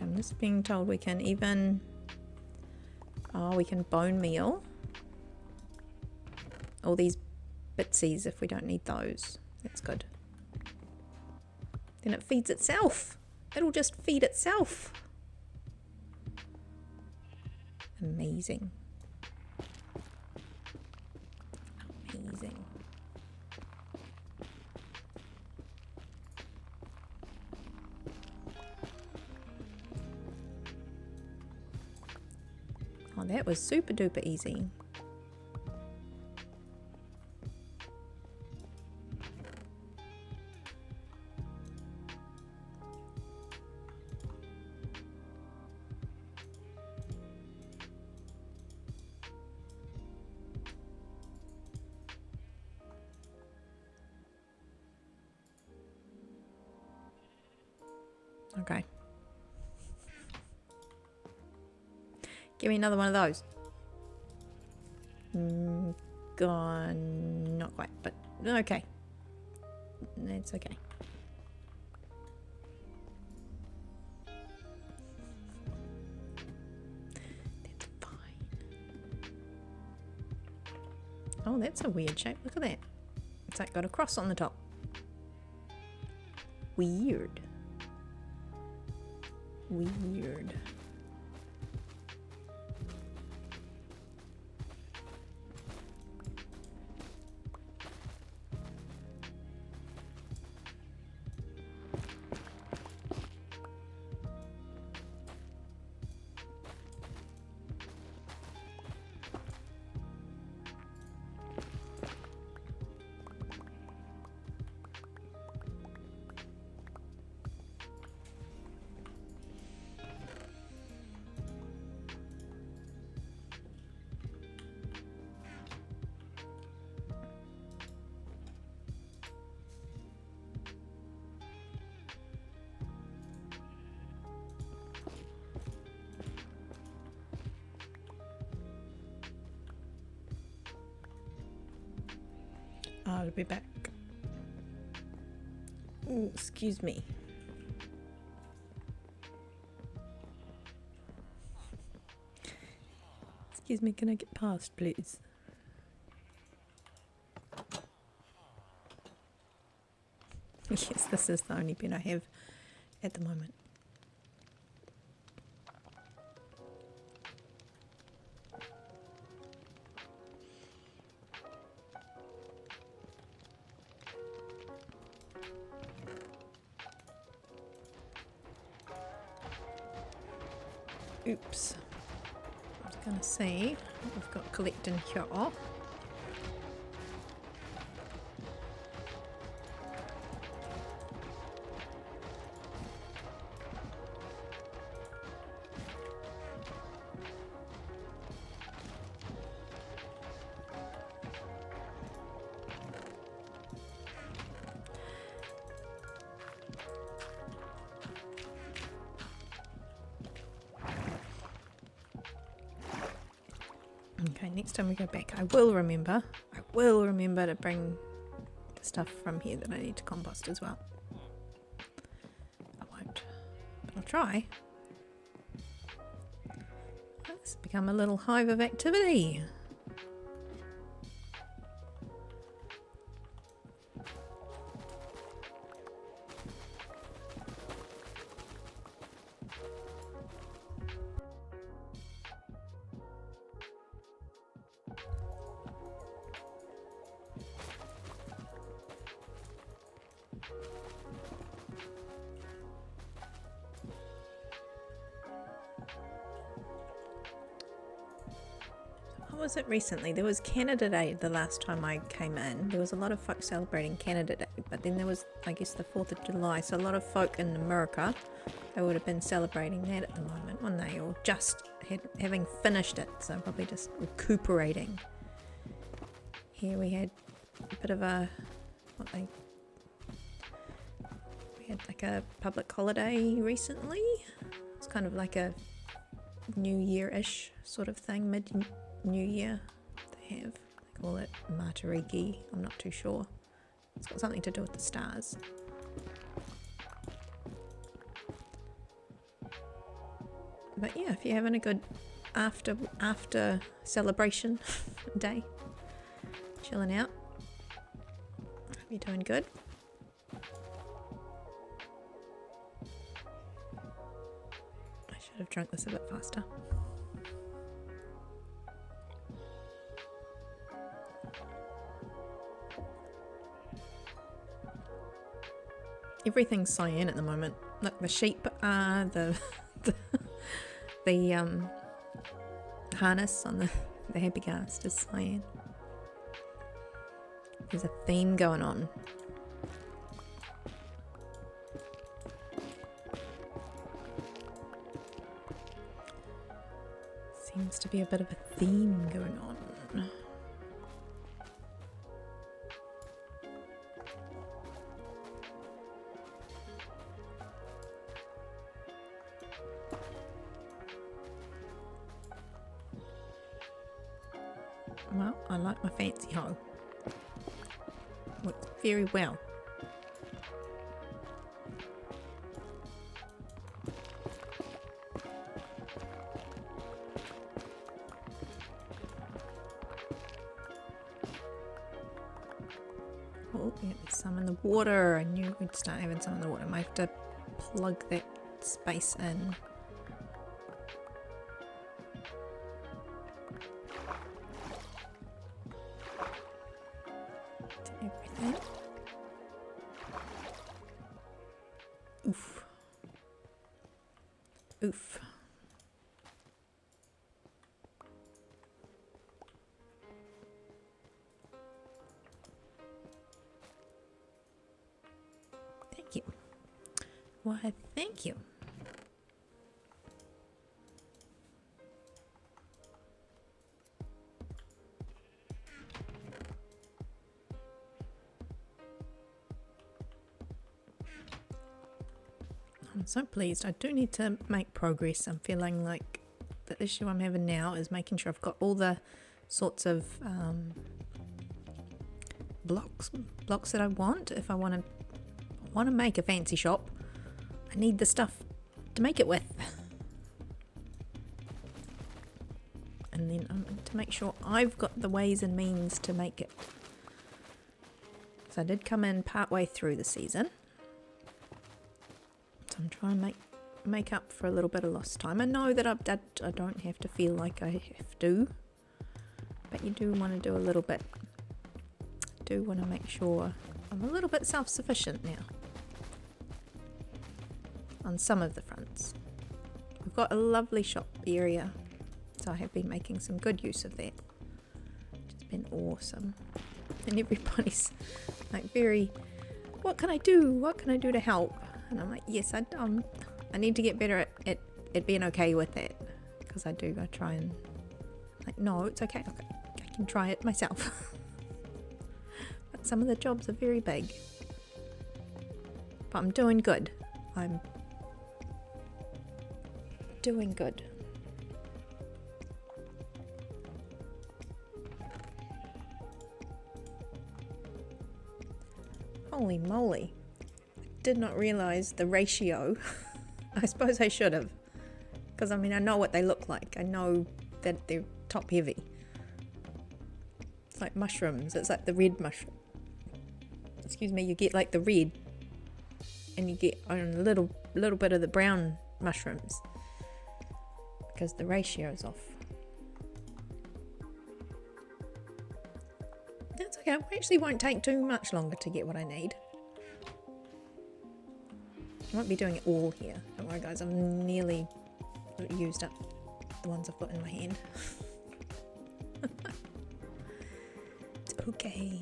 I'm just being told we can even... Oh, we can bone meal all these bitsies if we don't need those. That's good. Then it feeds itself. It'll just feed itself. Amazing. Amazing. Oh, that was super duper easy. Okay. Give me another one of those. Gone. Not quite, but okay. It's okay. That's fine. Oh, that's a weird shape. Look at that. It's like got a cross on the top. Weird. Weird. I'll be back. Ooh, excuse me. Excuse me, can I get past, please? Yes, this is the only pen I have at the moment. Oops. I was going to see what we've got collecting here. Okay, next time we go back, I will remember to bring the stuff from here that I need to compost as well. I won't, but I'll try. It's become a little hive of activity. what was it recently? There was Canada Day the last time I came in. There was a lot of folk celebrating Canada Day, but then there was, I guess, the 4th of July. So a lot of folk in America, they would have been celebrating that at the moment, wouldn't they? Or just having finished it, so probably just recuperating. Here we had a bit of a, we had like a public holiday recently. It's kind of like a New Year-ish sort of thing, mid-New Year they have. They call it Matariki, I'm not too sure. It's got something to do with the stars. But yeah, if you're having a good after celebration day, chilling out, hope you're doing good. I should have drunk this a bit faster. Everything's cyan at the moment. Look, the sheep are the harness on the happy cast is cyan. There's a theme going on. Seems to be a bit of a theme going on. Well, I like my fancy hoe. Works very well. Oh, yeah, there's some in the water. I knew we'd start having some in the water. I might have to plug that space in. Everything. Oof. Oof. Thank you. Why, thank you. I'm so pleased. I do need to make progress. I'm feeling like the issue I'm having now is making sure I've got all the sorts of blocks that I want. If I want to make a fancy shop, I need the stuff to make it with. And then to make sure I've got the ways and means to make it. So I did come in partway through the season. So I'm trying to make up for a little bit of lost time. I know that I don't have to feel like I have to, but you do want to do a little bit. Do want to make sure I'm a little bit self-sufficient now on some of the fronts. We've got a lovely shop area, so I have been making some good use of that. It's been awesome, and everybody's like very, what can I do? What can I do to help? And I'm like, yes, I need to get better at being okay with that, because I try and like, no, it's okay. I can try it myself. But some of the jobs are very big. But I'm doing good. I'm doing good. Holy moly. Did not realize the ratio. I suppose I should have, because I mean I know what they look like. I know that they're top heavy. It's like mushrooms. It's like the red mushroom. Excuse me. You get like the red, and you get a little bit of the brown mushrooms, because the ratio is off. That's okay. It actually won't take too much longer to get what I need. I won't be doing it all here. Don't worry guys, I've nearly used up the ones I've got in my hand. It's okay.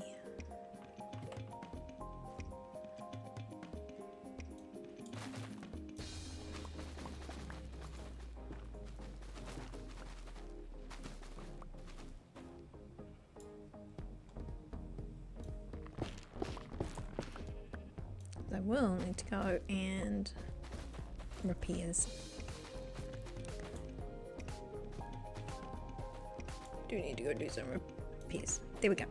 I will need to go and repairs. Do need to go do some repairs. There we go.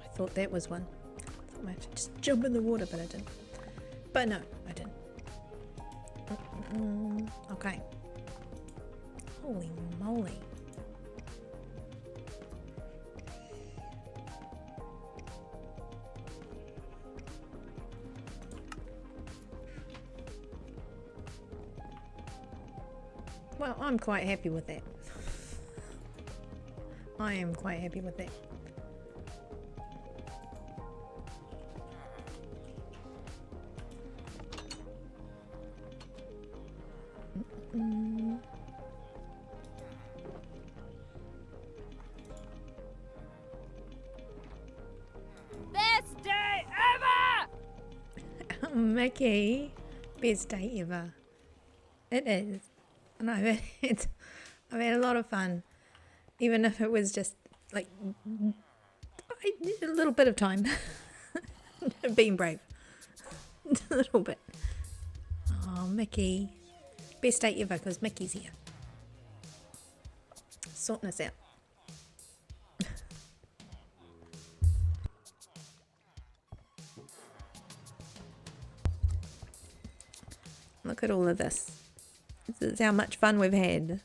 I thought that was one. I thought I might just jump in the water, but I didn't. But no, I didn't. Okay. Holy moly. Well, I'm quite happy with that. I am quite happy with that. Best day ever! Mickey, best day ever. It is. And I've had a lot of fun, even if it was just like a little bit of time. Being brave, a little bit. Oh, Mickey, best day ever because Mickey's here, sorting us out. Look at all of this. This is how much fun we've had.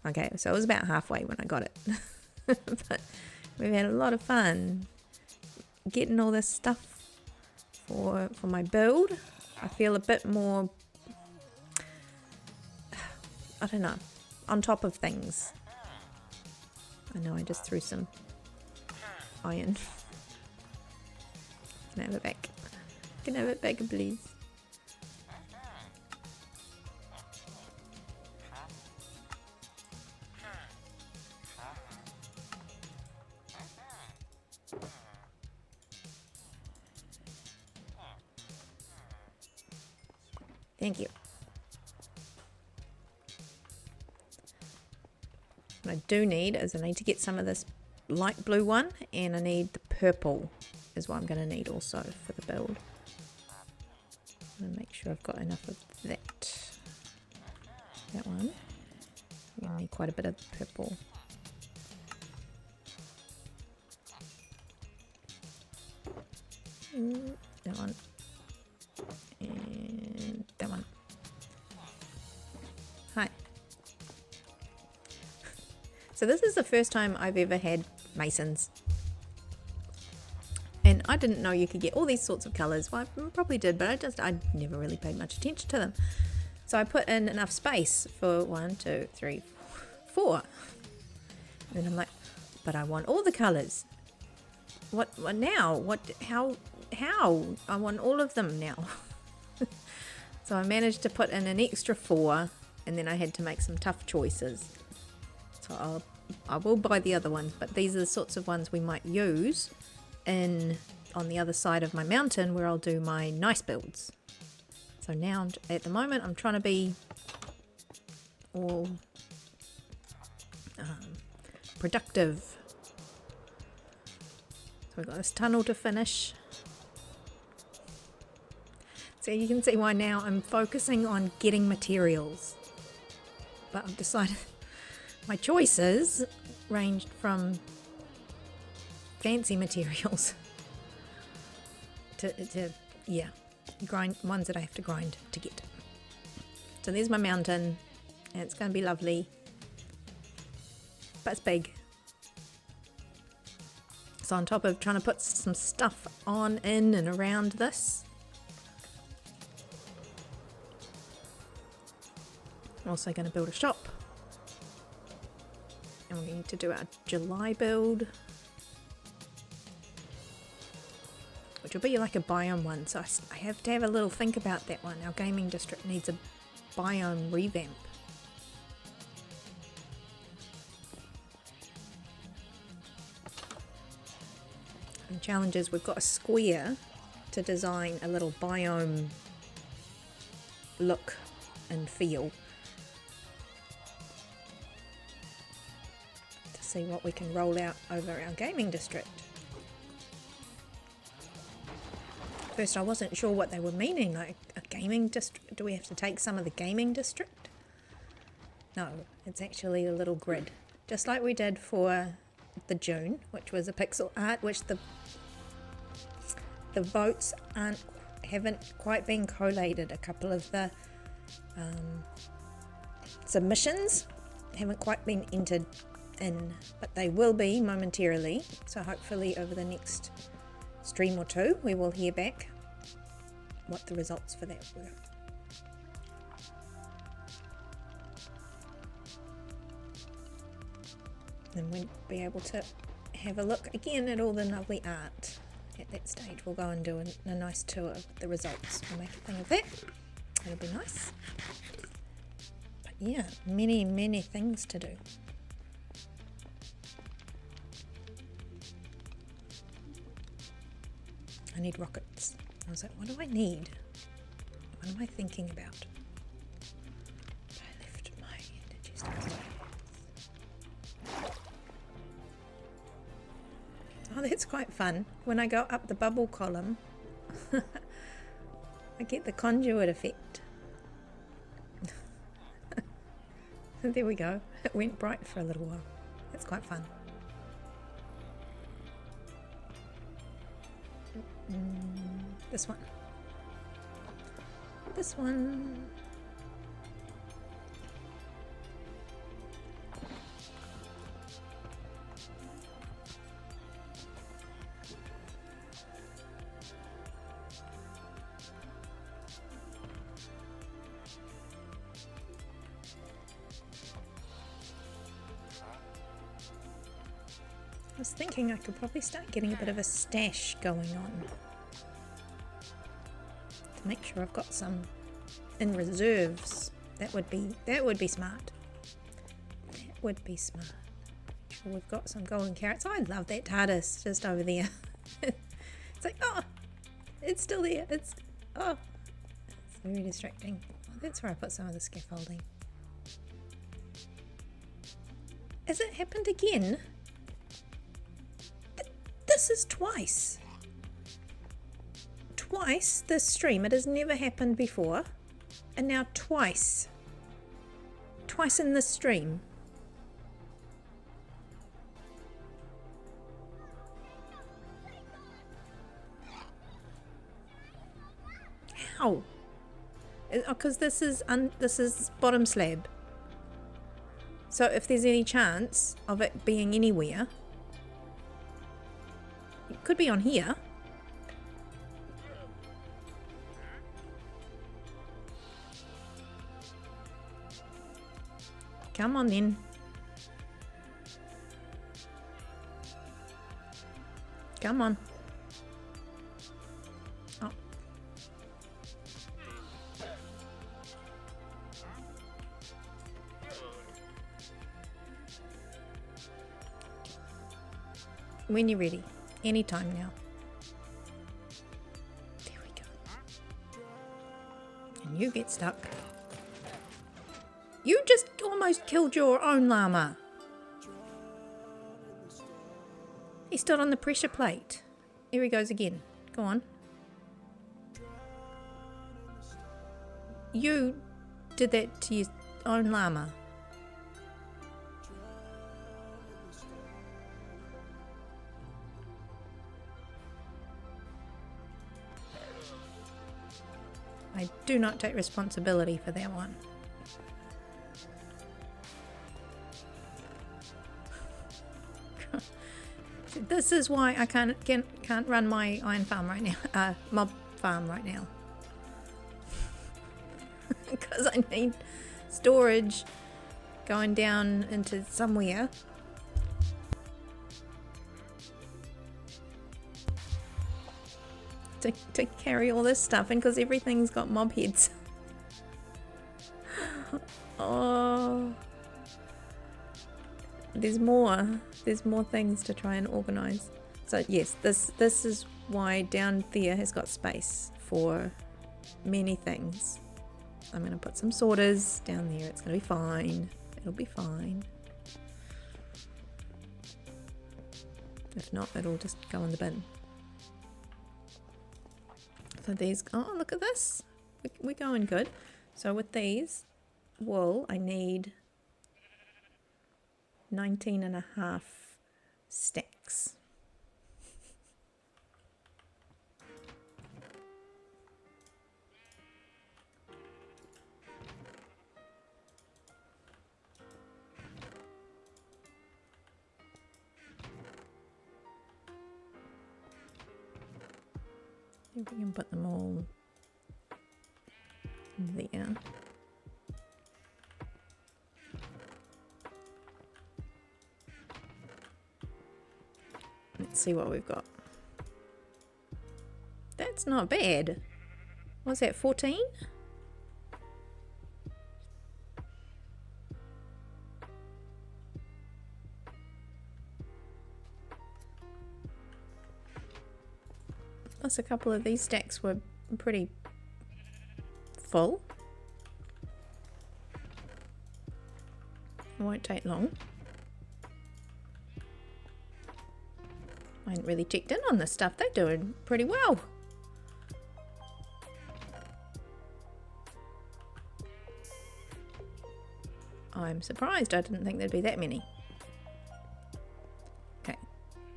Okay, so it was about halfway when I got it. But we've had a lot of fun getting all this stuff for my build. I feel a bit more, I don't know, on top of things. I know I just threw some iron. Can I have it back? Can I have it back, please? Thank you. What I do need is I need to get some of this light blue one, and I need the purple is what I'm going to need also for the build. I'm going to make sure I've got enough of that. That one. I'm going to need quite a bit of purple. That one. And that one. Hi. So this is the first time I've ever had masons. And I didn't know you could get all these sorts of colours. Well, I probably did, but I never really paid much attention to them. So I put in enough space for 1, 2, 3, 4. And then I'm like, but I want all the colours. What now? How? I want all of them now. So I managed to put in an extra 4, and then I had to make some tough choices. So I will buy the other ones, but these are the sorts of ones we might use on the other side of my mountain where I'll do my nice builds. So now at the moment I'm trying to be all productive. So we've got this tunnel to finish. So you can see why now I'm focusing on getting materials. But I've decided my choices ranged from fancy materials to grind ones that I have to grind to get. So there's my mountain, and it's going to be lovely, but it's big. So on top of trying to put some stuff on, in and around this, I'm also going to build a shop, and we're going to do our July build, which will be like a biome one, so I have to have a little think about that one. Our gaming district needs a biome revamp. And the challenge is we've got a square to design a little biome look and feel to see what we can roll out over our gaming district. First I wasn't sure what they were meaning, like a gaming district. Do we have to take some of the gaming district? No, it's actually a little grid, just like we did for the June, which was a pixel art, which the votes haven't quite been collated. A couple of the submissions haven't quite been entered in, but they will be momentarily. So hopefully over the next stream or two we will hear back what the results for that were. And we'll be able to have a look again at all the lovely art. At that stage we'll go and do a nice tour of the results. We'll make a thing of that. It'll be nice. But yeah, many things to do. I need rockets. I was like, what do I need? What am I thinking about? I left my energy stores. Oh, that's quite fun. When I go up the bubble column, I get the conduit effect. There we go. It went bright for a little while. That's quite fun. This one. This one. I was thinking I could probably start getting a bit of a stash going on to make sure I've got some in reserves. That would be smart. That would be smart. Make sure we've got some golden carrots. Oh, I love that TARDIS just over there. It's like, oh, it's still there. It's very distracting. Oh, that's where I put some of the scaffolding. Has it happened again? This is twice. Twice this stream. It has never happened before. And now twice. Twice in this stream. How? Because this is bottom slab. So if there's any chance of it being anywhere, it could be on here. Come on then. Come on. Oh. When you're ready. Anytime now. There we go. And you get stuck. You just almost killed your own llama. He stood on the pressure plate. Here he goes again. Go on. You did that to your own llama. I do not take responsibility for that one. This is why I can't run my iron farm right now, mob farm right now. Because I need storage going down into somewhere. To carry all this stuff in, because everything's got mob heads. Oh, there's more things to try and organize. So yes, this is why down there has got space for many things. I'm going to put some sorters down there. It's going to be fine. It'll be fine. If not, it'll just go in the bin. So these, oh, look at this. We're going good. So with these wool, I need 19.5 stacks. I think we can put them all there. Let's see what we've got. That's not bad. What's that, 14? Plus a couple of these stacks were pretty full. It won't take long. I hadn't really checked in on this stuff. They're doing pretty well. I'm surprised. I didn't think there'd be that many. Okay,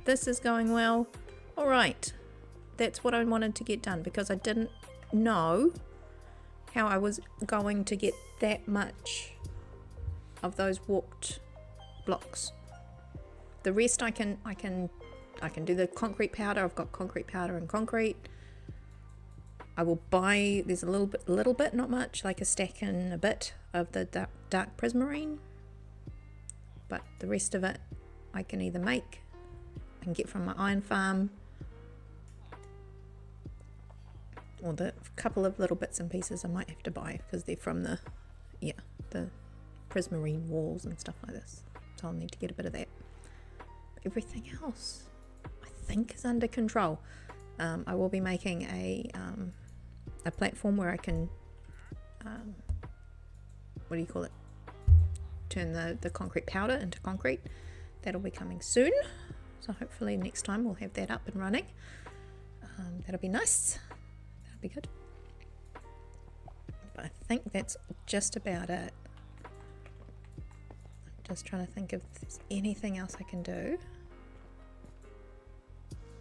this is going well. All right, that's what I wanted to get done because I didn't know how I was going to get that much of those warped blocks. The rest I can do the concrete powder. I've got concrete powder and concrete. I will buy, there's a little bit, not much, like a stack and a bit of the dark prismarine. But the rest of it I can either make and get from my iron farm, or the couple of little bits and pieces I might have to buy because they're from the prismarine walls and stuff like this. So I'll need to get a bit of that. But everything else I think is under control. I will be making a platform where I can what do you call it, turn the concrete powder into concrete. That'll be coming soon, so hopefully next time we'll have that up and running. That'll be nice, that'll be good. But I think that's just about it. I'm just trying to think if there's anything else I can do.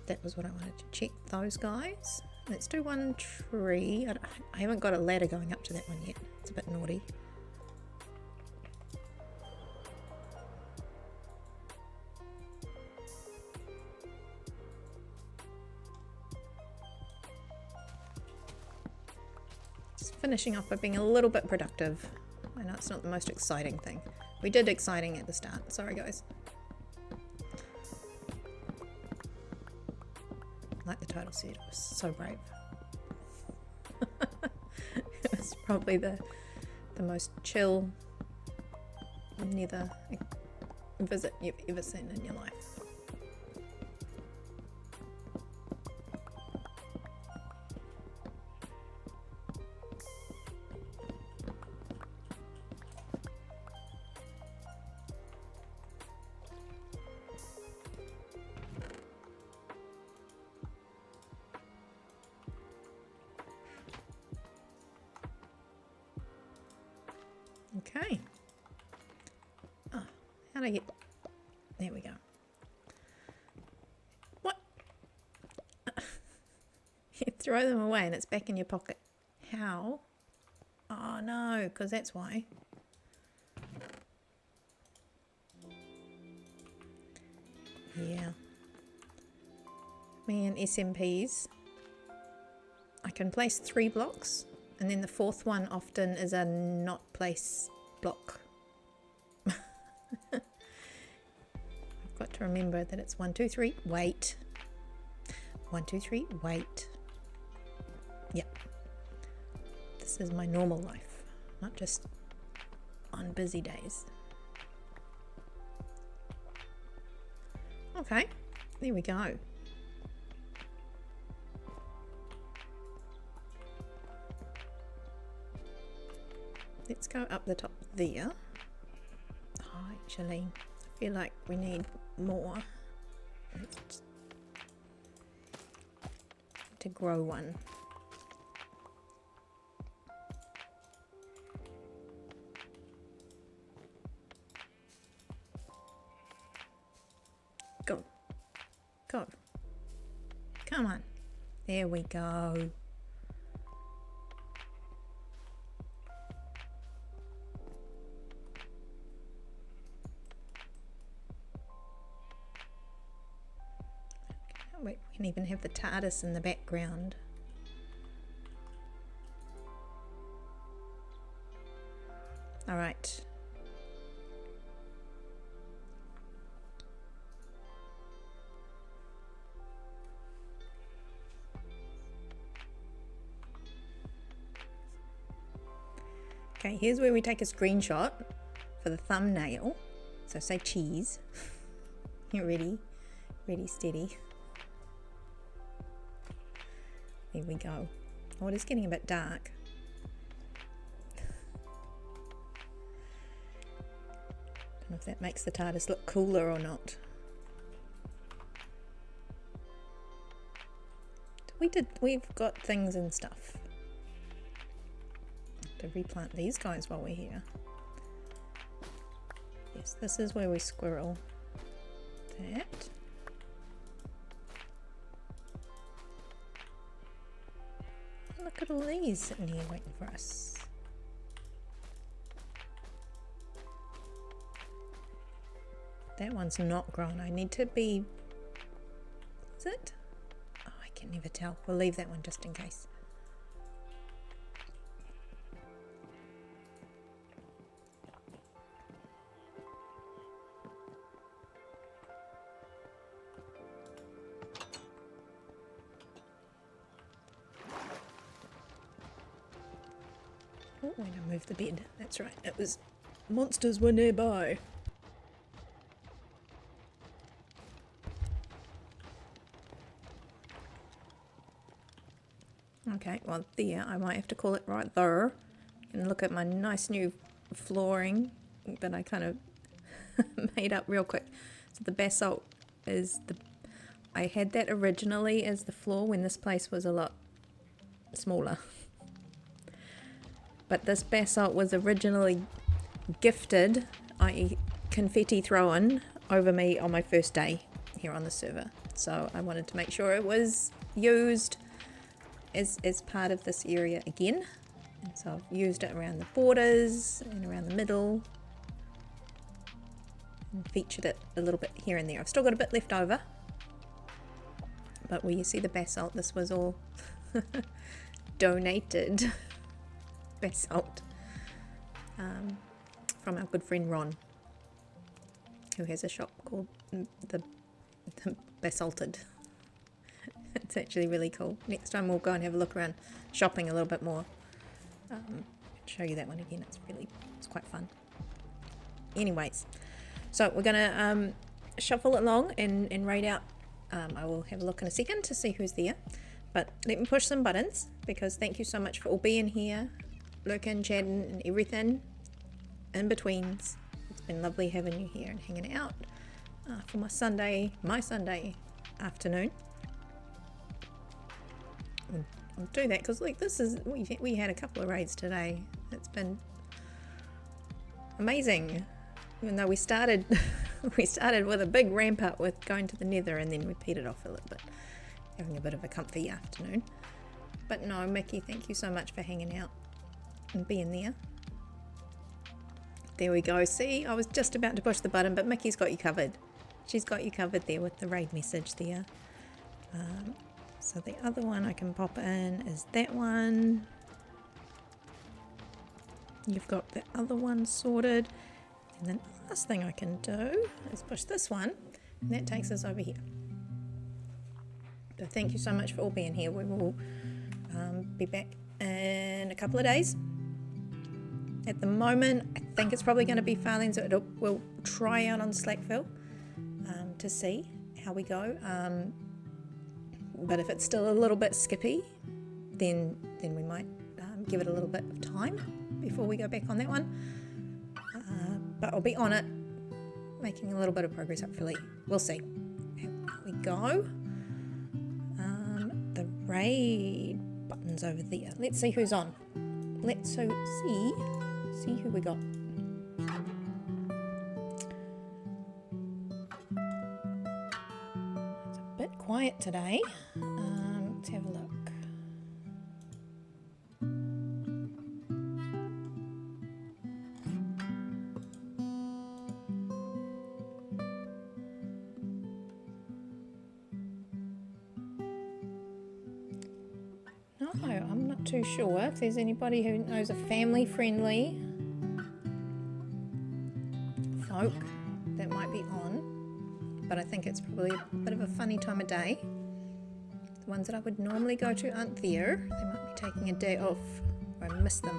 That was what I wanted to check, those guys. Let's do one tree. I haven't got a ladder going up to that one yet. It's a bit naughty. Just finishing off by being a little bit productive. I know it's not the most exciting thing. We did exciting at the start. Sorry guys. Like the title said, it was so brave. It was probably the most chill Nether visit you've ever seen in your life. Okay. Oh, how'd I get... There we go. What? You throw them away and it's back in your pocket. How? Oh no, because that's why. Yeah. Me and SMPs. I can place 3 blocks. And then the 4th one often is a not place block. I've got to remember that it's 1, 2, 3, wait. 1, 2, 3, wait. Yep. This is my normal life, not just on busy days. Okay, there we go. Let's go up the top there. Oh, actually, I feel like we need more. Let's to grow one. Go. Go. Come on. There we go. We can even have the TARDIS in the background. All right. Okay, here's where we take a screenshot for the thumbnail. So say cheese. You're ready? Ready, steady. There we go. Oh, it is getting a bit dark. Don't know if that makes the TARDIS look cooler or not. We've got things and stuff. To replant these guys while we're here. Yes, this is where we squirrel that. Look at all these sitting here waiting for us. That one's not grown. I need to be... Is it? Oh, I can never tell. We'll leave that one just in case. Oh, when I moved the bed. That's right. It was... Monsters were nearby. Okay, well there, I might have to call it right there. And look at my nice new flooring that I kind of made up real quick. So the basalt is the... I had that originally as the floor when this place was a lot smaller. But this basalt was originally gifted, i.e. confetti thrown over me on my first day here on the server. So I wanted to make sure it was used as part of this area again. And so I've used it around the borders and around the middle. And featured it a little bit here and there. I've still got a bit left over. But where you see the basalt, this was all donated basalt from our good friend Ron, who has a shop called the Basalted. It's actually really cool. Next time we'll go and have a look around shopping a little bit more. Show you that one again. It's quite fun. Anyways, so we're gonna shuffle along and raid out. I will have a look in a second to see who's there, but let me push some buttons, because thank you so much for all being here, lurking, chatting and everything in betweens. It's been lovely having you here and hanging out for my Sunday afternoon. I'll do that because like this is we had a couple of raids today. It's been amazing, even though we started with a big ramp up with going to the Nether, and then we petered off a little bit, having a bit of a comfy afternoon. But no, Mickey, thank you so much for hanging out and being there. There we go. See, I was just about to push the button, but Mickey's got you covered. She's got you covered there with the raid message there. So the other one I can pop in is that one. You've got the other one sorted. And then the last thing I can do is push this one, and that takes us over here. So thank you so much for all being here. We will be back in a couple of days. At the moment, I think it's probably going to be Farlands. We'll try out on Slackville to see how we go. But if it's still a little bit skippy, then we might give it a little bit of time before we go back on that one. But I'll be on it, making a little bit of progress, hopefully. We'll see how we go. The raid button's over there. Let's see who's on. Let's see who we got. It's a bit quiet today. Let's have a look. No, I'm not too sure if there's anybody who knows a family-friendly folk that might be on, but I think it's probably a bit of a funny time of day. The ones that I would normally go to aren't there. They might be taking a day off, or I miss them.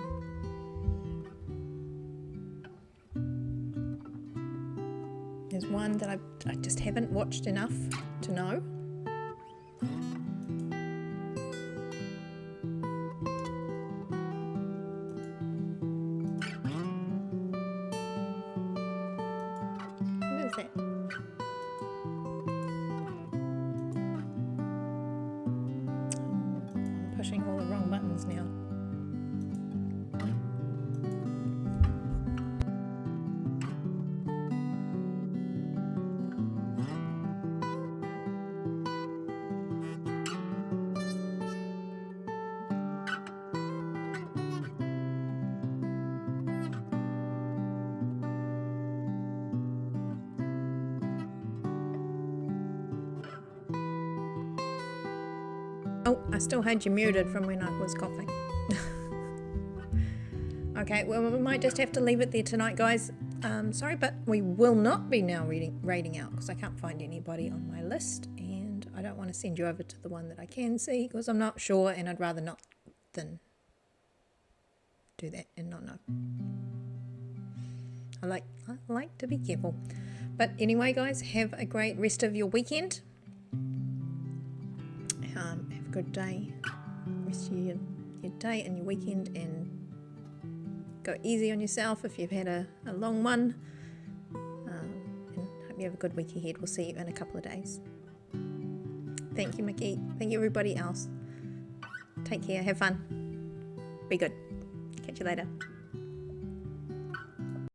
There's one that I just haven't watched enough to know. Who is that? I'm pushing all the wrong buttons now. Oh, I still had you muted from when I was coughing. Okay, well, we might just have to leave it there tonight, guys. Sorry, but we will not be now raiding out because I can't find anybody on my list, and I don't want to send you over to the one that I can see because I'm not sure, and I'd rather not than do that and not know. I like to be careful. But anyway, guys, have a great rest of your weekend. Have a good day, rest of your day and your weekend, and go easy on yourself if you've had a long one, and hope you have a good week ahead. We'll see you in a couple of days. Thank you, Mickey. Thank you, everybody else. Take care. Have fun. Be good. Catch you later.